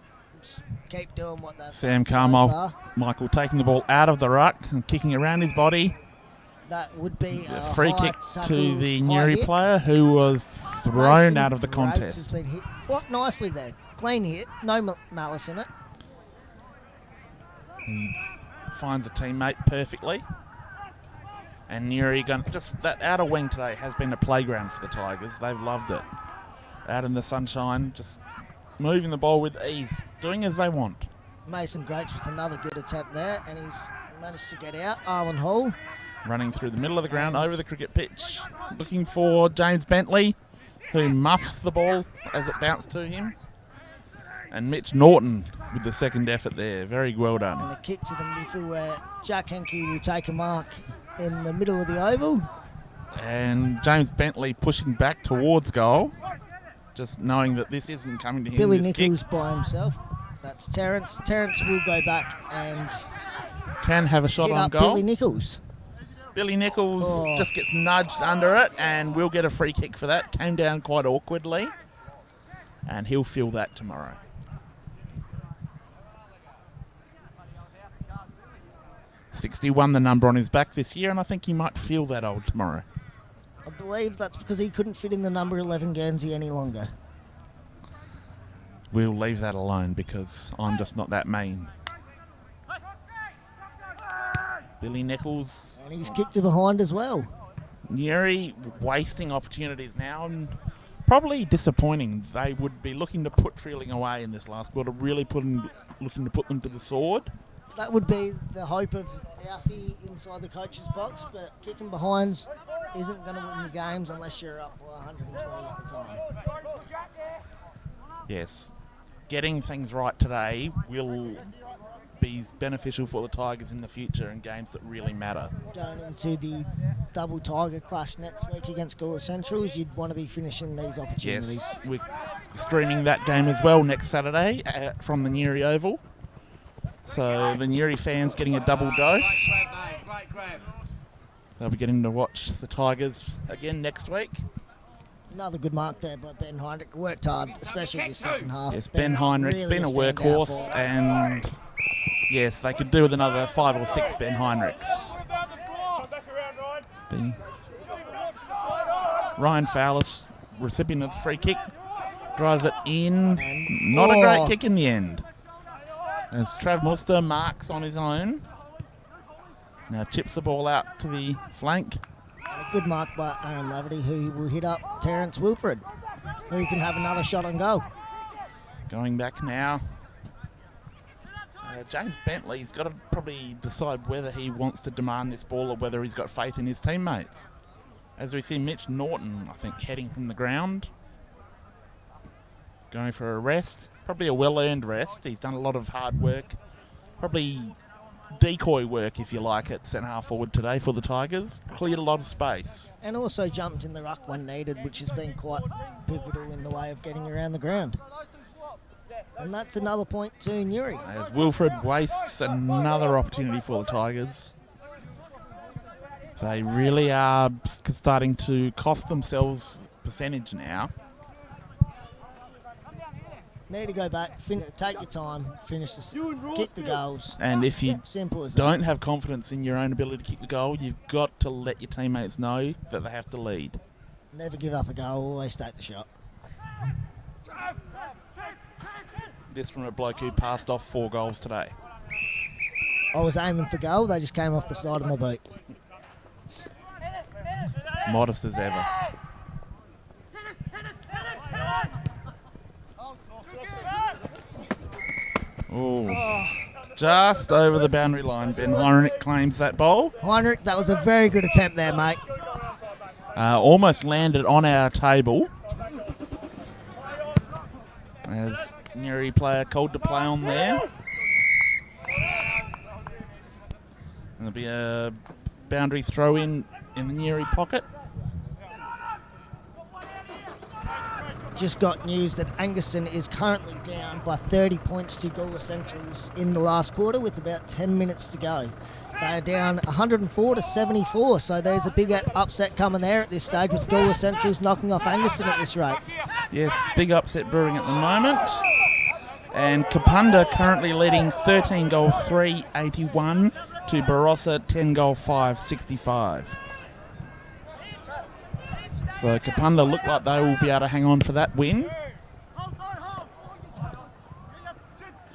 keep doing what they've Sam done so far. Carmichael taking the ball out of the ruck and kicking around his body. That would be A a free high kick tackle, to the high Nuri hit. player who was thrown Mason out of the Graves has contest. been hit quite nicely there. Clean hit, no malice in it. He finds a teammate perfectly. And Nuri just that outer wing today has been a playground for the Tigers. They've loved it. Out in the sunshine, just moving the ball with ease, doing as they want. Mason Graves with another good attempt there, and he's managed to get out. Arlen Hall. Running through the middle of the ground over the cricket pitch, looking for James Bentley, who muffs the ball as it bounced to him. And Mitch Norton with the second effort there. Very well And done. a kick to the midfield where Jack Henke will take a mark in the middle of the oval. And James Bentley pushing back towards goal, just knowing that this isn't coming to him. Billy this Nichols kick by himself. That's Terrence. Terrence will go back and can have a shot hit on up goal. Billy Nichols. Billy Nichols Oh. just gets nudged under it and will get a free kick for that. Came down quite awkwardly. And he'll feel that tomorrow. .61 the number on his back this year, and I think he might feel that old tomorrow. I believe that's because he couldn't fit in the number 11 Guernsey any longer. We'll leave that alone because I'm just not that mean. Billy Nichols. And he's kicked to behind as well. Nuri wasting opportunities now and probably disappointing. They would be looking to put Freeling away in this last quarter, really looking to put them to the sword. That would be the hope of Alfie inside the coach's box, but kicking behinds isn't going to win you games unless you're up by 120 at the time. Yes. Getting things right today will be beneficial for the Tigers in the future in games that really matter. Going into the double Tiger clash next week against Gawler Centrals, you'd want to be finishing these opportunities. Yes, we're streaming that game as well next Saturday from the Nuri Oval. So the Nuri fans getting a double dose. They'll be getting to watch the Tigers again next week. Another good mark there by Ben Heinrich. Worked hard, especially this second half. Yes, Ben Heinrich's really been a standout workhorse, for- and yes, they could do with another 5 or 6 Ben Heinrichs. Ryan Fowler's recipient of the free kick, drives it in. And- Not a great oh. kick in the end. As Trav Muster marks on his own. Now chips the ball out to the flank. And a good mark by Aaron Laverty, who will hit up Terrence Wilfred, who can have another shot on goal. Going back now. James Bentley's got to probably decide whether he wants to demand this ball or whether he's got faith in his teammates. As we see Mitch Norton, I think, heading from the ground. Going for a rest. Probably a well-earned rest. He's done a lot of hard work. Probably decoy work, if you like, at centre-half forward today for the Tigers. Cleared a lot of space. And also jumped in the ruck when needed, which has been quite pivotal in the way of getting around the ground. And that's another point to Nuri. As Wilfred wastes another opportunity for the Tigers. They really are starting to cost themselves percentage now. Need to go back, take your time, finish this, kick the goals. And if you Simple as don't have confidence in your own ability to kick the goal, you've got to let your teammates know that they have to lead. that. Never give up a goal, always take the shot. This from a bloke who passed off 4 goals today. I was aiming for goal, they just came off the side of my boot. modest as ever. Oh, just over the boundary line. Ben Heinrich claims that ball. Heinrich, that was a very good attempt there, mate. Almost landed on our table. As Nuri player called to play on there. And there'll be a boundary throw in the Nuri pocket. Just got news that Angaston is currently down by 30 points to Gawler Centrals in the last quarter with about 10 minutes to go. They are down 104 to 74, so there's a big upset coming there at this stage with Gawler Centrals knocking off Angaston at this rate. Yes, big upset brewing at the moment. And Kapunda currently leading 13 goal 3, 81 to Barossa 10 goal 5, 65. So Kapunda look like they will be able to hang on for that win.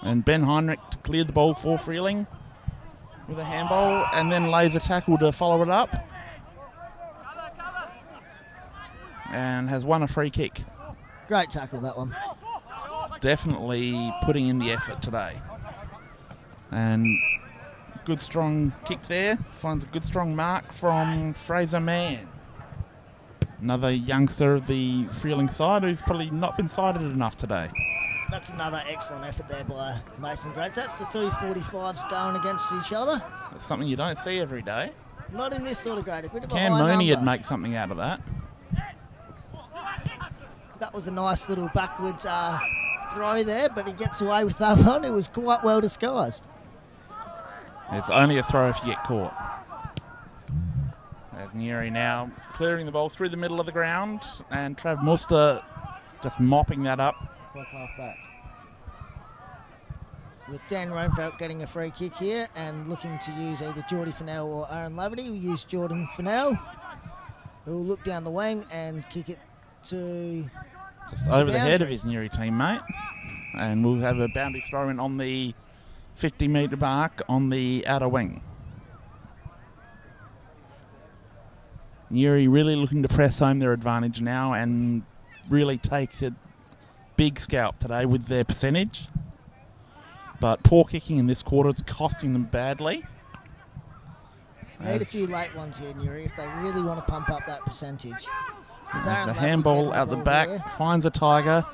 And Ben Heinrich to clear the ball for Freeling with a handball and then lays a tackle to follow it up. And has won a free kick. Great tackle, that one. Definitely putting in the effort today. And good strong kick there. Finds a good strong mark from Fraser Mann. Another youngster of the Freeling side who's probably not been sided enough today. That's another excellent effort there by Mason Grates. That's the two 45s going against each other. That's something you don't see every day. Not in this sort of grade. A bit of a Cam high Mooney number. would make something out of that. That was a nice little backwards throw there, but he gets away with that one. It was quite well disguised. It's only a throw if you get caught. As Nuri now clearing the ball through the middle of the ground, and Trav Muster just mopping that up. Plus half back. With Dan Roenfeld getting a free kick here and looking to use either Geordie Fennell or Aaron Laverty. We'll use Jordan Fennell, who will look down the wing and kick it to just over the head of boundary. his Nuri teammate. And we'll have a boundary throw in on the 50-metre mark on the outer wing. Nuri really looking to press home their advantage now and really take a big scalp today with their percentage. But poor kicking in this quarter is costing them badly. Need a few late ones here, Nuri, if they really want to pump up that percentage. With Aaron The Laverty handball getting out the ball back, there, finds a Tiger.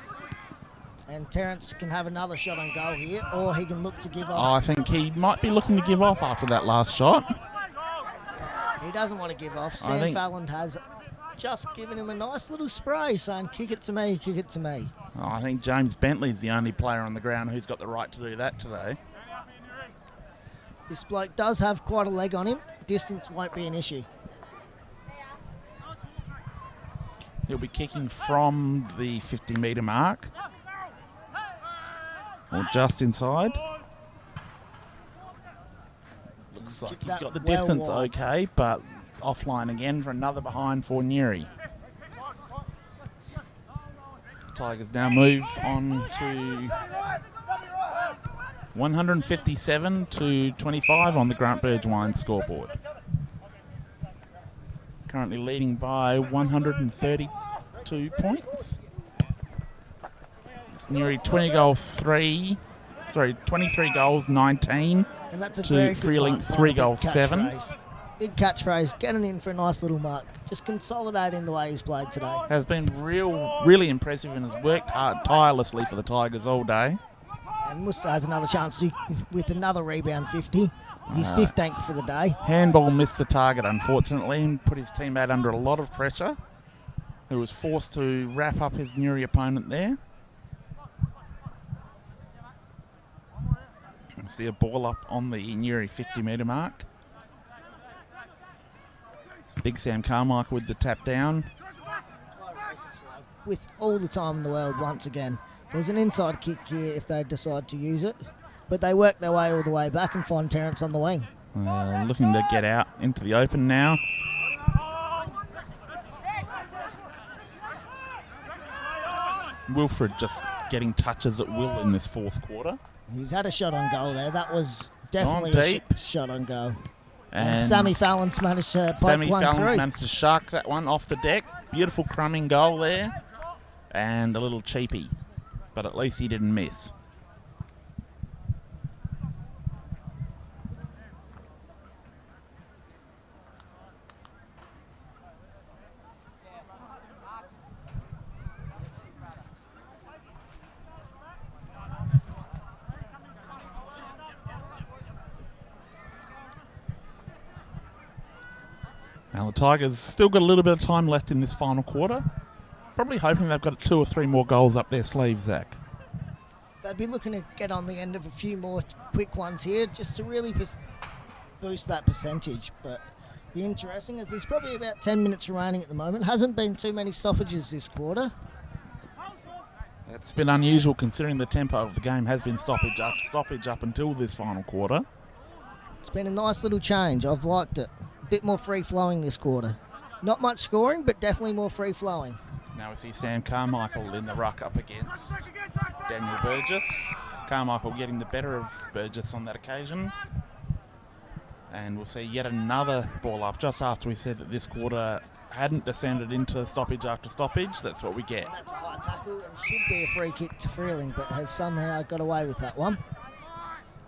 and Terrence can have another shot on goal here, or he can look to give Oh, off. I think he might be looking to give off after that last shot. He doesn't want to give off. I Sam think- Fallon has just given him a nice little spray saying, kick it to me, kick it to me. Oh, I think James Bentley's the only player on the ground who's got the right to do that today. This bloke does have quite a leg on him. Distance won't be an issue. He'll be kicking from the 50-metre mark. Or just inside. Looks like Kick he's that got the well distance wide. okay, but offline again for another behind for Nuri. Tigers now move on to 157 to 25 on the Grant Burgewine scoreboard. Currently leading by 132 points. It's Nuri 23 goals, 19 And that's a to very good Freeling, mark, 3 big goals, 7. catchphrase. Big catchphrase, getting in for a nice little mark. Just consolidating the way he's played today. Has been really impressive and has worked hard tirelessly for the Tigers all day. And Musta has another chance to, with another rebound 50. He's 15th for the day. Handball missed the target, unfortunately, and put his teammate under a lot of pressure, who was forced to wrap up his Nuri opponent there. See a ball up on the Nuri 50-metre mark. It's Big Sam Carmichael with the tap down. With all the time in the world once again. There's an inside kick here if they decide to use it. But they work their way all the way back and find Terrence on the wing. Looking to get out into the open now. Wilfred just getting touches at will in this fourth quarter. He's had a shot on goal there. That was gone definitely a deep. shot on goal. And Sammy Fallon's managed to poke Sammy one Fallon's through. managed to shark that one off the deck. Beautiful crumbing goal there. And a little cheapy. But at least he didn't miss. Now the Tigers still got a little bit of time left in this final quarter. Probably hoping they've got 2 or 3 more goals up their sleeve, Zach. They'd be looking to get on the end of a few more quick ones here just to really boost that percentage. But be interesting as there's probably about 10 minutes remaining at the moment. Hasn't been too many stoppages this quarter. That's been unusual considering the tempo of the game has been stoppage up until this final quarter. It's been a nice little change. I've liked it. A bit more free-flowing this quarter. Not much scoring, but definitely more free-flowing. Now we see Sam Carmichael in the ruck up against Daniel Burgess. Carmichael getting the better of Burgess on that occasion. And we'll see yet another ball up just after we said that this quarter hadn't descended into stoppage after stoppage. That's what we get. And that's a high tackle and should be a free kick to Freeling, but has somehow got away with that one.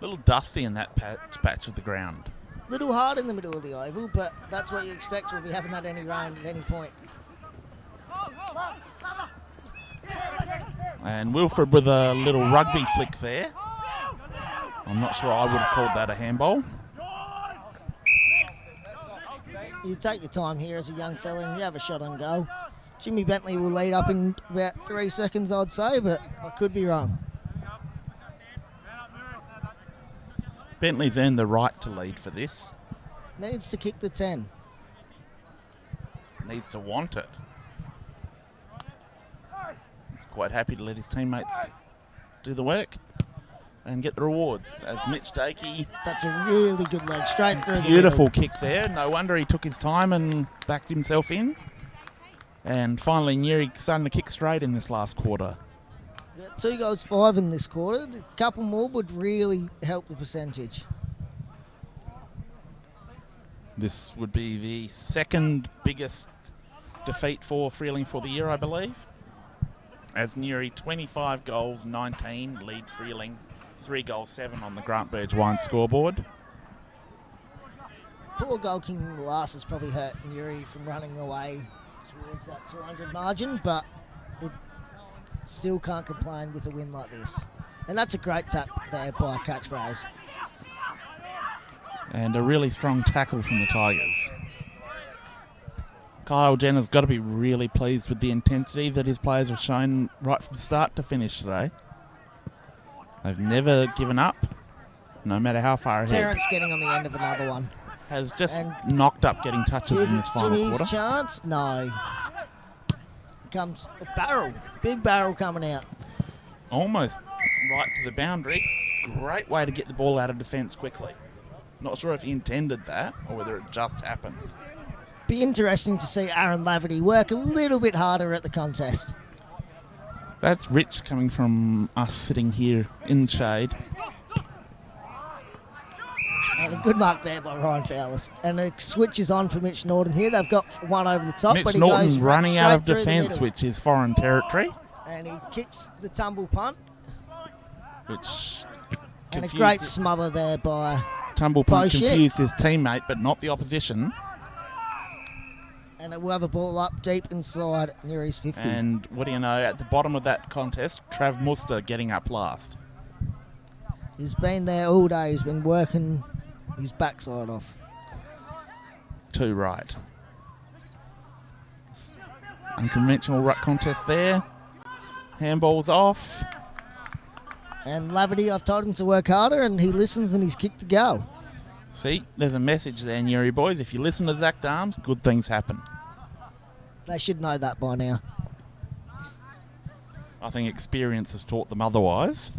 A little dusty in that patch of the ground. Little hard in the middle of the oval, but that's what you expect when we haven't had any rain at any point. And Wilfred with a little rugby flick there. I'm not sure I would have called that a handball. You take your time here as a young fella and you have a shot on goal. Jimmy Bentley will lead up in about 3 seconds, I'd say, but I could be wrong. Bentley's earned the right to lead for this. Needs to kick the 10. Needs to want it. He's quite happy to let his teammates do the work and get the rewards. As Mitch Dakey, That's a really good leg, straight through the beautiful middle. kick there. No wonder he took his time and backed himself in. And finally, Nuri starting to kick straight in this last quarter. 2 goals, 5 in this quarter. A couple more would really help the percentage. This would be the second biggest defeat for Freeling for the year, I believe. As Nuri 25 goals, 19 lead Freeling, 3 goals, 7 on the Grant Burge Wine scoreboard. Poor goal kicking last has probably hurt Nuri from running away towards that 200 margin, but it still can't complain with a win like this. And that's a great tap there by Catchphrase. And a really strong tackle from the Tigers. Kyle Jenner's got to be really pleased with the intensity that his players have shown right from start to finish today. They've never given up, no matter how far ahead. Terrence getting on the end of another one. Has just And knocked up getting touches Here's in this final Jimmy's quarter. chance. No. Comes a barrel. Big barrel coming out. Almost right to the boundary. Great way to get the ball out of defence quickly. Not sure if he intended that or whether it just happened. Be interesting to see Aaron Laverty work a little bit harder at the contest. That's rich coming from us sitting here in the shade. And a good mark there by Ryan Fowlers. And the switch is on for Mitch Norton here. They've got one over the top, Mitch but he Norton goes running out of straight through the defence, middle. which is foreign territory, And he kicks the tumble punt. which And a confused great it. smother there by... Tumble punt Bullshit. confused his teammate, but not the opposition. And we'll have a ball up deep inside Nuri's 50. And what do you know, at the bottom of that contest, Trav Muster getting up last. He's been there all day. He's been working his backside off. Too right. Unconventional ruck contest there. Handball's off. And Laverty, I've told him to work harder, and he listens, and he's kicked to go. See, there's a message there, Nuri boys. If you listen to Zach Darms, good things happen. They should know that by now. I think experience has taught them otherwise.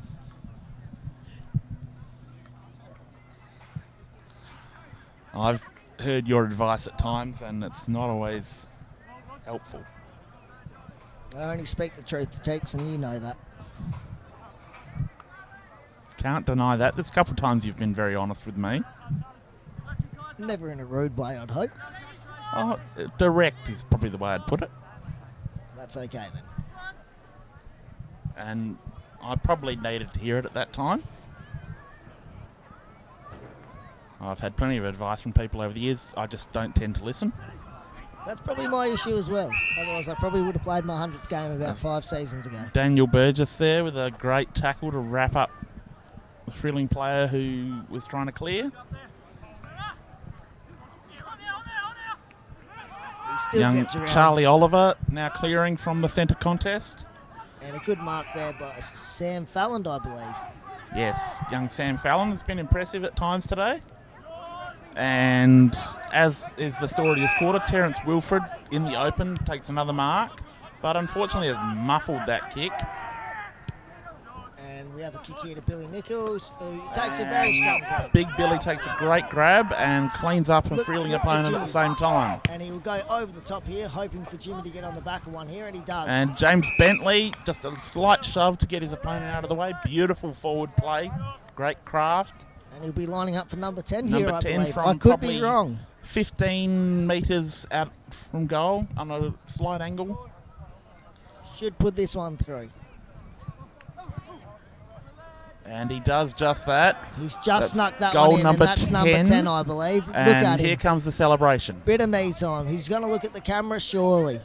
I've heard your advice at times, and it's not always helpful. I only speak the truth to Tex, and you know that. Can't deny that. There's a couple of times you've been very honest with me. Never in a rude way, I'd hope. Oh, direct is probably the way I'd put it. That's okay then. And I probably needed to hear it at that time. I've had plenty of advice from people over the years. I just don't tend to listen. That's probably my issue as well. Otherwise, I probably would have played my 100th game about 5 seasons ago. Daniel Burgess there with a great tackle to wrap up the Freeling player who was trying to clear. He still Young gets around. Charlie Oliver now clearing from the centre contest. And a good mark there by Sam Falland, I believe. Yes, young Sam Fallon has been impressive at times today. And as is the story of this quarter, Terence Wilfred in the open takes another mark, but unfortunately has muffled that kick. And we have a kick here to Billy Nichols, who takes a very strong grab. Big Billy takes a great grab and cleans up a Look Freeling for opponent at Jimmy. the same time. And he'll go over the top here, hoping for Jimmy to get on the back of one here, and he does. And James Bentley, just a slight shove to get his opponent out of the way. Beautiful forward play, great craft. And he'll be lining up for number 10 Number here, I 10 believe. from I could probably be wrong. 15 metres out from goal on a slight angle. Should put this one through. And he does just that. He's just That's snuck that goal one in, number and that's 10. number 10, I believe. Look And at here him. comes the celebration. Bit of me time. He's going to look at the camera, surely.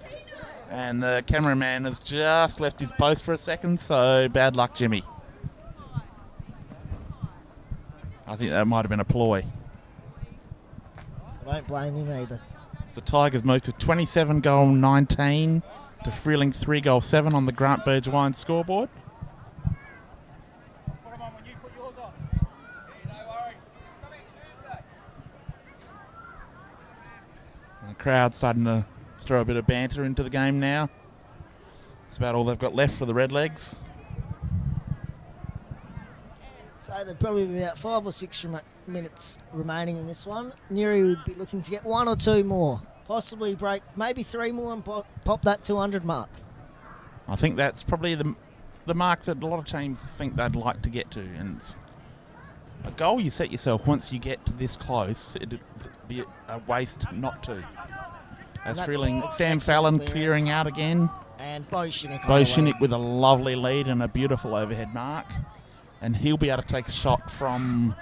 And the cameraman has just left his post for a second, so bad luck, Jimmy. I think that might have been a ploy. I don't blame him either. The Tigers moved to 27-19 to Freeling 3-7 on the Grant Burgewine scoreboard. The crowd starting to throw a bit of banter into the game now. It's about all they've got left for the Redlegs. So there'd probably be about 5 or 6 minutes remaining in this one. Nuri would be looking to get 1 or 2 more. Possibly break maybe 3 more and pop that 200 mark. I think that's probably the mark that a lot of teams think they'd like to get to. And it's a goal you set yourself once you get to this close. It'd be a waste not to. As that's Freeling, Sam excellent Fallon clearance. clearing out again. And Bo Shinnick. Bo Shinnick with a lovely lead and a beautiful overhead mark. And he'll be able to take a shot from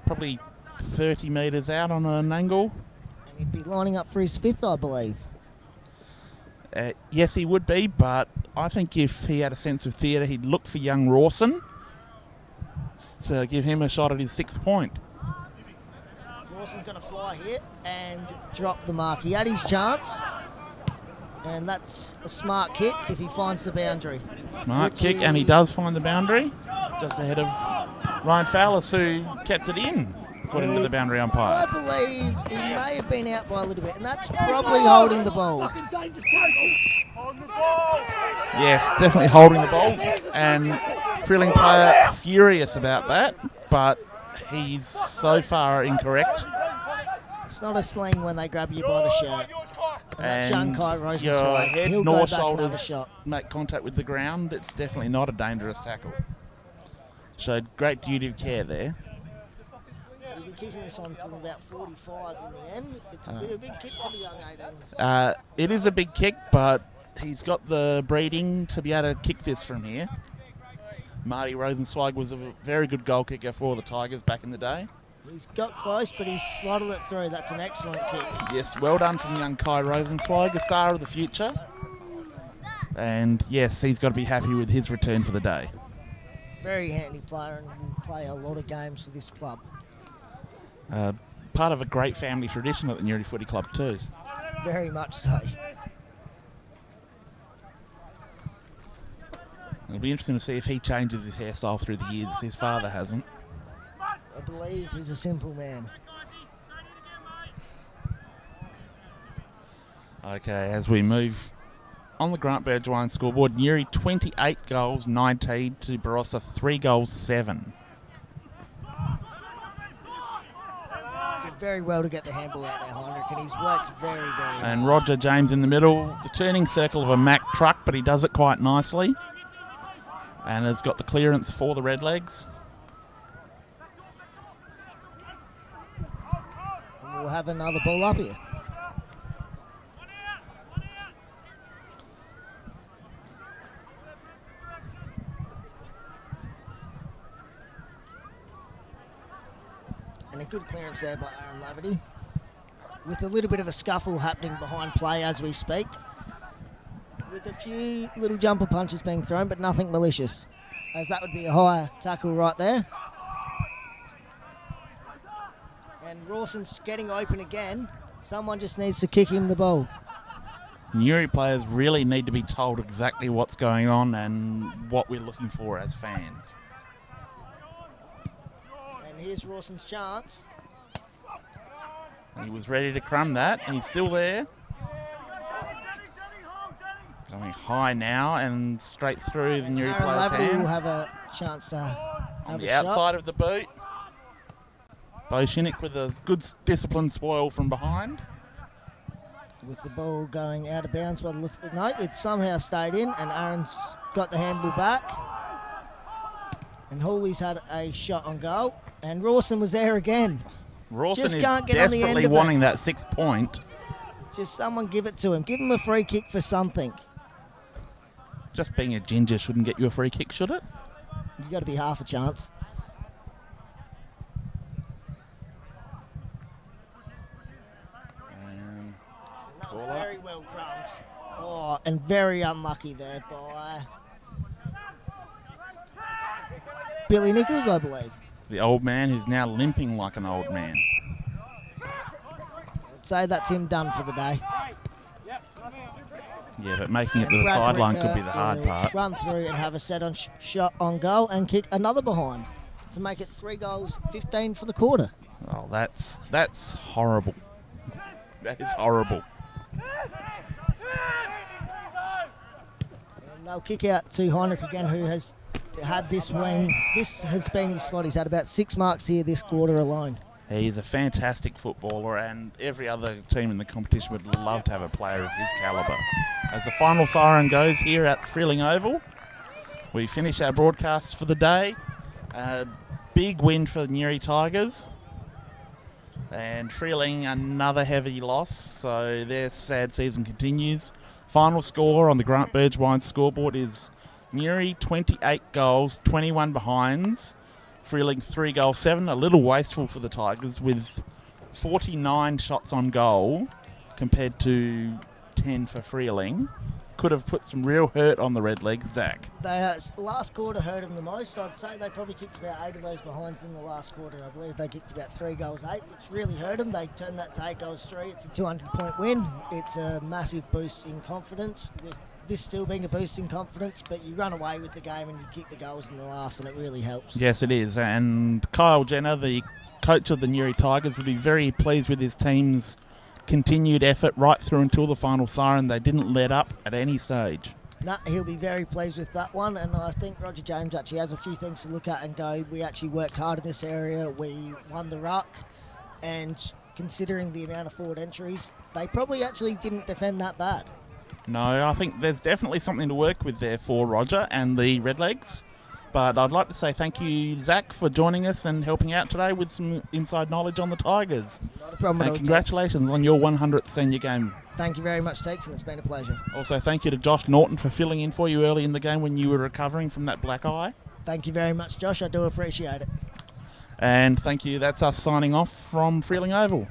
probably 30 metres out on an angle. And he'd be lining up for his 5th, I believe. Yes, he would be, but I think if he had a sense of theatre, he'd look for young Rawson to give him a shot at his 6th point. Rawson's going to fly here and drop the mark. He had his chance. And that's a smart kick if he finds the boundary. Smart Which kick, and he does find the boundary, just ahead of Ryan Fowler, who kept it in, according to the boundary I umpire. believe he may have been out by a little bit, and that's probably holding the ball. Yes, definitely holding the ball, and Freeling player furious about that, but he's so far incorrect. It's not a sling when they grab you by the shirt. And that's young And Kai your Rosenzweig. head He'll nor go back another shoulders shot. make contact with the ground. It's definitely not a dangerous tackle. Showed great duty of care there. We'll be kicking this on from about 45 in the end. It's a big kick for the young 18s. It is a big kick, but he's got the breeding to be able to kick this from here. Marty Rosenzweig was a very good goal kicker for the Tigers back in the day. He's got close, but he's slotted it through. That's an excellent kick. Yes, well done from young Kai Rosenzweig, a star of the future. And yes, he's got to be happy with his return for the day. Very handy player and will play a lot of games for this club. Part of a great family tradition at the Nuriootpa Footy Club too. Very much so. It'll be interesting to see if he changes his hairstyle through the years. His father hasn't. I believe he's a simple man. Okay, as we move on the Grant Burgewine scoreboard, Newry 28 goals, 19 to Barossa 3 goals, 7. Did very well to get the handball out there, Heinrich, and he's worked very, very hard. And Roger James in the middle, the turning circle of a Mack truck, but he does it quite nicely. And has got the clearance for the Redlegs. we'll have another ball up here. And a good clearance there by Aaron Laverty, with a little bit of a scuffle happening behind play as we speak, with a few little jumper punches being thrown, but nothing malicious, as that would be a high tackle right there. And Rawson's getting open again. Someone just needs to kick him the ball. Newry players really need to be told exactly what's going on and what we're looking for as fans. And here's Rawson's chance. He was ready to crumb that. He's still there. Going high now and straight through the Newry Aaron players' Laverty will hands. have a chance to have On a the shot. outside of the boot. Boshinik with a good disciplined spoil from behind. With the ball going out of bounds by the look of it. No, it somehow stayed in, and Aaron's got the handball back. And Hawley's had a shot on goal, and Rawson was there again. Rawson Just is can't get on the end desperately of it. wanting that 6th point. Just someone give it to him. Give him a free kick for something. Just being a ginger shouldn't get you a free kick, should it? You got to be half a chance. And That was ball up. very well crumbed. Oh, and very unlucky there by Billy Nichols, I believe. The old man who's now limping like an old man. I'd say that's him done for the day. Yeah, but making it to And the Brad sideline Ricker could be the hard will part. Run through and have a set on shot on goal and kick another behind to make it 3 goals, 15 for the quarter. Oh, that's horrible. That is horrible. And they'll kick out to Heinrich again, who has had this wing. This has been his spot. He's had about 6 marks here this quarter alone. He's a fantastic footballer, and every other team in the competition would love to have a player of his calibre. As the final siren goes here at Freeling Oval, we finish our broadcast for the day. Big win for the Newry Tigers. And Freeling, another heavy loss, so their sad season continues. Final score on the Grant Burgewine scoreboard is Newry 28 goals, 21 behinds. Freeling 3 goals, 7. A little wasteful for the Tigers with 49 shots on goal compared to 10 for Freeling. Could have put some real hurt on the Redlegs, Zach. They last quarter hurt them the most. I'd say they probably kicked about 8 of those behinds in the last quarter. I believe they kicked about 3 goals, 8, which really hurt them. They turned that to 8 goals, 3. It's a 200-point win. It's a massive boost in confidence, with this still being a boost in confidence, but you run away with the game and you kick the goals in the last, and it really helps. Yes, it is. And Kyle Jenner, the coach of the Newry Tigers, would be very pleased with his team's continued effort right through until the final siren. They didn't let up at any stage. No, he'll be very pleased with that one, and I think Roger James actually has a few things to look at and go, we actually worked hard in this area, we won the ruck, and considering the amount of forward entries, they probably actually didn't defend that bad. No, I think there's definitely something to work with there for Roger and the Redlegs. But I'd like to say thank you, Zach, for joining us and helping out today with some inside knowledge on the Tigers. Not a problem at all, And congratulations on your 100th senior game. Tex. Thank you very much, Tex, and it's been a pleasure. Also, thank you to Josh Norton for filling in for you early in the game when you were recovering from that black eye. Thank you very much, Josh. I do appreciate it. And thank you. That's us signing off from Freeling Oval.